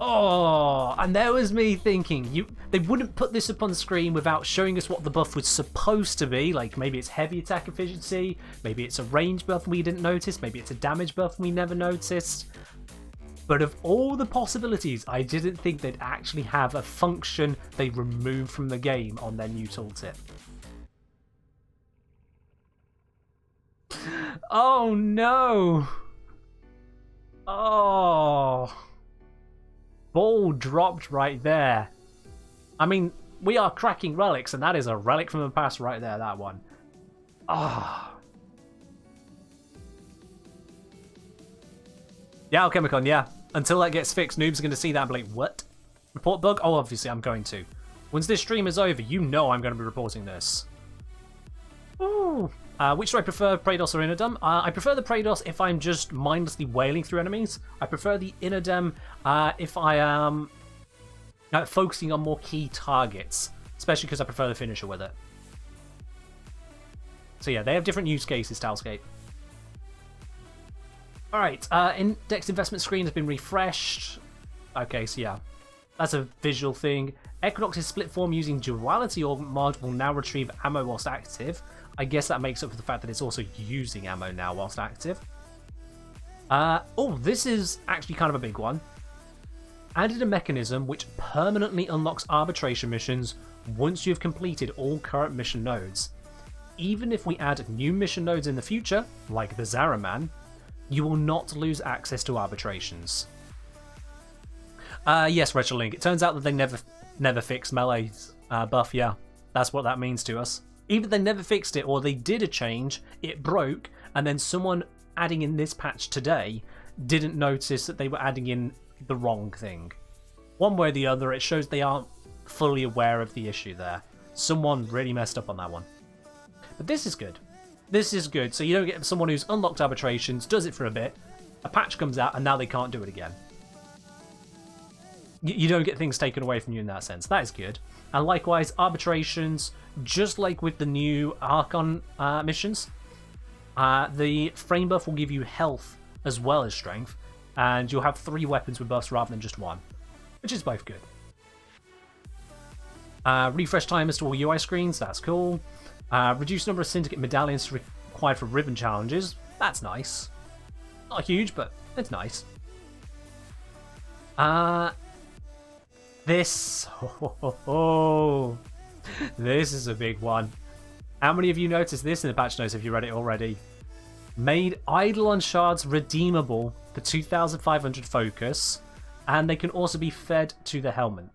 Oh, and there was me thinking, they wouldn't put this up on screen without showing us what the buff was supposed to be. Like, maybe it's heavy attack efficiency, maybe it's a range buff we didn't notice, maybe it's a damage buff we never noticed. But of all the possibilities, I didn't think they'd actually have a function they removed from the game on their new tooltip. Oh no! Oh! Ball dropped right there. I mean, we are cracking relics, and that is a relic from the past right there, that one. Ah. Oh. Yeah, Alchemicon, yeah. Until that gets fixed, noobs are going to see that and be like, what? Report bug? Oh, obviously I'm going to. Once this stream is over, you know I'm going to be reporting this. Ooh. Which do I prefer, Praedos or Inodem? I prefer the Praedos if I'm just mindlessly wailing through enemies. I prefer the Inodem if I am focusing on more key targets, especially because I prefer the finisher with it. So yeah, they have different use cases, Talscape. Alright, index investment screen has been refreshed. Okay, so yeah, that's a visual thing. Equinox's split form using duality augment mod will now retrieve ammo whilst active. I guess that makes up for the fact that it's also using ammo now whilst active. Oh, this is actually kind of a big one. Added a mechanism which permanently unlocks arbitration missions once you've completed all current mission nodes. Even if we add new mission nodes in the future, like the Zaraman, you will not lose access to arbitrations. Yes, Retrolink, it turns out that they never fixed Melee's buff, yeah. That's what that means to us. Either they never fixed it or they did a change, it broke, and then someone adding in this patch today didn't notice that they were adding in the wrong thing. One way or the other, it shows they aren't fully aware of the issue there. Someone really messed up on that one. But this is good. This is good, so you don't get someone who's unlocked arbitrations, does it for a bit, a patch comes out, and now they can't do it again. You don't get things taken away from you in that sense. That is good. And likewise, arbitrations, just like with the new Archon missions, the frame buff will give you health as well as strength, and you'll have 3 weapons with buffs rather than just 1, which is both good. Refresh timers to all UI screens, that's cool. Reduced number of Syndicate medallions required for Riven challenges, that's nice. Not huge, but it's nice. This is a big one. How many of you noticed this in the patch notes if you read it already? Made Eidolon Shards redeemable for 2,500 focus, and they can also be fed to the helmet.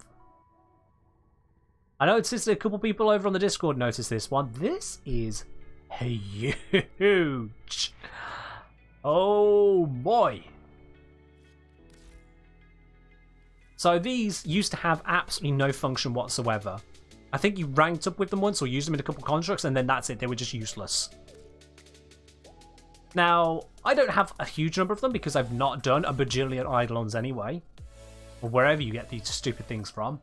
I noticed a couple people over on the Discord noticed this one. This is huge. Oh boy. So these used to have absolutely no function whatsoever. I think you ranked up with them once or used them in a couple constructs and then that's it, they were just useless. Now, I don't have a huge number of them because I've not done a bajillion Eidolons anyway. Or wherever you get these stupid things from.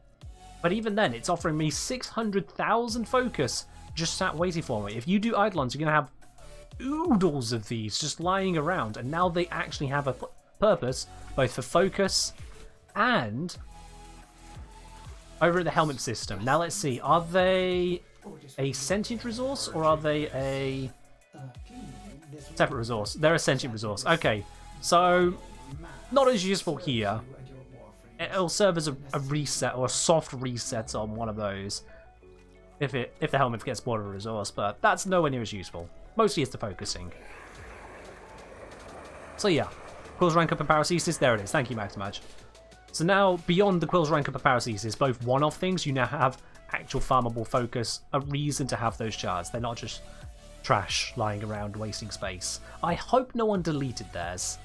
But even then, it's offering me 600,000 focus just sat waiting for me. If you do Eidolons, you're going to have oodles of these just lying around. And now they actually have a purpose, both for focus and over at the helmet system. Now let's see, are they a sentient resource or are they a separate resource? They're a sentient resource. Okay, so not as useful here. It'll serve as a reset or a soft reset on one of those if the helmet gets bored of a resource, but that's nowhere near as useful. Mostly it's the focusing. So yeah, Quills rank up in Paracesis, there it is. Thank you, Maximage. So now, beyond the Quills rank up in Paracesis, both one-off things, you now have actual farmable focus, a reason to have those shards. They're not just trash lying around wasting space. I hope no one deleted theirs.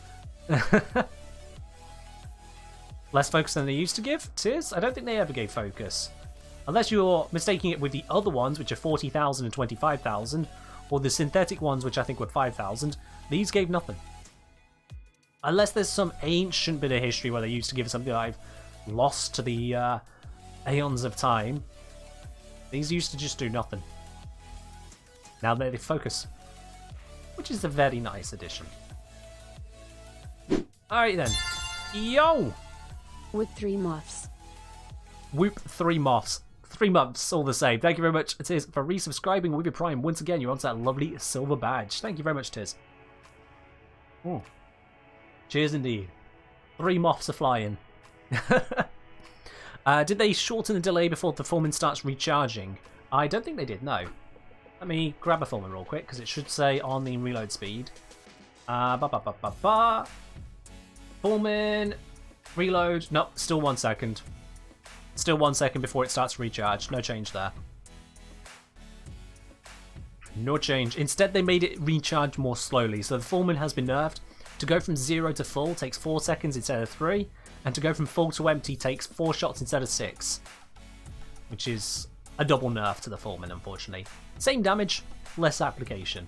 Less focus than they used to give? Tis? I don't think they ever gave focus. Unless you're mistaking it with the other ones, which are 40,000 and 25,000, or the synthetic ones, which I think were 5,000. These gave nothing. Unless there's some ancient bit of history where they used to give something that I've lost to the aeons of time. These used to just do nothing. Now they focus. Which is a very nice addition. Alright then. Yo! With 3 moths. Whoop, 3 moths. 3 months, all the same. Thank you very much, Tiz, for resubscribing with your Prime. Once again, you're onto that lovely silver badge. Thank you very much, Tiz. Ooh. Cheers indeed. 3 moths are flying. Did they shorten the delay before the Foreman starts recharging? I don't think they did, no. Let me grab a Foreman real quick, because it should say on the reload speed. Foreman, reload. Nope, still 1 second. Still 1 second before it starts to recharge. No change there. No change. Instead, they made it recharge more slowly. So the Foreman has been nerfed. To go from 0 to full takes 4 seconds instead of 3. And to go from full to empty takes 4 shots instead of 6. Which is a double nerf to the Foreman, unfortunately. Same damage, less application.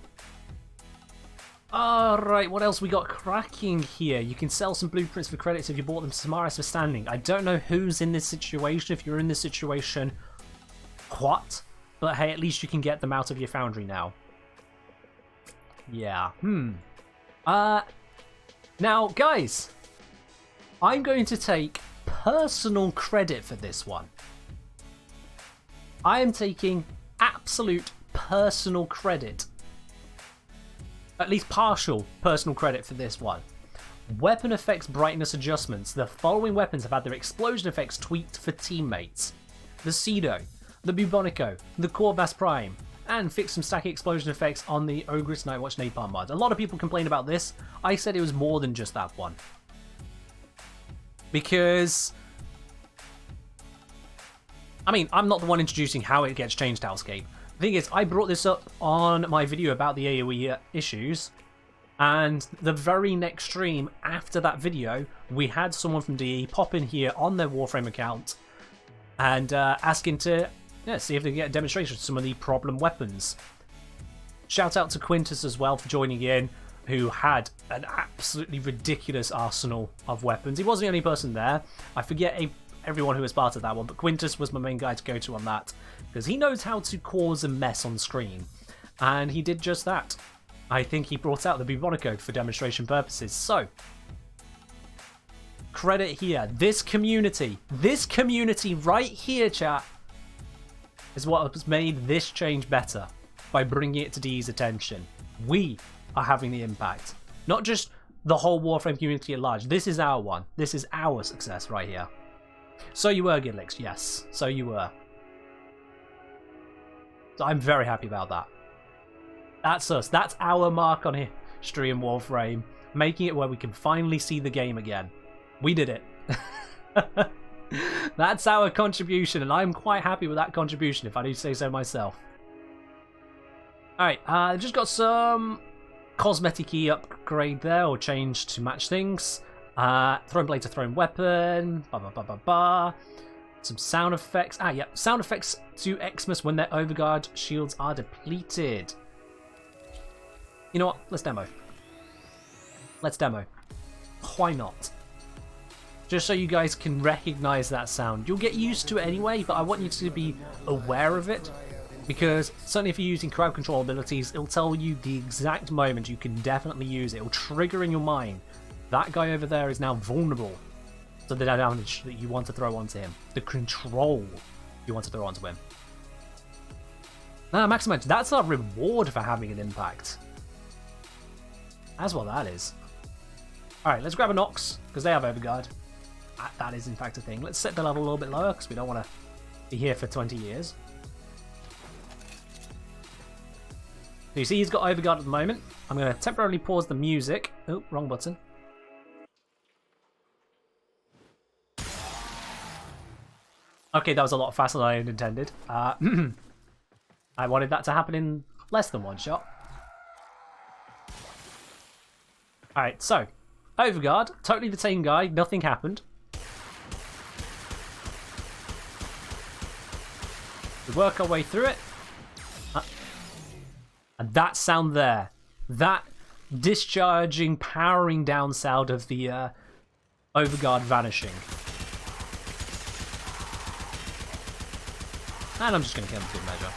Alright, what else we got cracking here? You can sell some blueprints for credits if you bought them Samaras for standing. I don't know who's in this situation. If you're in this situation, what? But hey, at least you can get them out of your foundry now. Yeah. Now, guys, I'm going to take personal credit for this one. I am taking absolute personal credit. At least partial personal credit for this one. Weapon effects brightness adjustments. The following weapons have had their explosion effects tweaked for teammates. The Cedo, the Bubonico, the Corvus Prime, and fixed some stacky explosion effects on the Ogress Nightwatch Napalm mod. A lot of people complain about this. I said it was more than just that one. Because, I mean, I'm not the one introducing how it gets changed to Hellscape. The thing is, I brought this up on my video about the AoE issues, and the very next stream after that video, we had someone from DE pop in here on their Warframe account and asking to see if they can get a demonstration of some of the problem weapons. Shout out to Quintus as well for joining in, who had an absolutely ridiculous arsenal of weapons. He wasn't the only person there. I forget everyone who was part of that one, but Quintus was my main guy to go to on that, because he knows how to cause a mess on screen, and he did just that. I think he brought out the Bubonico for demonstration purposes. So, credit here. This community right here, chat, is what has made this change better by bringing it to D's attention. We are having the impact, not just the whole Warframe community at large. This is our one. This is our success right here. So you were, Gidlix. Yes, so you were. So I'm very happy about that. That's us. That's our mark on history in Warframe, making it where we can finally see the game again. We did it. That's our contribution, and I'm quite happy with that contribution, if I do say so myself. Alright, just got some cosmetic key upgrade there, or change to match things. Thrown blade to thrown weapon. Some sound effects. Sound effects to Xmas when their overguard shields are depleted. You know what? Let's demo. Why not? Just so you guys can recognize that sound. You'll get used to it anyway, but I want you to be aware of it, because certainly if you're using crowd control abilities, it'll tell you the exact moment you can definitely use it. It'll trigger in your mind. That guy over there is now vulnerable to the damage that you want to throw onto him. The control you want to throw onto him. Maximize. That's our reward for having an impact. That's what that is. Alright, let's grab a Nox, because they have Overguard. That is in fact a thing. Let's set the level a little bit lower, because we don't want to be here for 20 years. So you see he's got Overguard at the moment. I'm going to temporarily pause the music. Oh, wrong button. Okay, that was a lot faster than I had intended. I wanted that to happen in less than one shot. Alright, so, Overguard, totally the same guy, nothing happened. We work our way through it. And that sound there, that discharging, powering down sound of the Overguard vanishing. And I'm just going to kill him for good measure.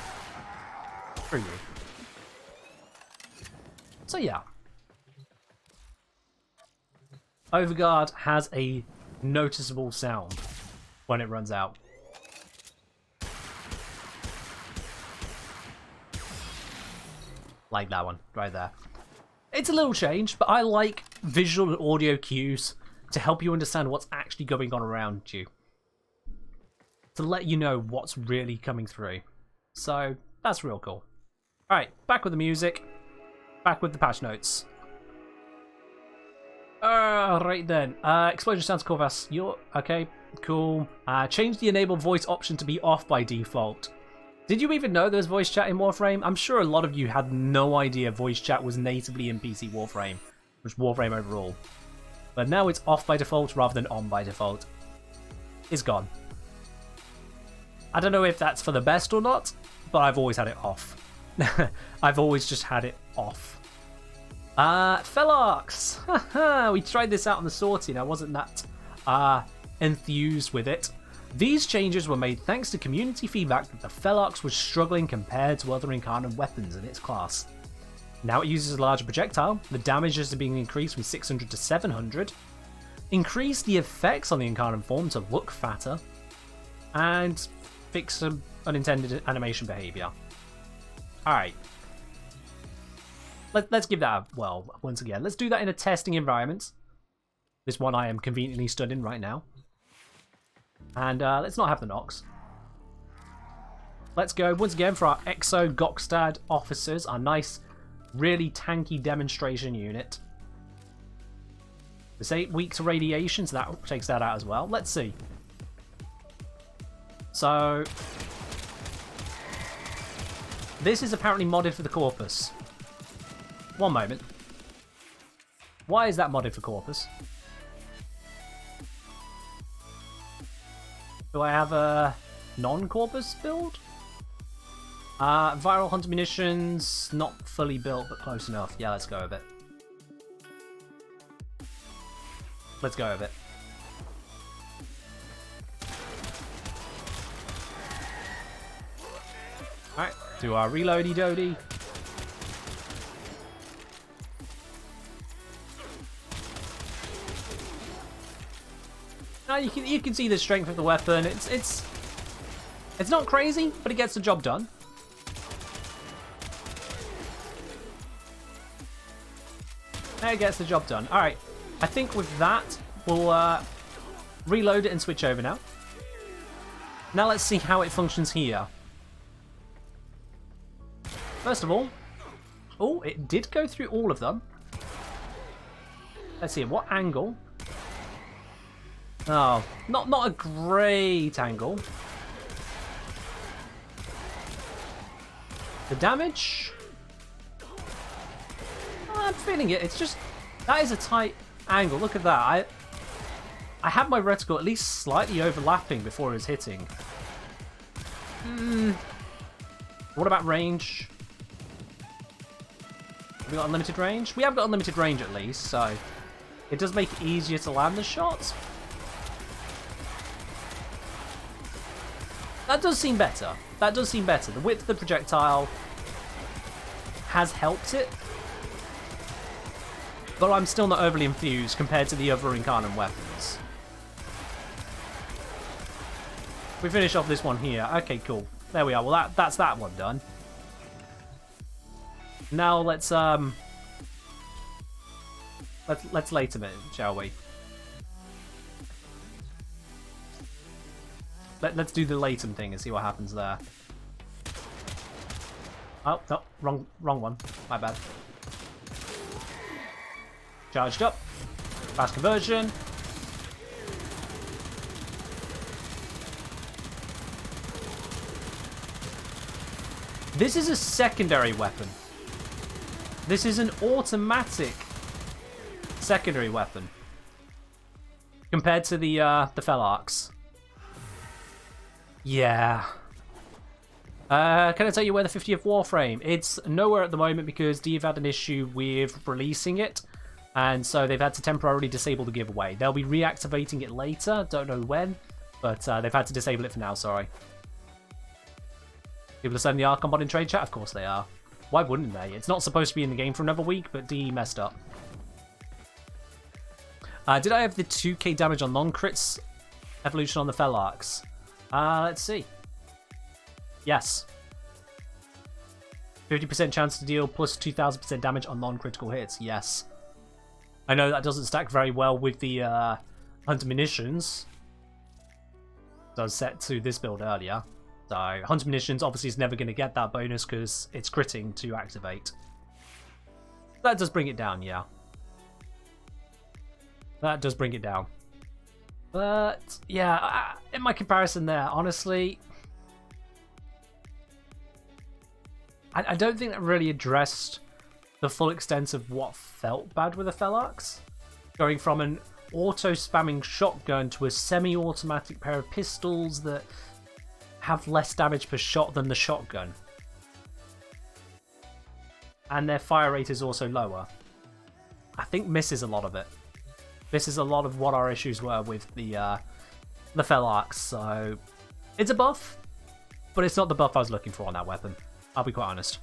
For you. So yeah. Overguard has a noticeable sound when it runs out. Like that one, right there. It's a little change, but I like visual and audio cues to help you understand what's actually going on around you. To let you know what's really coming through. So, that's real cool. Alright, back with the music. Back with the patch notes. Right then. Explosion sounds cool, Vass. You're okay, cool. Change the enable voice option to be off by default. Did you even know there's voice chat in Warframe? I'm sure a lot of you had no idea voice chat was natively in PC Warframe, which Warframe overall. But now it's off by default rather than on by default. It's gone. I don't know if that's for the best or not, but I've always had it off. I've always just had it off. Felarks! We tried this out on the sorting. I wasn't that enthused with it. These changes were made thanks to community feedback that the Felarks was struggling compared to other Incarnate weapons in its class. Now it uses a larger projectile, the damage is being increased from 600 to 700, increase the effects on the Incarnate form to look fatter, and fix some unintended animation behavior. Alright. Let's give that a, well, once again, let's do that in a testing environment. This one I am conveniently stood in right now. And let's not have the knocks. Let's go once again for our Exo Gokstad officers, our nice, really tanky demonstration unit. It's 8 weeks of radiation, so that takes that out as well. Let's see. So, this is apparently modded for the Corpus. One moment. Why is that modded for Corpus? Do I have a non-Corpus build? Viral Hunter munitions, not fully built, but close enough. Yeah, let's go with it. Let's go with it. Alright, do our reloady dody. Now you can see the strength of the weapon. It's not crazy, but it gets the job done. It gets the job done. Alright, I think with that, we'll reload it and switch over now. Now let's see how it functions here. First of all, oh, it did go through all of them. Let's see, what angle? Oh, not a great angle. The damage? I'm feeling it. It's just, that is a tight angle. Look at that. I had my reticle at least slightly overlapping before it was hitting. What about range? Have we got unlimited range? We have got unlimited range at least, so it does make it easier to land the shots. That does seem better. That does seem better. The width of the projectile has helped it, but I'm still not overly enthused compared to the other Incarnate weapons. We finish off this one here. Okay, cool. There we are. Well, that's that one done. Now let's late a bit, shall we? Let's do the latent thing and see what happens there. Oh no, wrong one. My bad. Charged up. Fast conversion. This is a secondary weapon. This is an automatic secondary weapon compared to the Felarks. Yeah. Can I tell you where the 50th Warframe? It's nowhere at the moment because Dave had an issue with releasing it, and so they've had to temporarily disable the giveaway. They'll be reactivating it later, don't know when, but they've had to disable it for now, sorry. People are sending the Archon mod in trade chat? Of course they are. Why wouldn't they? It's not supposed to be in the game for another week, but D messed up. Did I have the 2k damage on non-crits evolution on the Felarks? Let's see. Yes. 50% chance to deal plus 2000% damage on non-critical hits. Yes. I know that doesn't stack very well with the Hunter Munitions. So I was set to this build earlier. So Hunter Munitions obviously is never going to get that bonus because it's critting to activate. That does bring it down, yeah. That does bring it down. But, yeah, in my comparison there, honestly, I don't think that really addressed the full extent of what felt bad with the Felarx. Going from an auto-spamming shotgun to a semi-automatic pair of pistols that have less damage per shot than the shotgun. And their fire rate is also lower. I think misses a lot of it. This is a lot of what our issues were with the Felarx, so it's a buff, but it's not the buff I was looking for on that weapon. I'll be quite honest.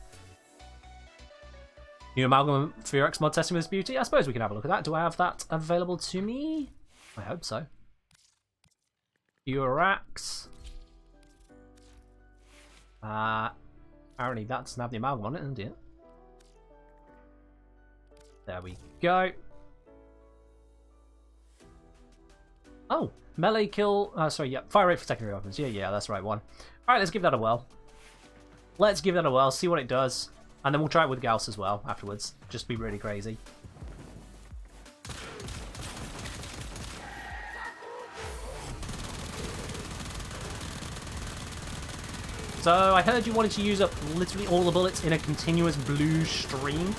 New Amalgam for your X mod testing with this beauty? I suppose we can have a look at that. Do I have that available to me? I hope so. Urax. Apparently that doesn't have the Amalgam on it, doesn't it? There we go. Oh, melee kill. Sorry, yeah, fire rate for secondary weapons. Yeah, that's the right one. Alright, let's give that a whirl. Let's give that a whirl, see what it does. And then we'll try it with Gauss as well afterwards. Just to be really crazy. So, I heard you wanted to use up literally all the bullets in a continuous blue stream.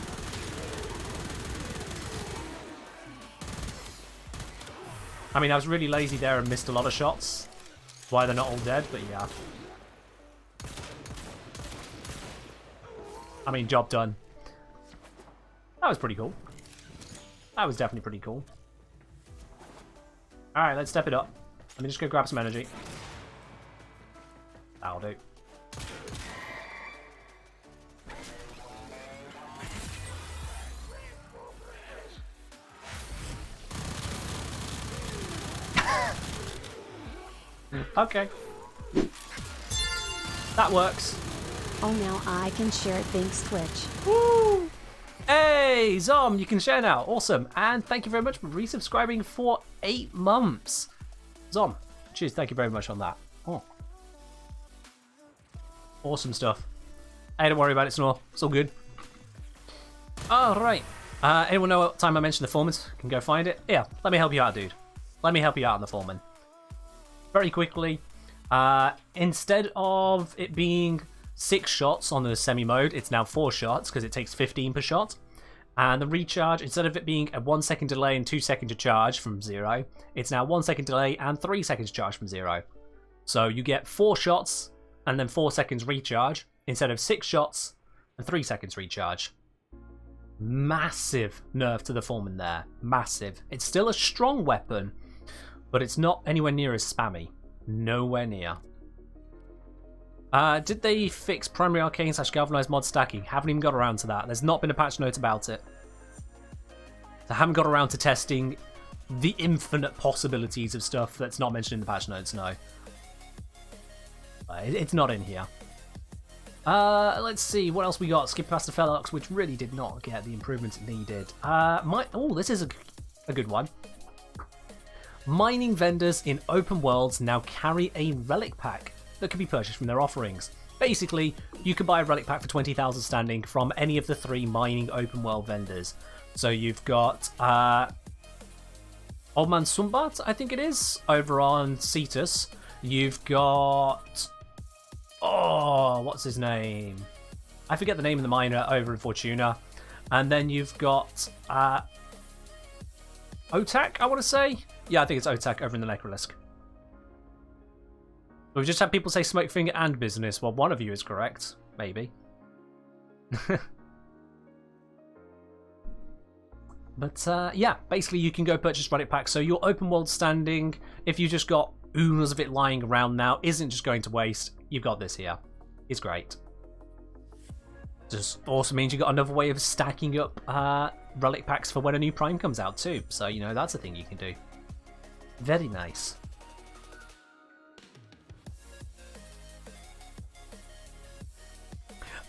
I mean, I was really lazy there and missed a lot of shots. That's why they're not all dead, but yeah. I mean, job done. That was pretty cool. That was definitely pretty cool. Alright, let's step it up. Let me just go grab some energy. That'll do. Okay. That works. Oh, now I can share it thanks Twitch. Woo! Hey, Zom, you can share now. Awesome. And thank you very much for resubscribing for 8 months. Zom, cheers. Thank you very much on that. Oh. Awesome stuff. Hey, don't worry about it, Snore. It's all good. Alright. Anyone know what time I mentioned the Foreman? Can go find it? Yeah, let me help you out, dude. Let me help you out on the Foreman. Very quickly, instead of it being 6 shots on the semi mode, it's now 4 shots because it takes 15 per shot. And the recharge, instead of it being a 1 second delay and 2 seconds to charge from 0, it's now 1 second delay and 3 seconds to charge from 0. So you get 4 shots and then 4 seconds recharge instead of 6 shots and 3 seconds recharge. Massive nerf to the Foreman there. Massive. It's still a strong weapon, but it's not anywhere near as spammy. Nowhere near. Did they fix primary arcane / galvanized mod stacking? Haven't even got around to that. There's not been a patch note about it. I haven't got around to testing the infinite possibilities of stuff that's not mentioned in the patch notes, no. It's not in here. Let's see, what else we got? Skip past the Felarx, which really did not get the improvements it needed. Oh, this is a good one. Mining vendors in open worlds now carry a relic pack that can be purchased from their offerings. Basically, you can buy a relic pack for 20,000 standing from any of the 3 mining open world vendors. So you've got Oldman Sumbat, I think it is, over on Cetus. You've got... Oh, what's his name? I forget the name of the miner over in Fortuna. And then you've got Otak, I want to say. Yeah, I think it's Otak over in the Necross. We've just had people say Smokefinger and business. Well, one of you is correct. Maybe. But, yeah, basically you can go purchase relic packs. So your open world standing, if you just got oodles of it lying around now, isn't just going to waste. You've got this here. It's great. Just also means you've got another way of stacking up relic packs for when a new Prime comes out too. So, you know, that's a thing you can do. Very nice.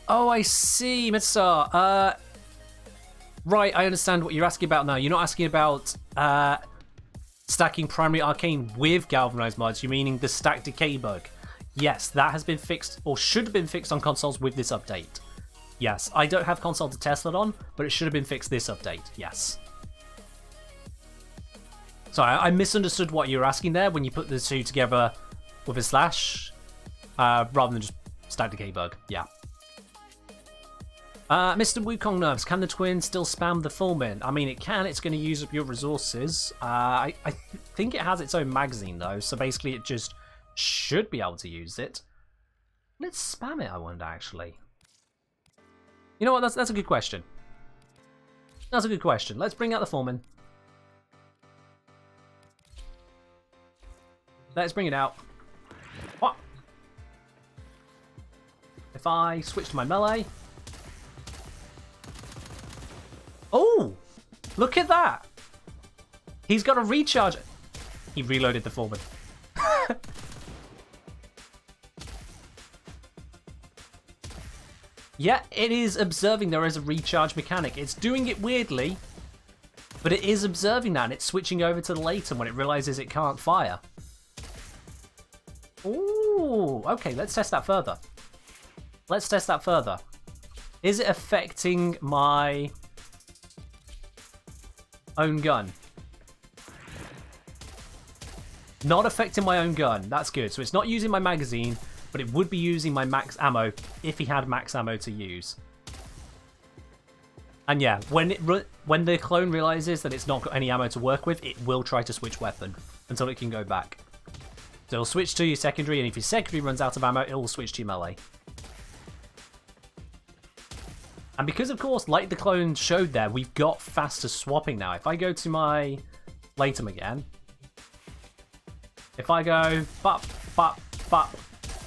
Oh, I see, Mesa. Right, I understand what you're asking about now. You're not asking about stacking primary arcane with galvanized mods. You're meaning the stack decay bug. Yes, that has been fixed, or should have been fixed on consoles with this update. Yes, I don't have console to test that on, but it should have been fixed this update. Yes. Sorry, I misunderstood what you were asking there when you put the two together with a slash, rather than just stack decay bug. Yeah. Mr. Wukong Nerfs, can the twin still spam the Foreman? I mean, it can. It's going to use up your resources. I think it has its own magazine, though, so basically it just should be able to use it. Let's spam it, I wonder, actually. You know what? That's a good question. That's a good question. Let's bring out the Foreman. Let's bring it out. What? If I switch to my melee... Oh! Look at that! He's got a recharge. He reloaded the Foreman. Yeah, it is observing there is a recharge mechanic. It's doing it weirdly, but it is observing that, and it's switching over to the later when it realizes it can't fire. Ooh, okay, let's test that further. Let's test that further. Is it affecting my own gun? Not affecting my own gun. That's good. So it's not using my magazine, but it would be using my max ammo if he had max ammo to use. And yeah, when the clone realizes that it's not got any ammo to work with, it will try to switch weapon until it can go back. So it'll switch to your secondary, and if your secondary runs out of ammo, it will switch to your melee. And because, of course, like the clone showed there, we've got faster swapping now. If I go to my Latum again, if I go bop, bop, bop,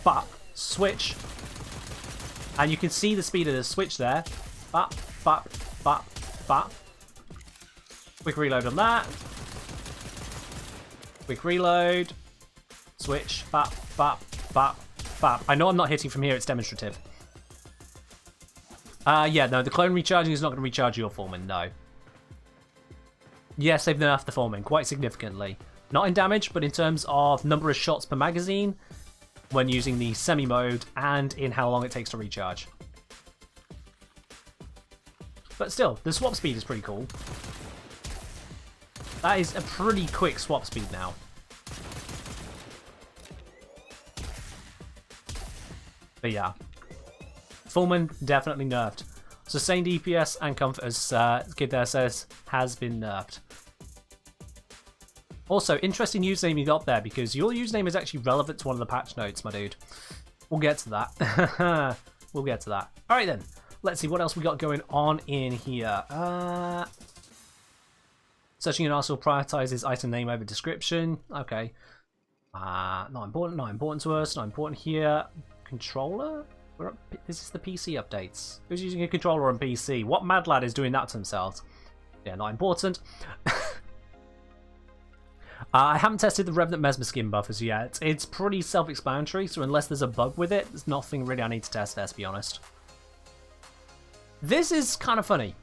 bop, switch, and you can see the speed of the switch there. Bop, bop, bop, bop. Quick reload on that. Quick reload. Switch. Bop, bop, bop, bop. I know I'm not hitting from here, it's demonstrative. Yeah, no, the clone recharging is not going to recharge your Foreman, no. Yes, they've nerfed the Foreman quite significantly. Not in damage, but in terms of number of shots per magazine when using the semi mode and in how long it takes to recharge. But still, the swap speed is pretty cool. That is a pretty quick swap speed now. But yeah. Foreman definitely nerfed. Sustained DPS and comfort, as Kid there says, has been nerfed. Also, interesting username you got there, because your username is actually relevant to one of the patch notes, my dude. We'll get to that. We'll get to that. Alright then, let's see what else we got going on in here. Searching an arsenal prioritizes item name over description. Okay. Not important, not important to us, not important here. Controller? This is the PC updates. Who's using a controller on PC? What mad lad is doing that to themselves? Yeah, not important. I haven't tested the Revenant Mesmer skin buffers yet. It's pretty self-explanatory, so unless there's a bug with it, there's nothing really I need to test there, to be honest. This is kind of funny.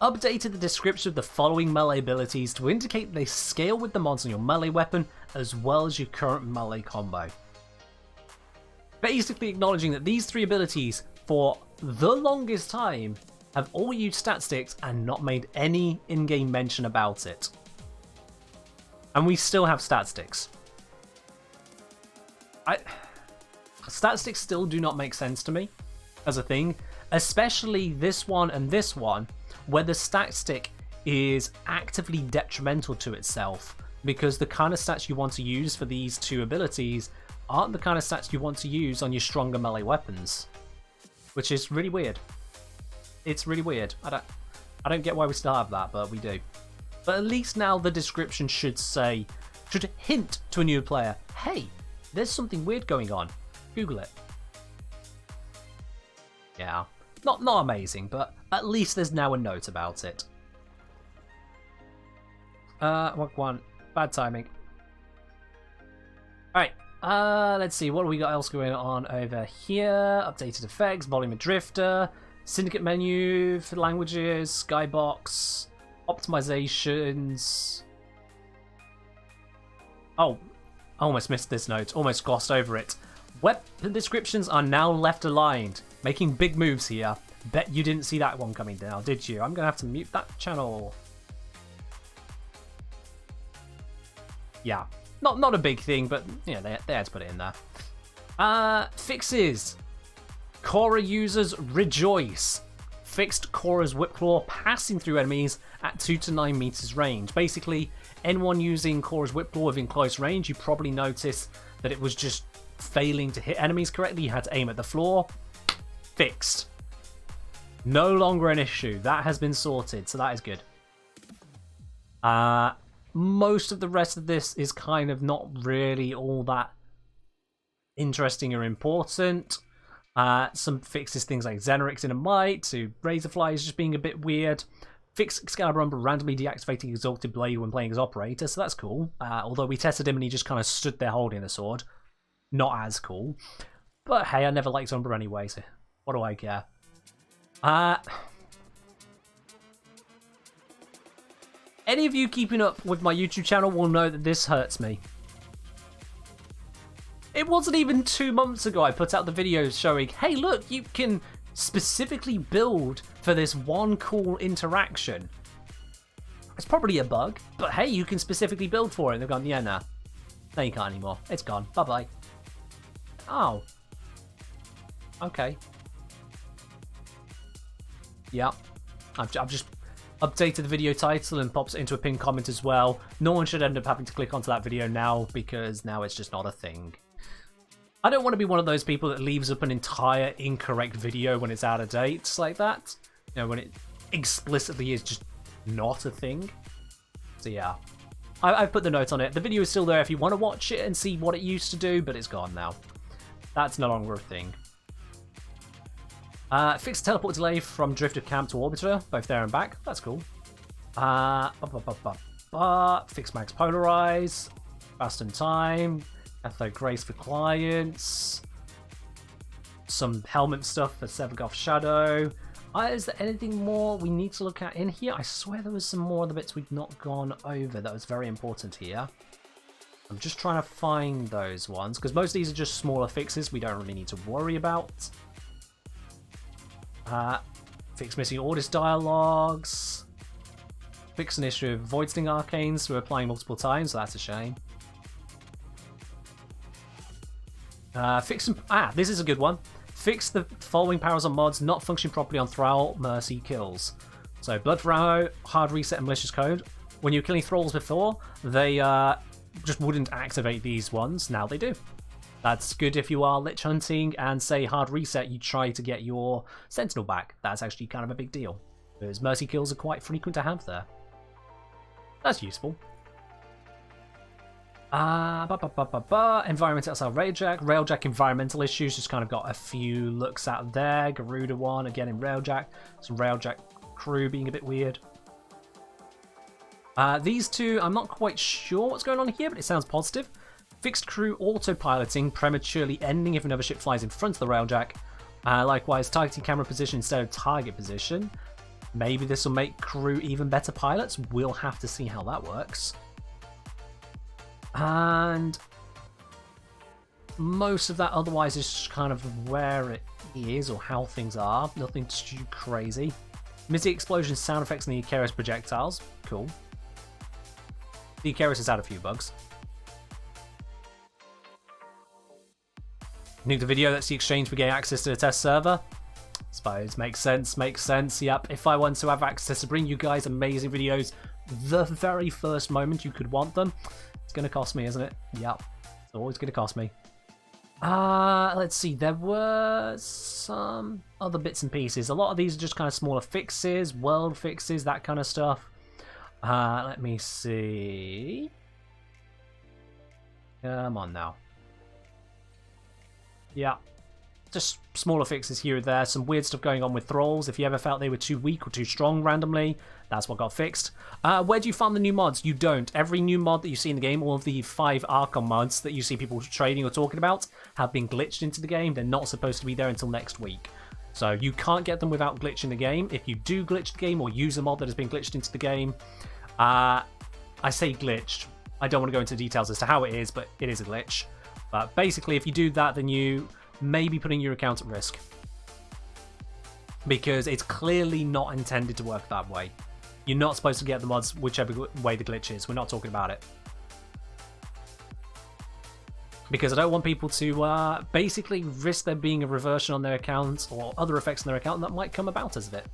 Updated the description of the following melee abilities to indicate they scale with the mods on your melee weapon, as well as your current melee combo. Basically acknowledging that these three abilities, for the longest time, have all used stat sticks and not made any in-game mention about it. And we still have stat sticks. Stat sticks still do not make sense to me as a thing, especially this one and this one, where the stat stick is actively detrimental to itself, because the kind of stats you want to use for these two abilities aren't the kind of stats you want to use on your stronger melee weapons, which is really weird. It's really weird. I don't get why we still have that, but we do. But at least now the description should hint to a new player, hey, there's something weird going on. Google it. Yeah, not amazing, but at least there's now a note about it. What one? Bad timing. Alright. Let's see, what do we got else going on over here? Updated effects, volume of drifter, Syndicate menu for languages, skybox, optimizations. Oh, I almost missed this note, almost glossed over it. Weapon descriptions are now left aligned, making big moves here. Bet you didn't see that one coming down, did you? I'm gonna have to mute that channel. Yeah, not a big thing, but yeah, they had to put it in there. Fixes. Korra users rejoice. Fixed Korra's Whipclaw passing through enemies at 2 to 9 meters range. Basically, anyone using Korra's Whipclaw within close range, you probably noticed that it was just failing to hit enemies correctly. You had to aim at the floor. Fixed. No longer an issue. That has been sorted, so that is good. Most of the rest of this is kind of not really all that interesting or important. Some fixes, things like Xenrix in a Might, to Razorflies just being a bit weird. Fix Excalibur randomly deactivating Exalted Blade when playing as Operator, so that's cool. Although we tested him and he just kind of stood there holding the sword. Not as cool. But hey, I never liked Umbra anyway, so what do I care? Any of you keeping up with my YouTube channel will know that this hurts me. It wasn't even 2 months ago I put out the videos showing, hey look, you can specifically build for this one cool interaction. It's probably a bug, but hey, you can specifically build for it. And they've gone, yeah, nah. No, you can't anymore. It's gone. Bye-bye. Oh. Okay. Yeah. I've just updated the video title and pops it into a pinned comment as well. No one should end up having to click onto that video now, because now it's just not a thing. I don't want to be one of those people that leaves up an entire incorrect video when it's out of date like that. You know, when it explicitly is just not a thing. So yeah, I've put the note on it. The video is still there if you want to watch it and see what it used to do, but it's gone now. That's no longer a thing. Fixed teleport delay from Drifted Camp to Orbiter, both there and back. That's cool. Fixed Max Polarize, Fast in Time, Cathode Grace for clients, some helmet stuff for Severgoth Shadow. Is there anything more we need to look at in here? I swear there was some more of the bits we've not gone over that was very important here. I'm just trying to find those ones, because most of these are just smaller fixes we don't really need to worry about. Fix missing orders dialogues. Fix an issue of Void Sting Arcanes we're applying multiple times, so that's a shame. Fix some... this is a good one. Fix the following powers on mods not function properly on Thrall Mercy kills. So Blood for Arrow, Hard Reset, and Malicious Code. When you were killing Thralls before, they just wouldn't activate these ones. Now they do. That's good if you are Lich Hunting and, say, Hard Reset, you try to get your Sentinel back. That's actually kind of a big deal, because Mercy kills are quite frequent to have there. That's useful. Environment outside Railjack. Railjack environmental issues, just kind of got a few looks out there. Garuda one, again in Railjack. Some Railjack crew being a bit weird. These two, I'm not quite sure what's going on here, but it sounds positive. Fixed crew autopiloting, prematurely ending if another ship flies in front of the Railjack. Likewise, targeting camera position instead of target position. Maybe this will make crew even better pilots. We'll have to see how that works. And most of that otherwise is just kind of where it is or how things are. Nothing too crazy. Mizzy explosion sound effects and the Icarus projectiles. Cool. The Icarus has had a few bugs. Nuke the video, that's the exchange for getting access to the test server. Suppose makes sense. Yep, if I want to have access to bring you guys amazing videos the very first moment you could want them, it's going to cost me, isn't it? Yep, it's always going to cost me. Let's see, there were some other bits and pieces. A lot of these are just kind of smaller fixes, world fixes, that kind of stuff. Let me see. Come on now. Yeah, just smaller fixes here and there. Some weird stuff going on with Thralls. If you ever felt they were too weak or too strong randomly, that's what got fixed. Where do you find the new mods? You don't. Every new mod that you see in the game, all of the 5 Archon mods that you see people trading or talking about, have been glitched into the game. They're not supposed to be there until next week. So you can't get them without glitching the game. If you do glitch the game or use a mod that has been glitched into the game, I say glitched. I don't want to go into details as to how it is, but it is a glitch. But basically, if you do that, then you may be putting your account at risk. Because it's clearly not intended to work that way. You're not supposed to get the mods whichever way the glitch is. We're not talking about it. Because I don't want people to basically risk there being a reversion on their account or other effects on their account that might come about as of it.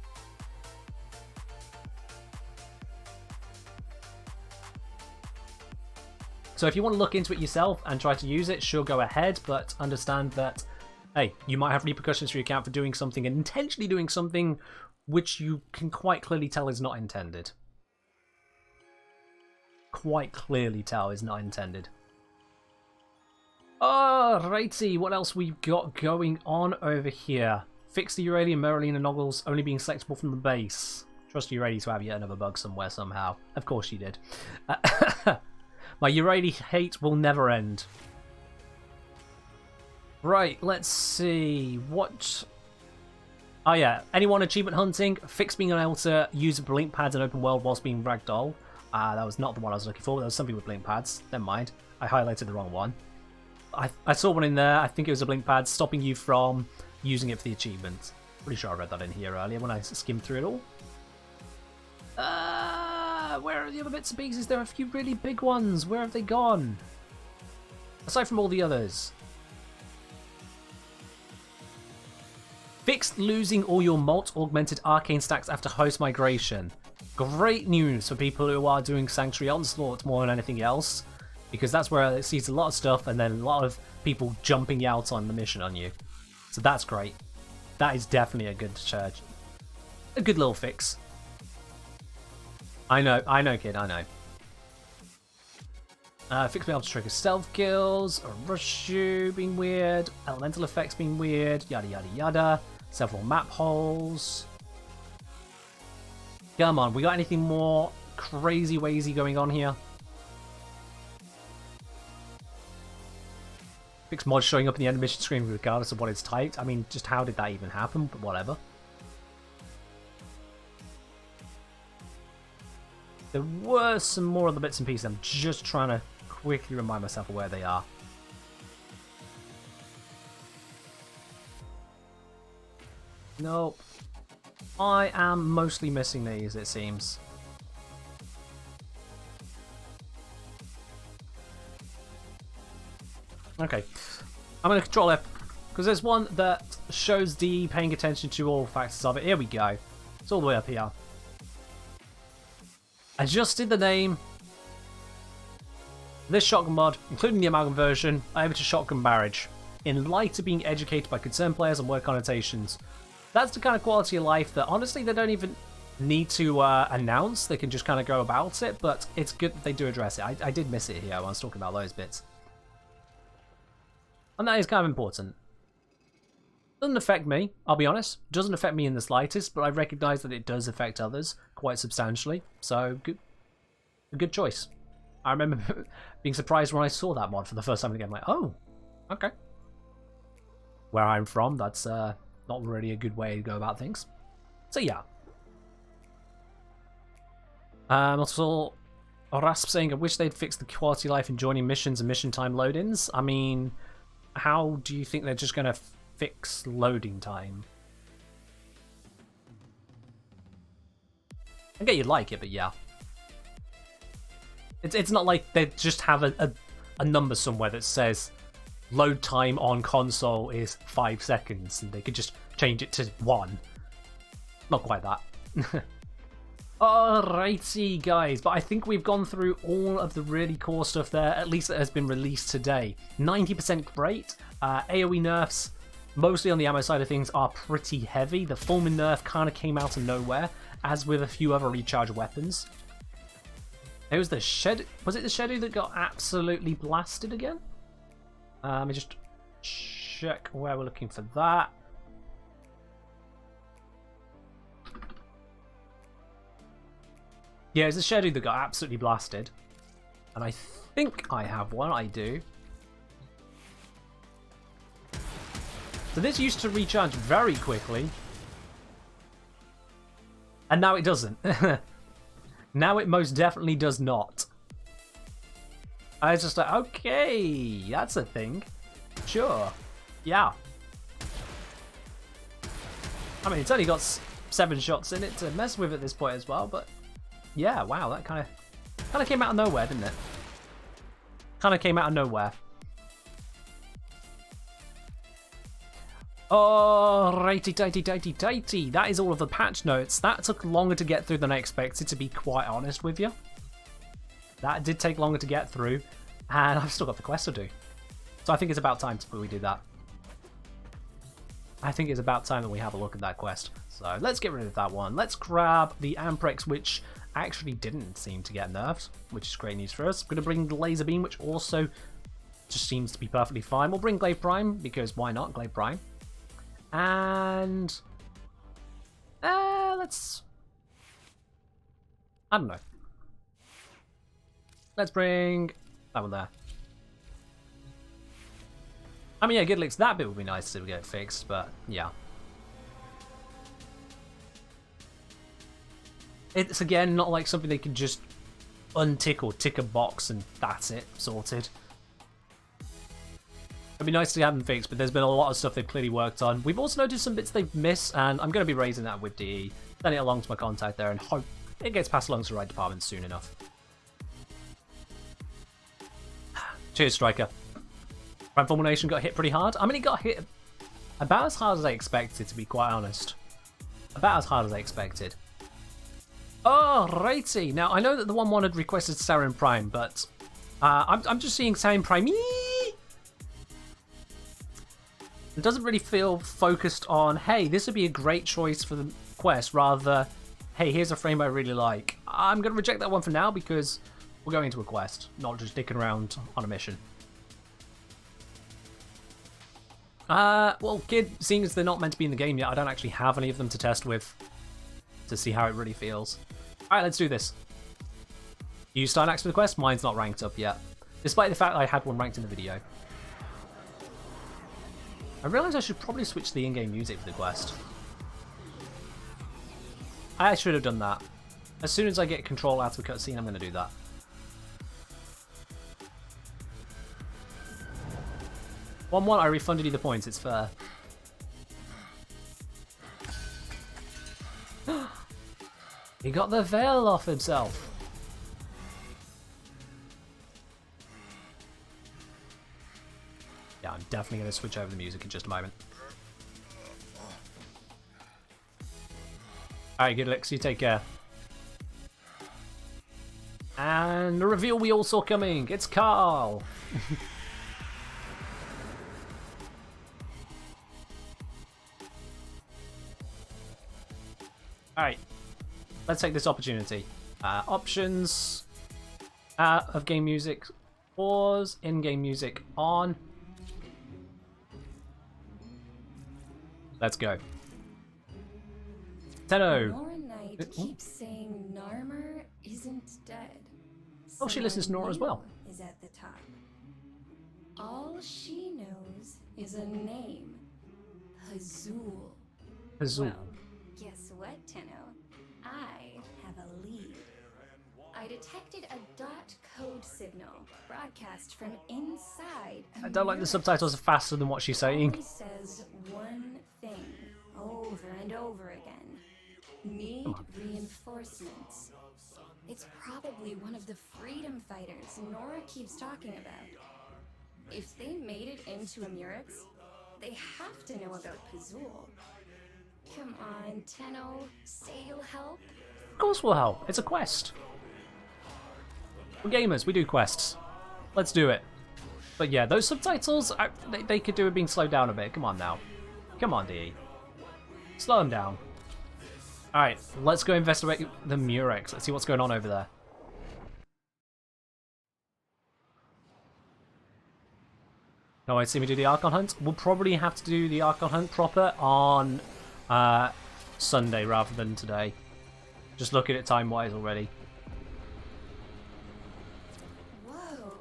So if you want to look into it yourself and try to use it, sure, go ahead, but understand that, hey, you might have repercussions for your account for doing something and intentionally doing something which you can quite clearly tell is not intended. Quite clearly tell is not intended. Alrighty, what else we've got going on over here? Fix the Uranium, Merlin, and Noggles only being selectable from the base. Trust you're ready to have yet another bug somewhere somehow. Of course you did. My Urani hate will never end. Right, let's see. What... Oh yeah, anyone achievement hunting? Fix being unable to use blink pads in open world whilst being ragdoll. That was not the one I was looking for. There was something with blink pads. Never mind. I highlighted the wrong one. I saw one in there. I think it was a blink pad stopping you from using it for the achievement. Pretty sure I read that in here earlier when I skimmed through it all. Where are the other bits and pieces? There are a few really big ones. Where have they gone? Aside from all the others. Fixed losing all your Malt augmented arcane stacks after host migration. Great news for people who are doing Sanctuary Onslaught more than anything else. Because that's where it sees a lot of stuff and then a lot of people jumping out on the mission on you. So that's great. That is definitely a good little fix. I know, kid, I know. Fix being able to trigger stealth kills, a rush you being weird, elemental effects being weird, yada yada yada. Several map holes. Come on, we got anything more crazy wazy going on here? Fix mods showing up in the end mission screen regardless of what it's typed. I mean, just how did that even happen? But whatever. There were some more of the bits and pieces. I'm just trying to quickly remind myself of where they are. Nope. I am mostly missing these, it seems. Okay. I'm going to control F, because there's one that shows D paying attention to all factors of it. Here we go. It's all the way up here. Adjusted the name. This shotgun mod, including the amalgam version, over to shotgun barrage, in light of being educated by concerned players on word connotations. That's the kind of quality of life that honestly they don't even need to announce. They can just kind of go about it, but it's good that they do address it. I did miss it here when I was talking about those bits. And that is kind of important. Doesn't affect me, I'll be honest. Doesn't affect me in the slightest, but I recognise that it does affect others quite substantially. So, a good choice. I remember being surprised when I saw that mod for the first time in the game. Like, oh, okay. Where I'm from, that's not really a good way to go about things. So yeah. Also, Rasp saying, I wish they'd fix the quality of life in joining missions and mission time load-ins. I mean, how do you think they're just going to fix loading time? I get you'd like it, but yeah. It's not like they just have a number somewhere that says load time on console is 5 seconds and they could just change it to 1. Not quite that. Alrighty guys, but I think we've gone through all of the really core stuff there, at least that has been released today. 90% great. AoE nerfs, mostly on the ammo side of things, are pretty heavy. The Foreman nerf kind of came out of nowhere, as with a few other recharge weapons. It was the Shed. Was it the Shadow that got absolutely blasted again? Let me just check where we're looking for that. Yeah, it's the Shadow that got absolutely blasted. And I think I have one. I do. So this used to recharge very quickly. And now it doesn't. Now it most definitely does not. I was just like, okay, that's a thing. Sure. Yeah. I mean, it's only got 7 shots in it to mess with at this point as well, but yeah, wow, that kind of came out of nowhere, didn't it? Kind of came out of nowhere. Oh, righty-tighty-tighty-tighty. That is all of the patch notes. That took longer to get through than I expected, to be quite honest with you. That did take longer to get through, and I've still got the quest to do. So I think it's about time we do that. I think it's about time that we have a look at that quest. So let's get rid of that one. Let's grab the Amprex, which actually didn't seem to get nerfed, which is great news for us. I'm going to bring the Laser Beam, which also just seems to be perfectly fine. We'll bring Glaive Prime, because why not Glaive Prime? And let's, I don't know. Let's bring that one there. I mean, yeah, good licks. That bit would be nice to get fixed, but yeah. It's again not like something they can just untick or tick a box and that's it, sorted. It'd be nice to have them fixed, but there's been a lot of stuff they've clearly worked on. We've also noticed some bits they've missed, and I'm going to be raising that with DE, sending it along to my contact there, and hope it gets passed along to the right department soon enough. Cheers, Striker. Prime Formulation got hit pretty hard. I mean, it got hit about as hard as I expected, to be quite honest. About as hard as I expected. Oh, righty. Now, I know that the one had requested Sarin Prime, but I'm just seeing Sarin Prime. It doesn't really feel focused on, hey, this would be a great choice for the quest, rather, hey, here's a frame I really like. I'm going to reject that one for now because we're going to a quest, not just dicking around on a mission. Well, Kid, seeing as they're not meant to be in the game yet, I don't actually have any of them to test with to see how it really feels. Alright, let's do this. You start next for the quest? Mine's not ranked up yet, despite the fact I had one ranked in the video. I realise I should probably switch the in-game music for the quest. I should have done that. As soon as I get control out of a cutscene, I'm going to do that. One, I refunded you the points, it's fair. He got the veil off himself. Yeah, I'm definitely going to switch over the music in just a moment. Alright, good licks, you take care. And the reveal we all saw coming, it's Carl! Alright, let's take this opportunity. Options of game music, pause, in-game music on. Let's go. Tenno. Nora Knight keeps saying Narmer isn't dead. Oh, she listens to Nora as well. Is at the top. All she knows is a name. Hazul. Hazul. Well, guess what, Tenno? I have a lead. I detected a dot code signal broadcast from inside. I don't like the subtitles are faster than what she's saying. It says one thing over and over again. Need reinforcements. It's probably one of the freedom fighters Nora keeps talking about. If they made it into a Murex, they have to know about Pazul. Come on, Tenno, say you'll help? Of course we'll help. It's a quest. We're gamers, we do quests. Let's do it. But yeah, those subtitles, they could do with being slowed down a bit. Come on now. Come on, DE. Slow them down. Alright, let's go investigate the Murex. Let's see what's going on over there. No, I see me do the Archon Hunt. We'll probably have to do the Archon Hunt proper on Sunday rather than today. Just looking at time-wise already. Whoa,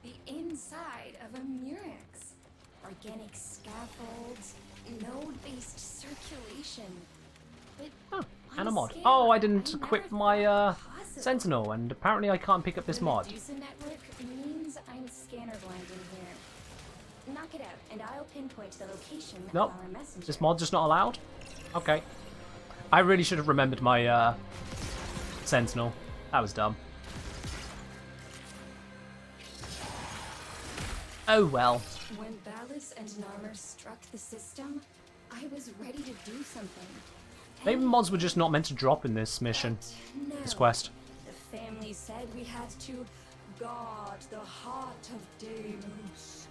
the inside of a Murex. Organic scaffolds, node-based circulation. But Oh, on and a mod. scale, Oh, I didn't never equip thought my possible. Sentinel, and apparently I can't pick up this The mod. Medusa network means I'm scanner blind in here. Knock it out, and I'll pinpoint the location Nope. of our messenger. This mod's just not allowed? Okay. I really should have remembered my Sentinel. That was dumb. Oh well. When Ballis and Narmer struck the system, I was ready to do something. Maybe mods were just not meant to drop in this mission, No. this quest. The family said we had to guard the heart of Deimos.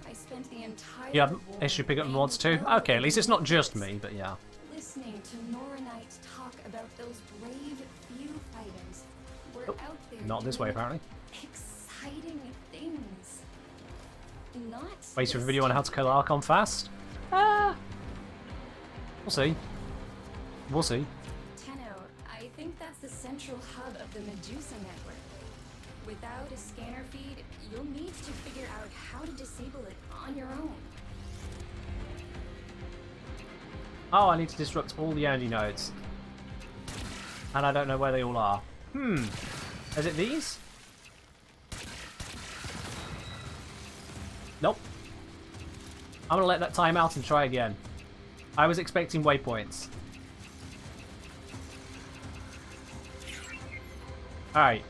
I spent the entire You have war issue picking up laying mods too? low Okay, at least it's not just because me, but yeah. listening to Noranite talk about those brave few fighters were Oh, out there. not this way, doing apparently. Exciting things. Not Wait for a just video on how to kill Archon fast? We'll see. We'll see. Tenno, I think that's the central hub of the Medusa network. Without a scanner feed, you'll need to figure out how to disable it on your own. Oh, I need to disrupt all the energy nodes. And I don't know where they all are. Is it these? Nope. I'm gonna let that time out and try again. I was expecting waypoints. Alright.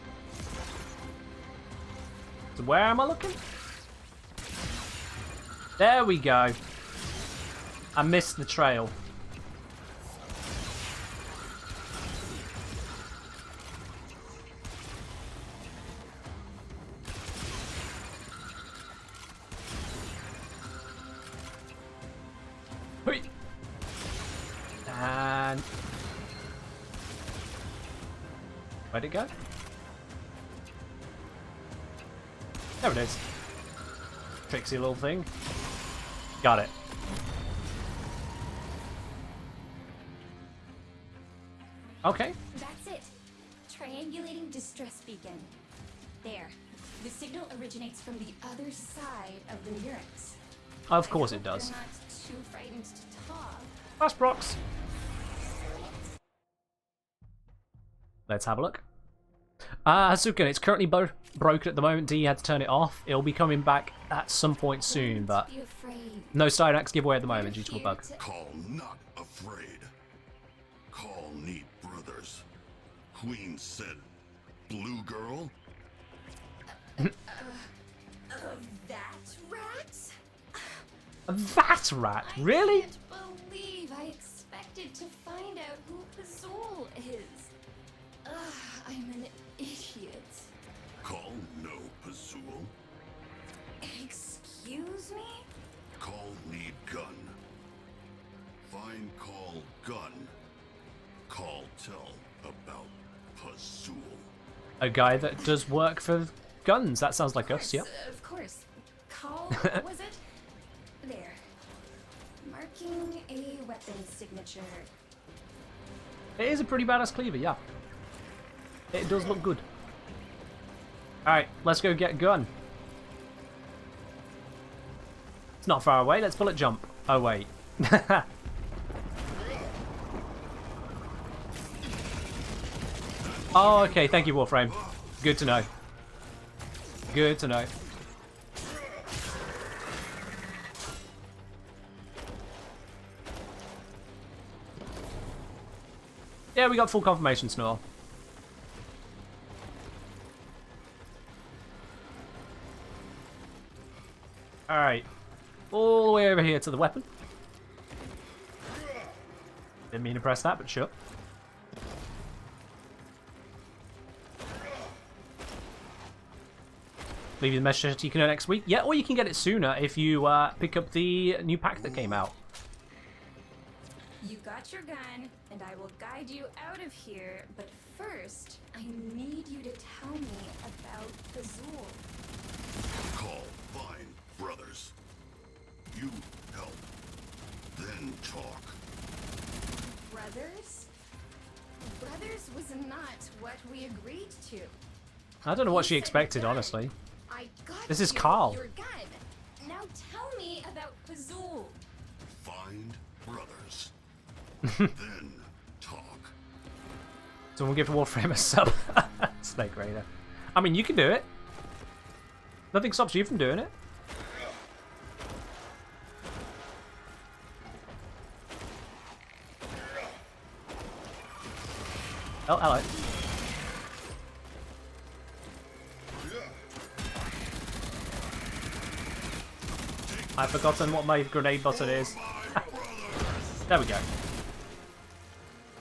So where am I looking? There we go. I missed the trail. Hui. And where'd it go? There it is. Tricksy little thing. Got it. Okay. That's it. Triangulating distress beacon. There. The signal originates from the other side of the Murex. Of course I it hope does. they're not too frightened to talk. Fast procs. Let's have a look. Hasuken, it's currently broken at the moment. D had to turn it off. It'll be coming back at some point soon, but Be afraid. no Styrax giveaway at the moment due to a Here bug. to- Call not afraid. Call need brothers. Queen said, blue girl? That rat? That rat? Really? I can't believe I expected to find out who Pazul is. Ugh, I'm an idiot. Call no Pazul. Excuse me? Call need gun. Find call gun. Call tell about Pazul. A guy that does work for guns. That sounds like us, yeah. Of course. Call, what was it? There. Marking a weapon signature. It is a pretty badass cleaver, yeah. It does look good. Alright, let's go get gun. It's not far away, let's bullet jump. Oh wait. Oh, okay, thank you, Warframe. Good to know. Good to know. Yeah, we got full confirmation, Snore. Alright. All the way over here to the weapon. Didn't mean to press that, but sure. Leave you the message you can earn next week. Yeah, or you can get it sooner if you pick up the new pack that came out. You got your gun, and I will guide you out of here, but first, I need you to tell me about Pazul. Call find brothers. You help. Then talk. Brothers? Brothers was not what we agreed to. I don't know what You she said expected, gun. honestly. I got This is you Carl. your gun. Now tell me about Pazul. Find brothers. Then talk. Someone give Warframe a sub. Snake Raider. I mean, you can do it. Nothing stops you from doing it. Oh, hello. I've forgotten what my grenade button is. There we go.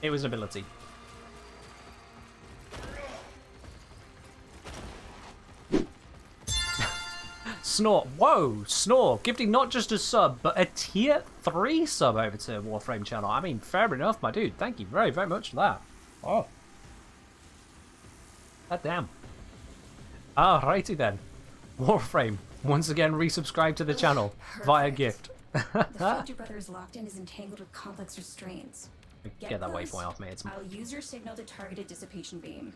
It was an ability. Snort. Whoa, Snore. Gifting not just a sub, but a tier 3 sub over to Warframe channel. I mean, fair enough, my dude. Thank you very, very much for that. Oh. God damn. Alrighty then. Warframe, once again resubscribe to the channel via gift. The Filter Brothers locked-in is entangled with complex restraints. Get that close? waypoint off me. It's... I'll use your signal to target a dissipation beam.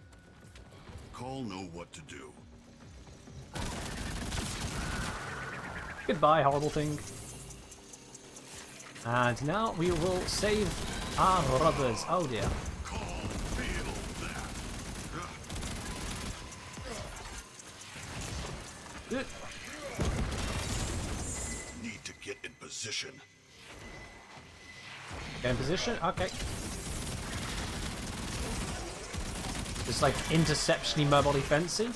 Call know what to do. Goodbye, horrible thing. And now we will save our brothers. Oh dear. Call feel that. Need to get in position. Get in position? Okay. Just like interception-y mobile defense-y.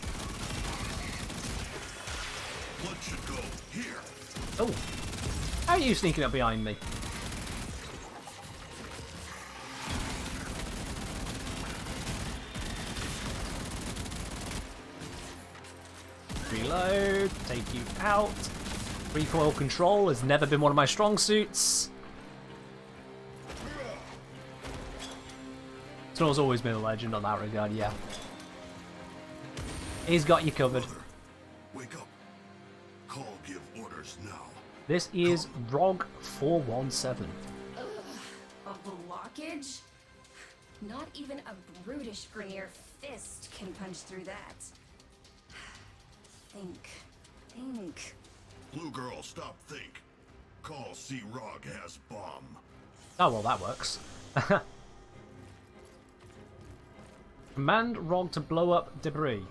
Blood should go here. Oh. How are you sneaking up behind me? Reload. Take you out. Recoil control has never been one of my strong suits. Snor's always been a legend on that regard, yeah. He's got you covered. Wake up. Call give orders now. This is ROG 417. A blockage? Not even a brutish Grenier fist can punch through that. Think. Blue girl, stop think. Call see Rog has bomb. Oh, well, that works. Command ROG to blow up debris.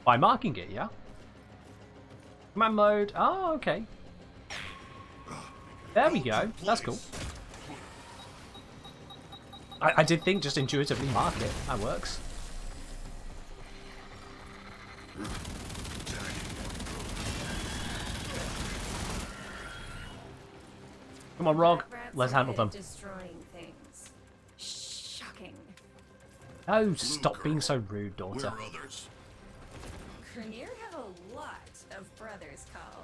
By marking it, yeah? Command mode. Oh, okay. There we go. That's cool. I did think just intuitively mark it. That works. Come on, ROG. Let's handle them. Destroying things. Shocking. Oh, stop being so rude, daughter. Where others? Grenier have a lot of brothers, Call.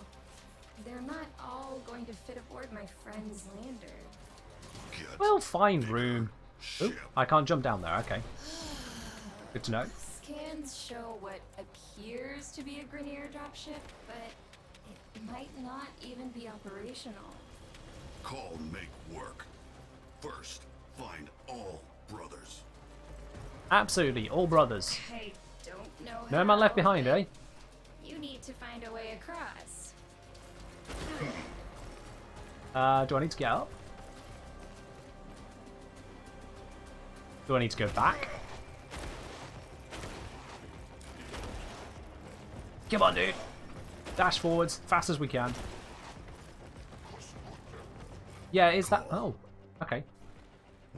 They're not all going to fit aboard my friend's lander. Get Well, find room. Oop, ship. I can't jump down there. Okay. Good to know. Scans show what appears to be a Grenier dropship, but it might not even be operational. Call make work. First, find all brothers. Absolutely, all brothers. I don't know No man left behind, eh? You need to find a way across. Do I need to get up? Do I need to go back? Come on, dude. Dash forwards, fast as we can. Yeah, is that... Oh, okay.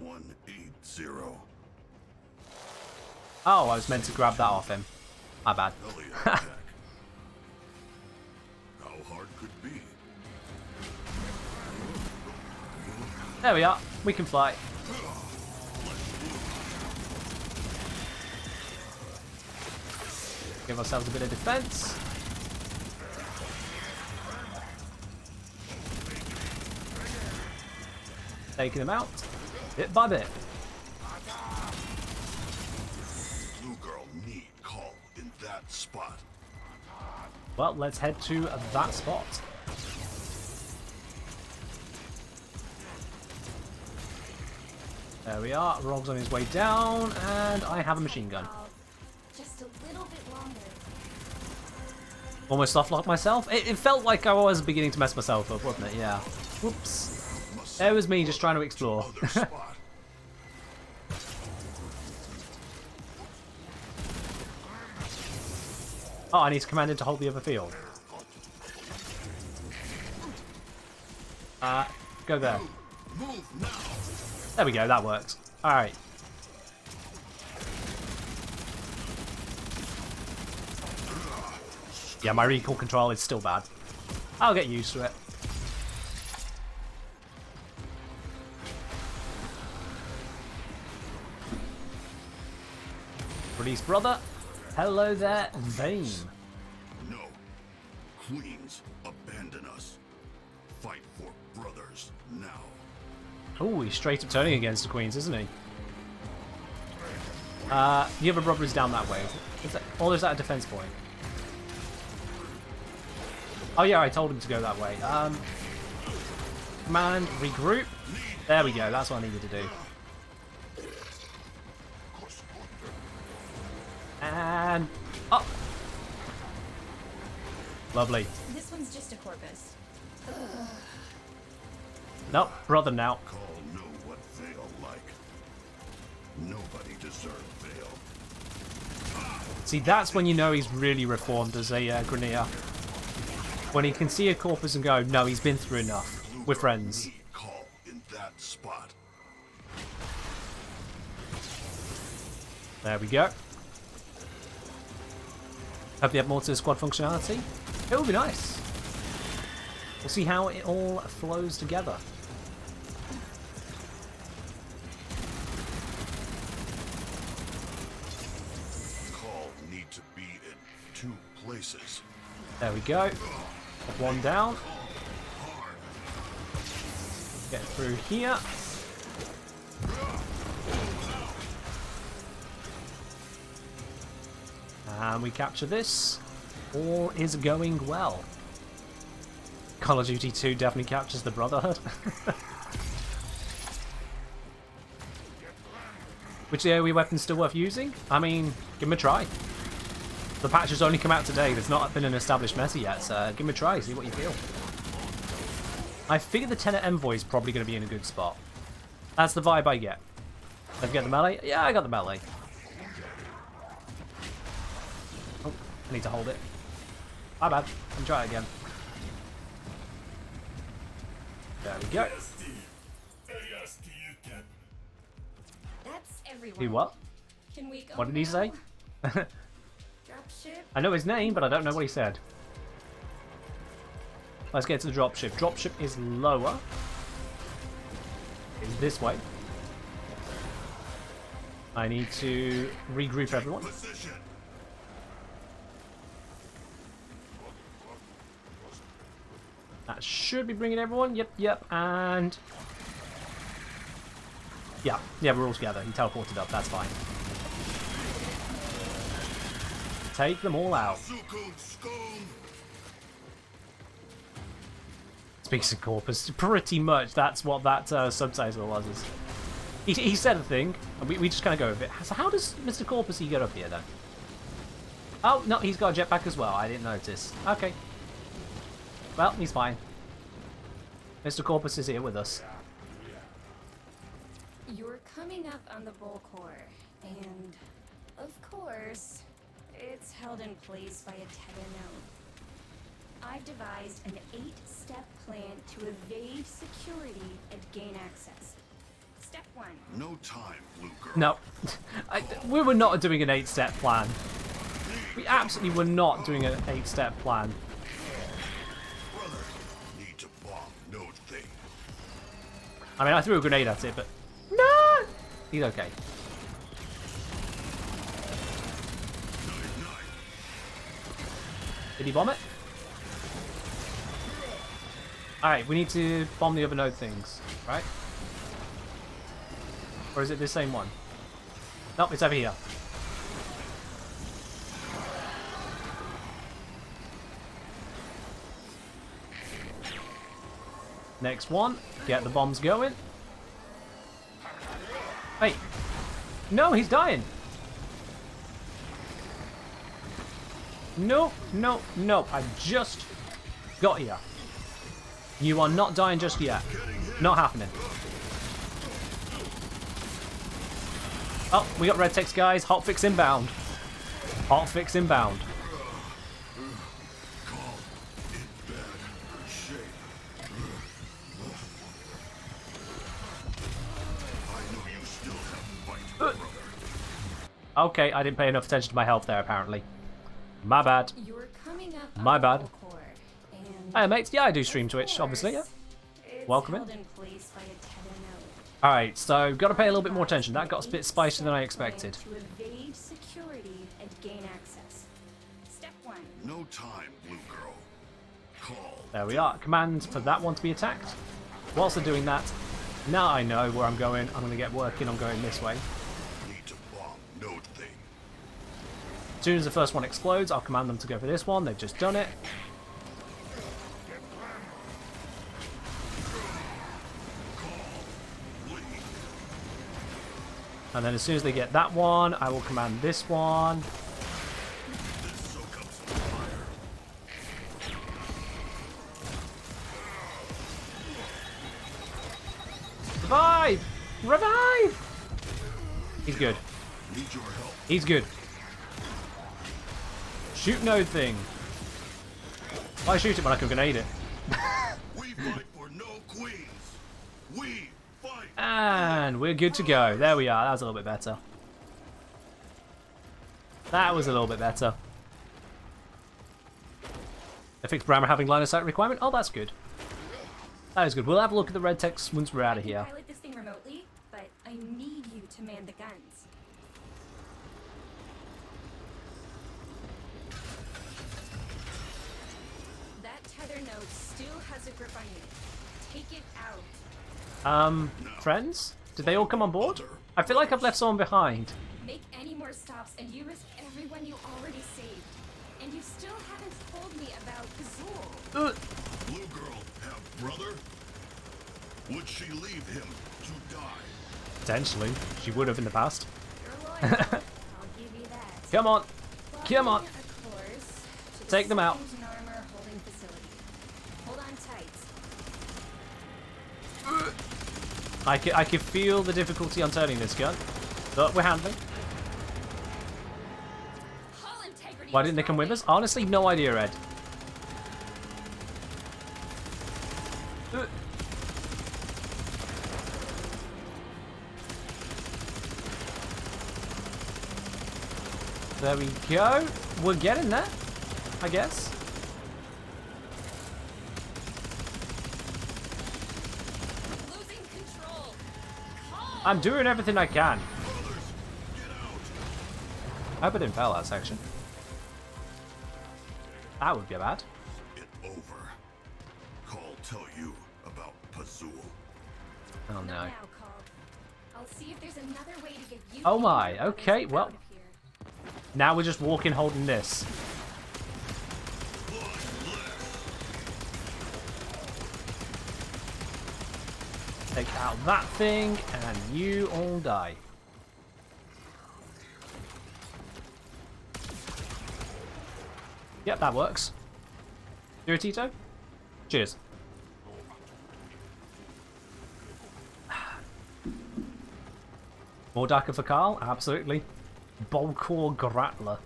180. Oh, I was meant to grab that off him. My bad. Elliot attack. How hard could be? There we are. We can fly. Give ourselves a bit of defense. Taking them out, bit by bit. Blue girl need call in that spot. Well, let's head to that spot. There we are. ROG's on his way down, and I have a machine gun. Just a little bit longer. Almost soft-locked myself. It felt like I was beginning to mess myself up, wasn't it? Yeah. Whoops. It was me just trying to explore. Oh, I need to command him to hold the other field. Go there. There we go, that works. Alright. Yeah, my recall control is still bad. I'll get used to it. Release brother. Hello there, Vane. No. Queens, abandon us. Fight for brothers now. Oh, he's straight up turning against the queens, isn't he? The other brother is down that way. Or is that a defense point? Oh yeah, I told him to go that way. Command, regroup. There we go, that's what I needed to do. And up. Lovely. This one's just a corpus. Nope, brother now. Call know what Veil like. Nobody deserved Veil. See, that's when you know he's really reformed as a Grineer. When he can see a corpus and go, no, he's been through enough. We're friends. Call in that spot. There we go. Hope they have more to the squad functionality. It will be nice. We'll see how it all flows together. Call need to be in 2 places. There we go. One down. Get through here. And we capture this. All is going well. Call of Duty 2 definitely captures the Brotherhood. Which AoE weapon's still worth using? I mean, give him a try. The patch has only come out today. There's not been an established meta yet, so give him a try, see what you feel. I figure the 10 Envoy is probably going to be in a good spot. That's the vibe I get. Did I get the melee? Yeah, I got the melee. Oh, I need to hold it. My bad. Let me try it again. There we go. That's everyone. Do what? Can we go What did he now? say? Dropship? I know his name, but I don't know what he said. Let's get to the dropship. Dropship is lower. It's this way. I need to regroup everyone. Position. That should be bringing everyone. Yep, and... Yeah, we're all together. He teleported up, that's fine. Take them all out. Speaks of corpus, pretty much that's what that subtitle was. He said a thing, and we just kind of go with it. So how does Mr. Corpusy get up here then? Oh, no, he's got a jetpack as well. I didn't notice. Okay. Well, he's fine. Mr. Corpus is here with us. You're coming up on the Bull Core, and of course, it's held in place by a tether node. I've devised an 8-step plan to evade security and gain access. Step 1. No time, blue girl. No, we were not doing an 8-step plan. We absolutely were not doing an 8-step plan. Brother, need to bomb node thing. I mean, I threw a grenade at it, but no, he's okay. Did he bomb it? Alright, we need to bomb the other node things, right? Or is it the same one? Nope, it's over here. Next one, get the bombs going. Hey, no, he's dying. No, no, no. I just got here. You are not dying just yet. Not happening. Oh, we got red text, guys. Hotfix inbound. Hotfix inbound. Okay, I didn't pay enough attention to my health there, apparently. My bad. You're coming up My bad. cord, and Hey, mates. Yeah, I do stream Twitch, obviously, yeah. it's Welcome held in. place by a tether node. Alright, so got to pay a little bit more attention. That got a bit spicier than I expected. To evade security and gain access. Step 1. No time, Blue Girl. Call. There we are. Command for that one to be attacked. Whilst they're doing that, now I know where I'm going. I'm going to get working on going this way. Need to bomb node thing. As soon as the first one explodes, I'll command them to go for this one. They've just done it. And then as soon as they get that one, I will command this one. Revive! Revive! He's good. Need your help. He's good. Shoot node thing. Why shoot it when I can grenade it? We fight for no queens. We fight. And we're good to go. There we are. That was a little bit better. That was a little bit better. I fixed Brammer having line of sight requirement. Oh, that's good. That is good. We'll have a look at the red text once we're out of here. Pilot this thing remotely, but I need you to man the guns. That tether node still has a grip on you. Take it out. Friends? Did they all come on board? I feel like I've left someone behind. Make any more stops and you risk everyone you already saved. And you still haven't told me about Gazul. Blue Girl have brother? Would she leave him to die? Potentially. She would have in the past. You're loyal. I'll give you that. Come on. Come on. Plotting a course to the Take them out. second armor holding facility. Hold on tight. I can feel the difficulty on turning this gun. But we're handling. Hull integrity Why is didn't they come with dropping. us? Honestly, no idea, Ed. There we go. We're getting there, I guess. Losing control. I'm doing everything I can. I hope I didn't fail that section. That would be bad. It over. Call tell you about Pazul. Oh Not no. now, Call. I'll see if there's another way to get you. Oh and my, your okay, brothers well. out of here. Now we're just walking holding this. Take out that thing and you all die. Yep, that works. Do a Tito? Cheers. More darker for Carl? Absolutely. Bolcor Grappler.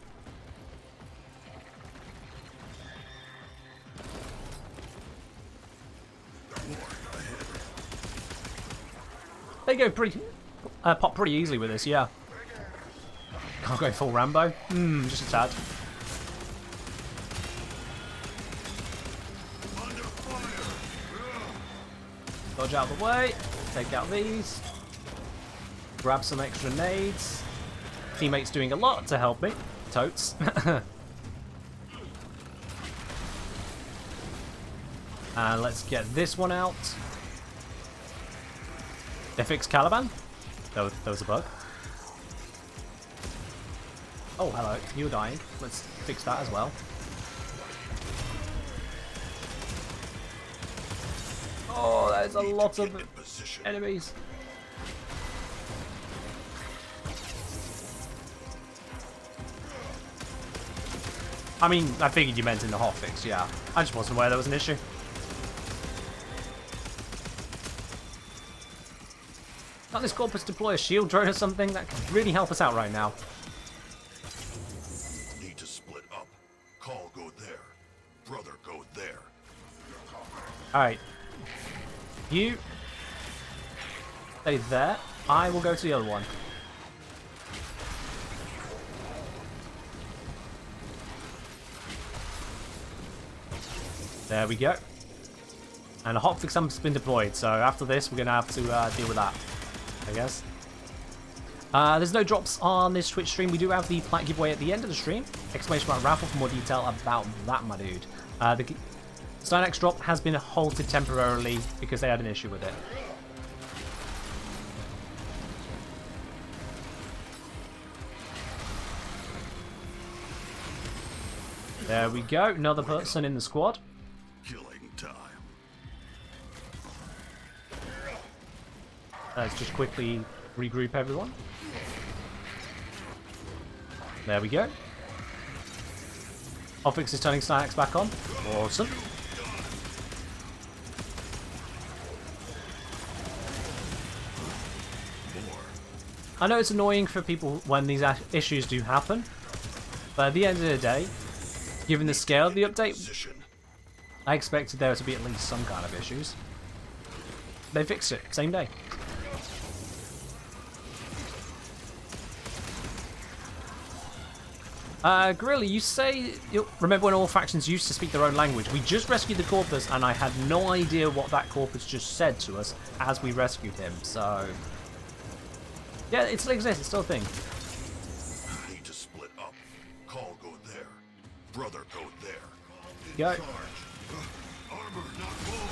They go pretty, pop pretty easily with this, yeah. Can't go full Rambo. Just a tad. Dodge out of the way. Take out these. Grab some extra nades. Teammates doing a lot to help me. Totes. And let's get this one out. They fixed Caliban? That was a bug. Oh, hello. You're dying. Let's fix that as well. Oh, there's a lot of enemies. I mean, I figured you meant in the hotfix, yeah. I just wasn't aware there was an issue. Can't this corpus deploy a shield drone or something? That could really help us out right now. Need to split up. Call go there. Brother go there. Alright. You stay there. I will go to the other one. There we go. And a hotfix has been deployed, so after this we're going to have to deal with that, I guess. There's no drops on this Twitch stream. We do have the plat giveaway at the end of the stream. Exclamation mark raffle for more detail about that, my dude. The Stynex drop has been halted temporarily because they had an issue with it. There we go, another person in the squad. Killing time. Let's just quickly regroup everyone. There we go. Hotfix is turning Stynex back on. Awesome. I know it's annoying for people when these issues do happen, but at the end of the day, given the scale of the update, I expected there to be at least some kind of issues. They fixed it, same day. Gorilla, you say... remember when all factions used to speak their own language? We just rescued the Corpus, and I had no idea what that Corpus just said to us as we rescued him, so... yeah, it still exists, it's still a thing. Need to split up. Call go there. Brother go there. Go. Armor not full.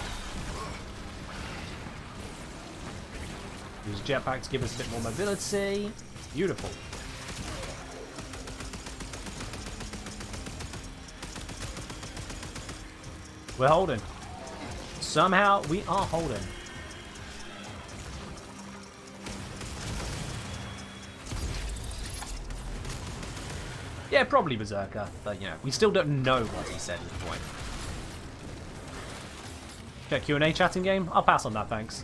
Use jetpack to give us a bit more mobility. Beautiful. We're holding. Somehow we are holding. Yeah, probably Berserker, but you know, we still don't know what he said at the point. Check Q&A chatting game? I'll pass on that, thanks.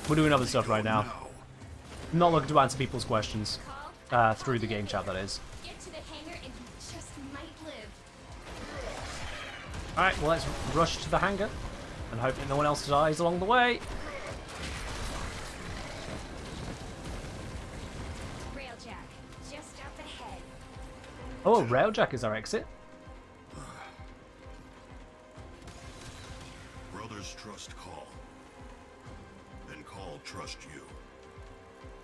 We're doing other stuff right now. Not looking to answer people's questions through the game chat, that is. Get to the hangar and you just might live. Alright, well let's rush to the hangar and hope that no one else dies along the way. Railjack, just up ahead. Oh, Railjack is our exit. Brothers trust Call. And Call trust you.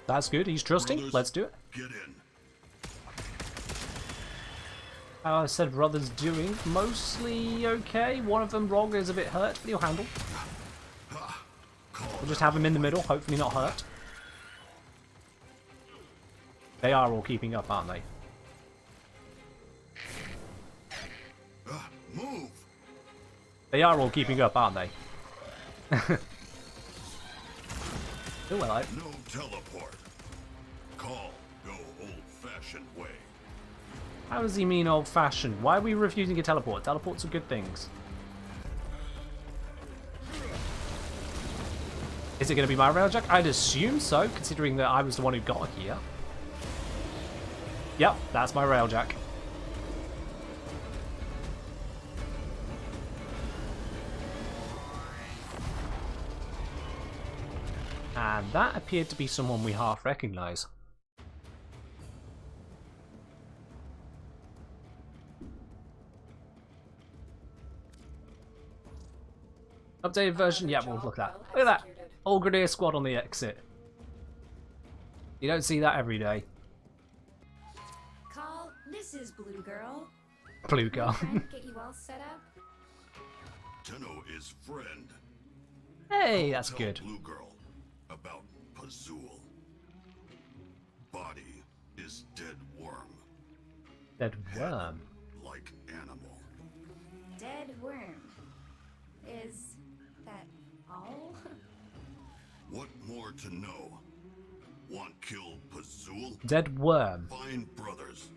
That's good, he's trusting. Brothers, Let's do it. Get in. I said brother's doing mostly okay. One of them, Rog, is a bit hurt, but he'll handle. We'll just have him in the middle, hopefully not hurt. They are all keeping up, aren't they? Move. They are all keeping up, aren't they? Oh, well, No teleport. Call go old-fashioned way. how does he mean old-fashioned? Why are we refusing a teleport? Teleports are good things. Is it going to be my Railjack? I'd assume so, considering that I was the one who got here. Yep, that's my Railjack. And that appeared to be someone we half recognise. Updated version? Yeah, we'll look at that. Look at that! All Grenadier squad on the exit. You don't see that every day. Call, this is Blue Girl. Blue girl. Trying to get you all set up. Tenno is friend. Hey, that's Tell good. Blue Girl about Pazul. Body is dead worm. Dead worm. Like animal. Dead worm. Is that all? What more to know? Want kill Pazul? Dead worm. Find brothers.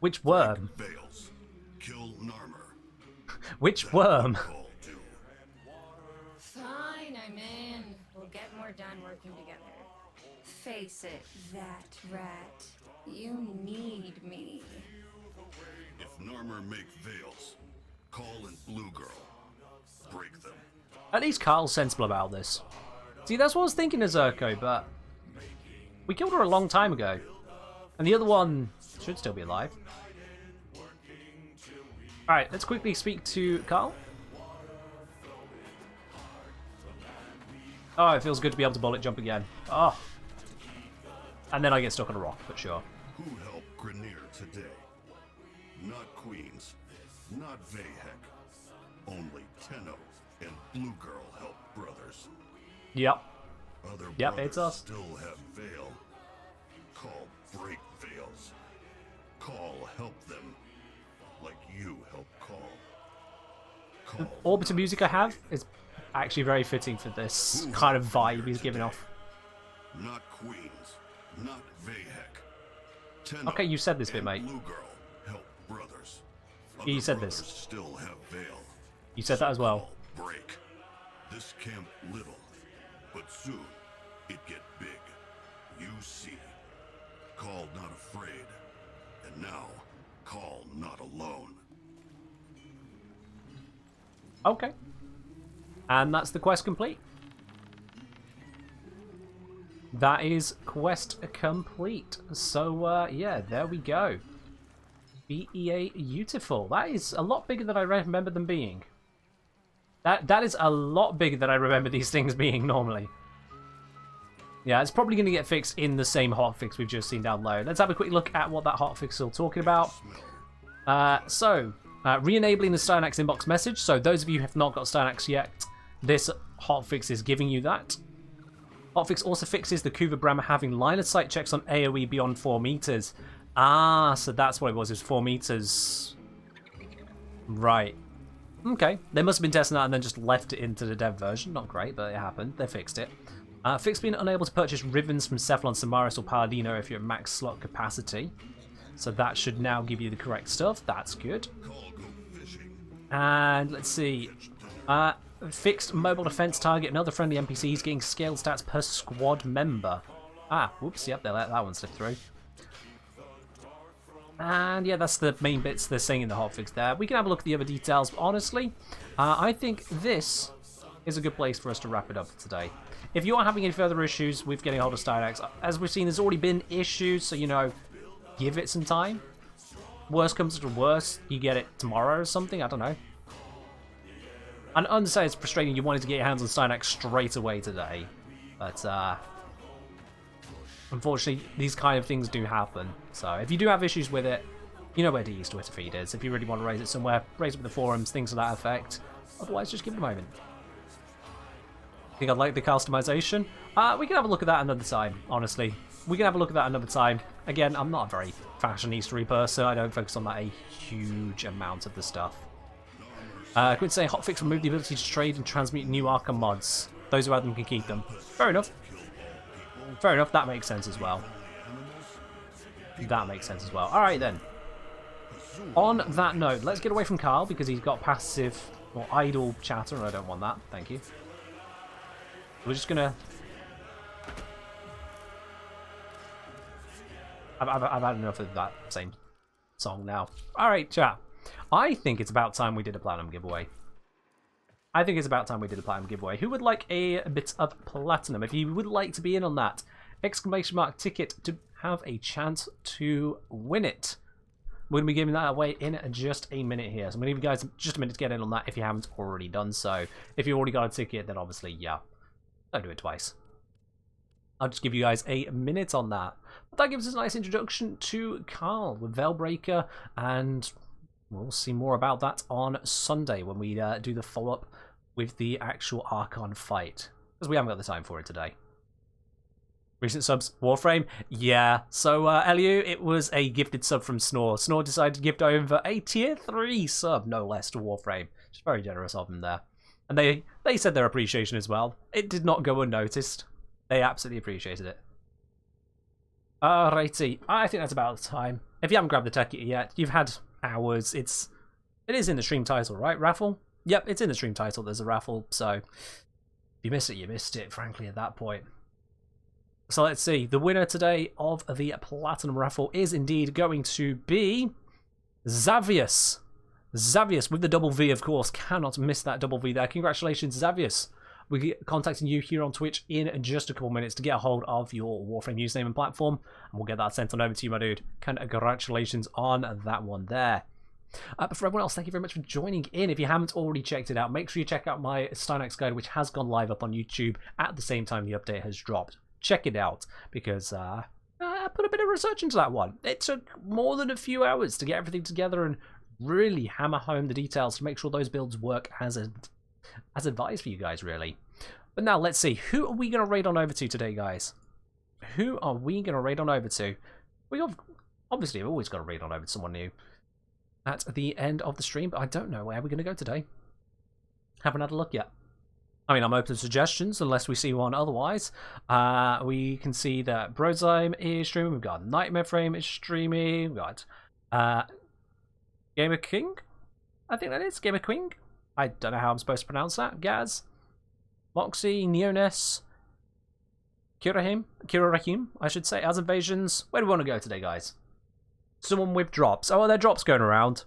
Which worm? Veils. Kill Which worm? Call do. Fine, I'm in. We'll get more done working together. Face it, that rat. You need me. If Narmer make veils, call in Blue Girl. Break them. At least Carl's sensible about this. See, that's what I was thinking of Zerko, but we killed her a long time ago. And the other one should still be alive. Alright, let's quickly speak to Carl. Oh, it feels good to be able to bullet jump again. Oh. And then I get stuck on a rock, but sure. Who helped Grineer today? Not Queens, not Vahek. Only Tenno and Blue Girl help brothers. Yep. Other Yep, brothers it's us. still have Veil. Call break Veils. Call help them. Like you help Call. Call Orbiter music I have is actually very fitting for this kind of vibe he's giving off. not Queens, not Vahek. Tenno Okay, you said this bit, and mate. Blue Girl help brothers. You Other said this. brothers still have Veil. You said that as well. Break. This camp little, but soon it get big. You see. Call not afraid. And now, Call not alone. Okay. And that's the quest complete. That is quest complete. So, yeah, there we go. BEA Beautiful. That is a lot bigger than I remember them being. That is a lot bigger than I remember these things being normally. Yeah, it's probably going to get fixed in the same hotfix we've just seen down low. Let's have a quick look at what that hotfix is all talking about. Re-enabling the Stynax inbox message. So those of you who have not got Stynax yet, this hotfix is giving you that. Hotfix also fixes the Kuva Brahma having line of sight checks on AoE beyond 4 meters. Ah, so that's what it was 4 meters. Right. Okay, they must have been testing that and then just left it into the dev version. Not great, but it happened. They fixed it. Fixed being unable to purchase Rivens from Cephalon, Samaris, or Paladino if you're at max slot capacity. So that should now give you the correct stuff. That's good. And let's see. Fixed mobile defense target and other friendly NPCs getting scaled stats per squad member. Ah, whoops, yep, they let that one slip through. And yeah, that's the main bits they're saying in the hotfix there. We can have a look at the other details, but honestly, I think this is a good place for us to wrap it up for today. If you are having any further issues with getting hold of Stynax, as we've seen, there's already been issues, so, you know, give it some time. Worst comes to worst, you get it tomorrow or something, I don't know. And I understand it's frustrating you wanted to get your hands on Stynax straight away today, but unfortunately, these kind of things do happen. So if you do have issues with it, you know where to use Twitter feed is. If you really want to raise it somewhere, raise it with the forums, things to that effect. Otherwise, just give it a moment. Think I'd like the customization? We can have a look at that another time, honestly. We can have a look at that another time. Again, I'm not a very fashionista person. I don't focus on that a huge amount of the stuff. I could say hotfix remove the ability to trade and transmute new Archon mods. Those who have them can keep them. Fair enough. Fair enough, that makes sense as well. That makes sense as well. Alright then. On that note, let's get away from Carl because he's got passive or idle chatter and I don't want that. Thank you. We're just gonna... I've had enough of that same song now. Alright, chat. I think it's about time we did a platinum giveaway. I think it's about time we did a platinum giveaway. Who would like a bit of platinum? If you would like to be in on that, exclamation mark ticket to have a chance to win it. We're going to be giving that away in just a minute here. So I'm going to give you guys just a minute to get in on that if you haven't already done so. If you already got a ticket, then obviously, yeah, don't do it twice. I'll just give you guys a minute on that. But that gives us a nice introduction to Carl with Veilbreaker, and we'll see more about that on Sunday when we do the follow-up with the actual Archon fight. Because we haven't got the time for it today. Recent subs, Warframe? Yeah. So, Eliu, it was a gifted sub from Snore. Snore decided to gift over a tier 3 sub, no less, to Warframe. Just very generous of them there. And they said their appreciation as well. It did not go unnoticed. They absolutely appreciated it. Alrighty. I think that's about the time. If you haven't grabbed the ticket yet, you've had hours. It's It is in the stream title, right? Raffle? Yep, it's in the stream title. There's a raffle, so if you missed it, you missed it, frankly, at that point. So let's see. The winner today of the Platinum Raffle is indeed going to be Xavius. Xavius with the double V, of course. Cannot miss that double V there. Congratulations, Xavius. We'll be contacting you here on Twitch in just a couple minutes to get a hold of your Warframe username and platform, and we'll get that sent on over to you, my dude. Congratulations on that one there. But for everyone else, thank you very much for joining in. If you haven't already checked it out, make sure you check out my Stynex guide, which has gone live up on YouTube at the same time the update has dropped. Check it out, because I put a bit of research into that one. It took more than a few hours to get everything together and really hammer home the details to make sure those builds work as advised for you guys, really. But now, let's see. Who are we going to raid on over to today, guys? Who are we going to raid on over to? Obviously, we've always got to raid on over to someone new at the end of the stream, but I don't know where we're going to go today. Haven't had a look yet. I mean, I'm open to suggestions unless we see one otherwise. We can see that Brozyme is streaming. We've got Nightmare Frame is streaming. We've got Gamer King. I think that is Gamer King. I don't know how I'm supposed to pronounce that. Gaz, Moxie, Neoness, Kirahim, I should say. As Invasions. Where do we want to go today, guys? Someone with drops. Oh, are there drops going around?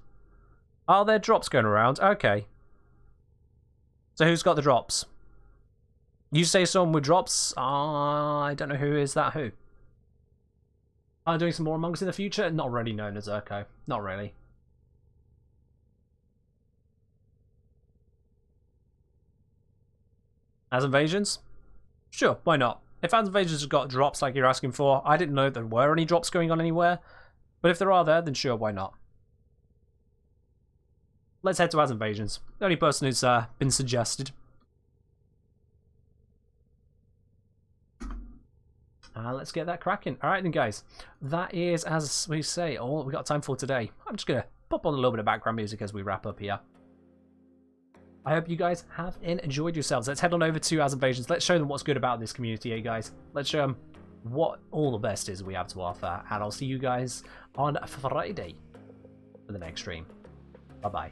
Are there drops going around? Okay. So who's got the drops? You say someone with drops? I don't know who is that who. Are doing some more Among Us in the future? Not really known as Urko. Not really. As Invasions? Sure, why not? If As Invasions has got drops like you're asking for, I didn't know there were any drops going on anywhere. But if there are there, then sure, why not? Let's head to As Invasions. The only person who's been suggested. Let's get that cracking. Alright then, guys. That is, as we say, all we got time for today. I'm just going to pop on a little bit of background music as we wrap up here. I hope you guys have enjoyed yourselves. Let's head on over to As Invasions. Let's show them what's good about this community, eh, guys? Let's show them what all the best is we have to offer. And I'll see you guys on Friday for the next stream. Bye-bye.